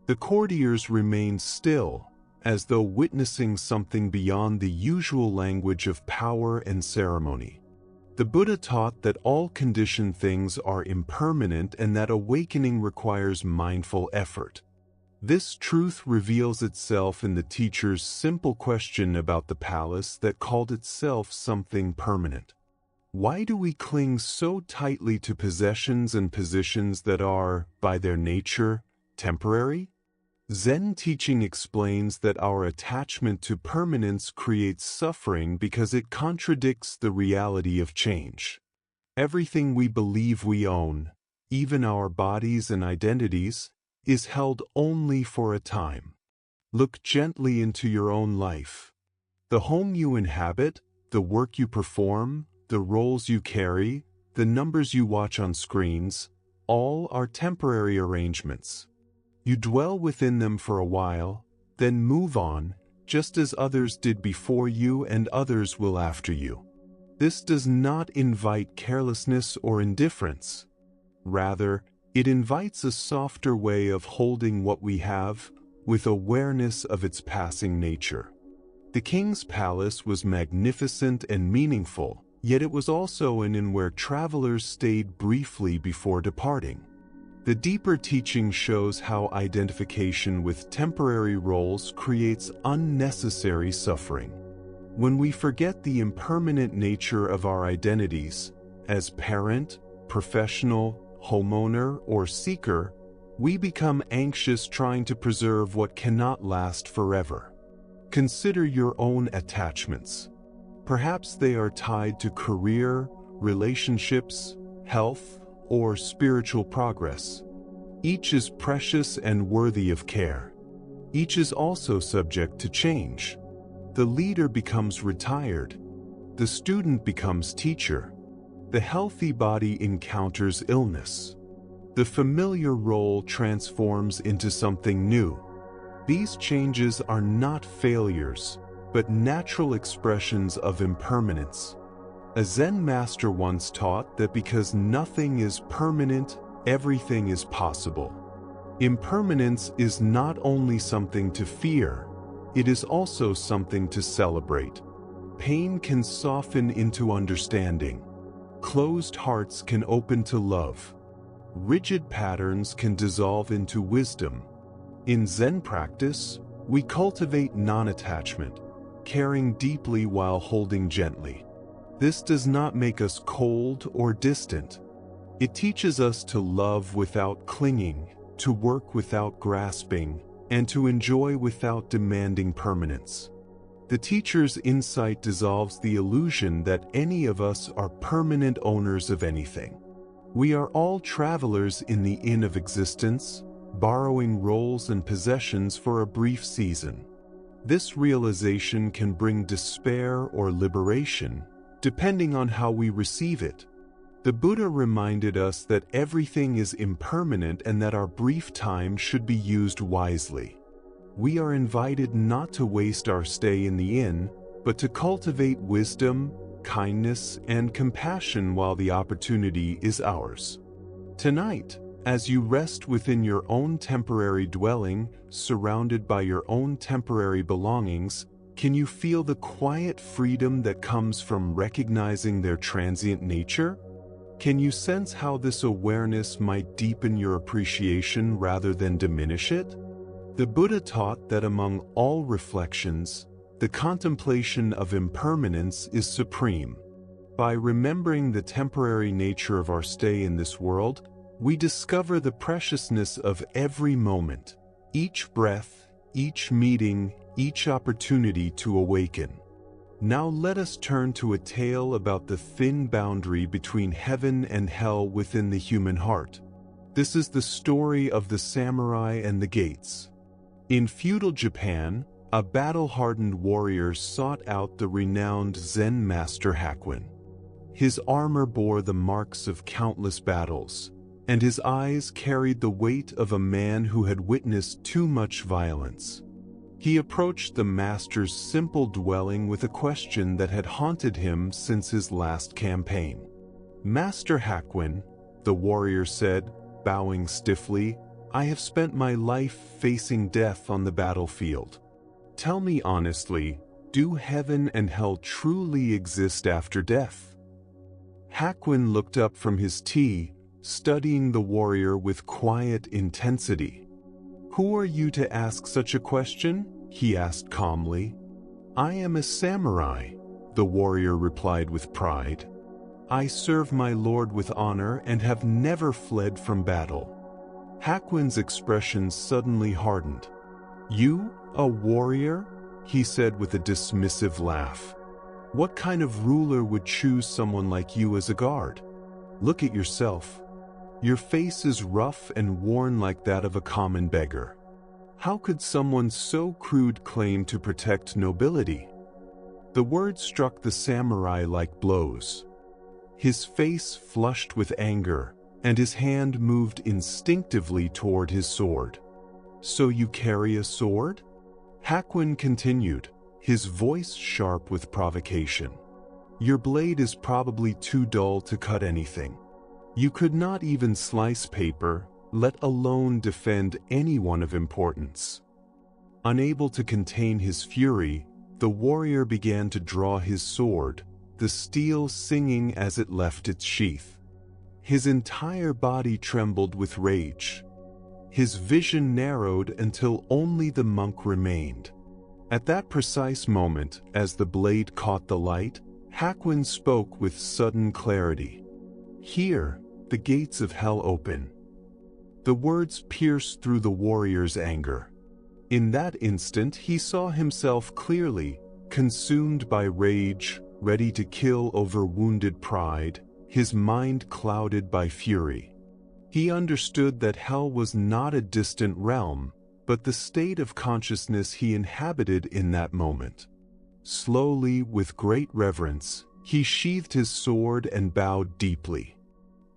The courtiers remained still, as though witnessing something beyond the usual language of power and ceremony. The Buddha taught that all conditioned things are impermanent and that awakening requires mindful effort. This truth reveals itself in the teacher's simple question about the palace that called itself something permanent. Why do we cling so tightly to possessions and positions that are, by their nature, temporary? Zen teaching explains that our attachment to permanence creates suffering because it contradicts the reality of change. Everything we believe we own, even our bodies and identities, is held only for a time. Look gently into your own life. The home you inhabit, the work you perform, the roles you carry, the numbers you watch on screens, all are temporary arrangements. You dwell within them for a while, then move on, just as others did before you and others will after you. This does not invite carelessness or indifference. Rather, it invites a softer way of holding what we have, with awareness of its passing nature. The king's palace was magnificent and meaningful, yet it was also an inn where travelers stayed briefly before departing. The deeper teaching shows how identification with temporary roles creates unnecessary suffering. When we forget the impermanent nature of our identities, as parent, professional, homeowner, or seeker, we become anxious trying to preserve what cannot last forever. Consider your own attachments. Perhaps they are tied to career, relationships, health, or spiritual progress. Each is precious and worthy of care. Each is also subject to change. The leader becomes retired. The student becomes teacher. The healthy body encounters illness. The familiar role transforms into something new. These changes are not failures, but natural expressions of impermanence. A Zen master once taught that because nothing is permanent, everything is possible. Impermanence is not only something to fear, it is also something to celebrate. Pain can soften into understanding. Closed hearts can open to love. Rigid patterns can dissolve into wisdom. In Zen practice, we cultivate non-attachment, caring deeply while holding gently. This does not make us cold or distant. It teaches us to love without clinging, to work without grasping, and to enjoy without demanding permanence. The teacher's insight dissolves the illusion that any of us are permanent owners of anything. We are all travelers in the inn of existence, borrowing roles and possessions for a brief season. This realization can bring despair or liberation, depending on how we receive it. The Buddha reminded us that everything is impermanent and that our brief time should be used wisely. We are invited not to waste our stay in the inn, but to cultivate wisdom, kindness, and compassion while the opportunity is ours. Tonight, as you rest within your own temporary dwelling, surrounded by your own temporary belongings, can you feel the quiet freedom that comes from recognizing their transient nature? Can you sense how this awareness might deepen your appreciation rather than diminish it? The Buddha taught that among all reflections, The contemplation of impermanence is supreme. By remembering the temporary nature of our stay in this world, we discover the preciousness of every moment, each breath, each meeting, each opportunity to awaken. Now let us turn to a tale about the thin boundary between heaven and hell within the human heart. This is the story of the samurai and the gates. In feudal Japan, a battle-hardened warrior sought out the renowned Zen master Hakuin. His armor bore the marks of countless battles, and his eyes carried the weight of a man who had witnessed too much violence. He approached the master's simple dwelling with a question that had haunted him since his last campaign. "Master Hakuin," the warrior said, bowing stiffly, "I have spent my life facing death on the battlefield. Tell me honestly, do heaven and hell truly exist after death?" Hakuin looked up from his tea, studying the warrior with quiet intensity. "Who are you to ask such a question?" he asked calmly. "I am a samurai," the warrior replied with pride. "I serve my lord with honor and have never fled from battle." Hakuin's expression suddenly hardened. "You, a warrior?" he said with a dismissive laugh. "What kind of ruler would choose someone like you as a guard? Look at yourself. Your face is rough and worn like that of a common beggar. How could someone so crude claim to protect nobility?" The words struck the samurai like blows. His face flushed with anger, and his hand moved instinctively toward his sword. "So you carry a sword?" Hakuin continued, his voice sharp with provocation. "Your blade is probably too dull to cut anything. You could not even slice paper, let alone defend anyone of importance." Unable to contain his fury, the warrior began to draw his sword, the steel singing as it left its sheath. His entire body trembled with rage. His vision narrowed until only the monk remained. At that precise moment, as the blade caught the light, Hakuin spoke with sudden clarity. "Here, the gates of hell open." The words pierced through the warrior's anger. In that instant he saw himself clearly, consumed by rage, ready to kill over wounded pride, his mind clouded by fury. He understood that hell was not a distant realm, but the state of consciousness he inhabited in that moment. Slowly, with great reverence, he sheathed his sword and bowed deeply.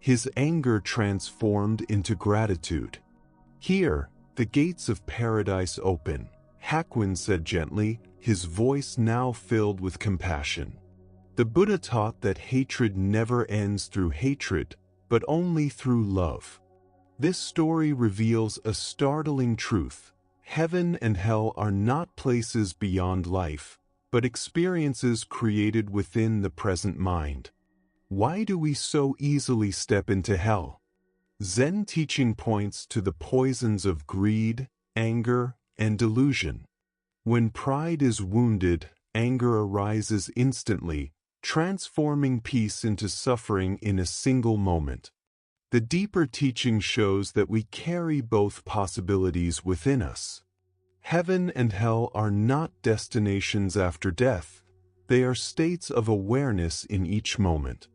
His anger transformed into gratitude. "Here, the gates of paradise open," Hakuin said gently, his voice now filled with compassion. The Buddha taught that hatred never ends through hatred, but only through love. This story reveals a startling truth. Heaven and hell are not places beyond life, but experiences created within the present mind. Why do we so easily step into hell? Zen teaching points to the poisons of greed, anger, and delusion. When pride is wounded, anger arises instantly, transforming peace into suffering in a single moment. The deeper teaching shows that we carry both possibilities within us. Heaven and hell are not destinations after death, they are states of awareness in each moment.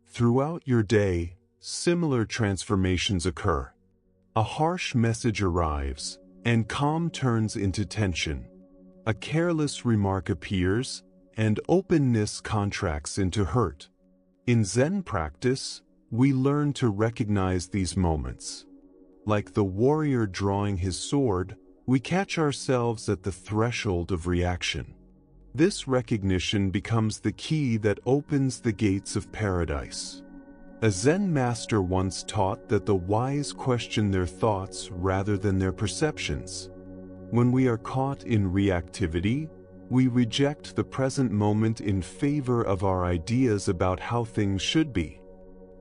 Throughout your day, similar transformations occur. A harsh message arrives, and calm turns into tension. A careless remark appears, and openness contracts into hurt. In Zen practice, we learn to recognize these moments. Like the warrior drawing his sword, we catch ourselves at the threshold of reaction. This recognition becomes the key that opens the gates of paradise. A Zen master once taught that the wise question their thoughts rather than their perceptions. When we are caught in reactivity, we reject the present moment in favor of our ideas about how things should be.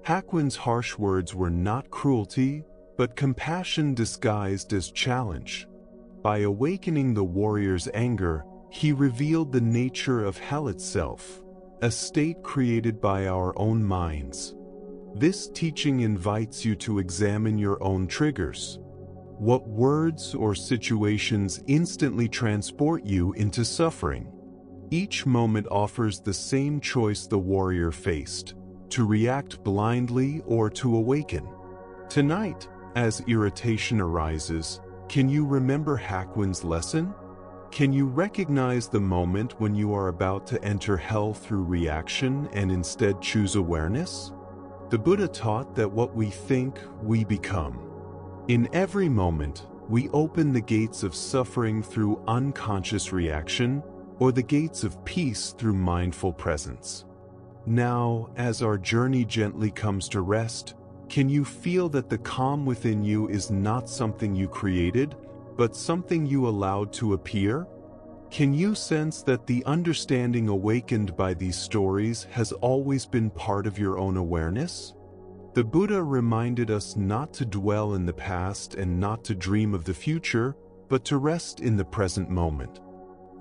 Hakuin's harsh words were not cruelty, but compassion disguised as challenge. By awakening the warrior's anger, he revealed the nature of hell itself, a state created by our own minds. This teaching invites you to examine your own triggers. What words or situations instantly transport you into suffering? Each moment offers the same choice the warrior faced: to react blindly or to awaken. Tonight, as irritation arises, can you remember Hakuin's lesson? Can you recognize the moment when you are about to enter hell through reaction and instead choose awareness? The Buddha taught that what we think, we become. In every moment, we open the gates of suffering through unconscious reaction, or the gates of peace through mindful presence. Now, as our journey gently comes to rest, can you feel that the calm within you is not something you created, but something you allowed to appear? Can you sense that the understanding awakened by these stories has always been part of your own awareness? The Buddha reminded us not to dwell in the past and not to dream of the future, but to rest in the present moment.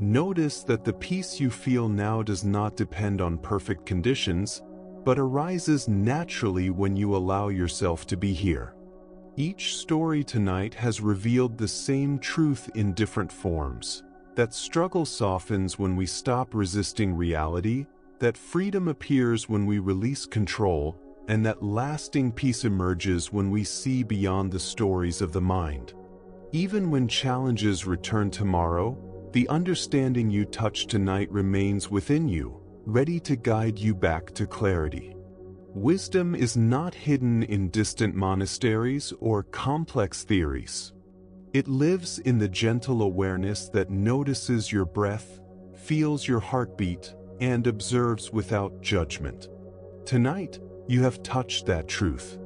Notice that the peace you feel now does not depend on perfect conditions, but arises naturally when you allow yourself to be here. Each story tonight has revealed the same truth in different forms: that struggle softens when we stop resisting reality, that freedom appears when we release control, and that lasting peace emerges when we see beyond the stories of the mind. Even when challenges return tomorrow, the understanding you touch tonight remains within you, ready to guide you back to clarity. Wisdom is not hidden in distant monasteries or complex theories. It lives in the gentle awareness that notices your breath, feels your heartbeat, and observes without judgment. Tonight, you have touched that truth.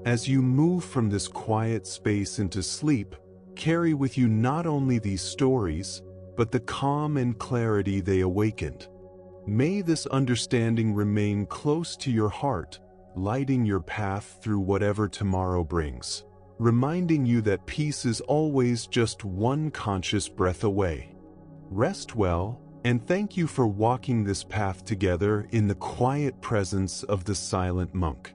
As you move from this quiet space into sleep, carry with you not only these stories, but the calm and clarity they awakened. May this understanding remain close to your heart, lighting your path through whatever tomorrow brings, reminding you that peace is always just one conscious breath away. Rest well, and thank you for walking this path together in the quiet presence of the silent monk.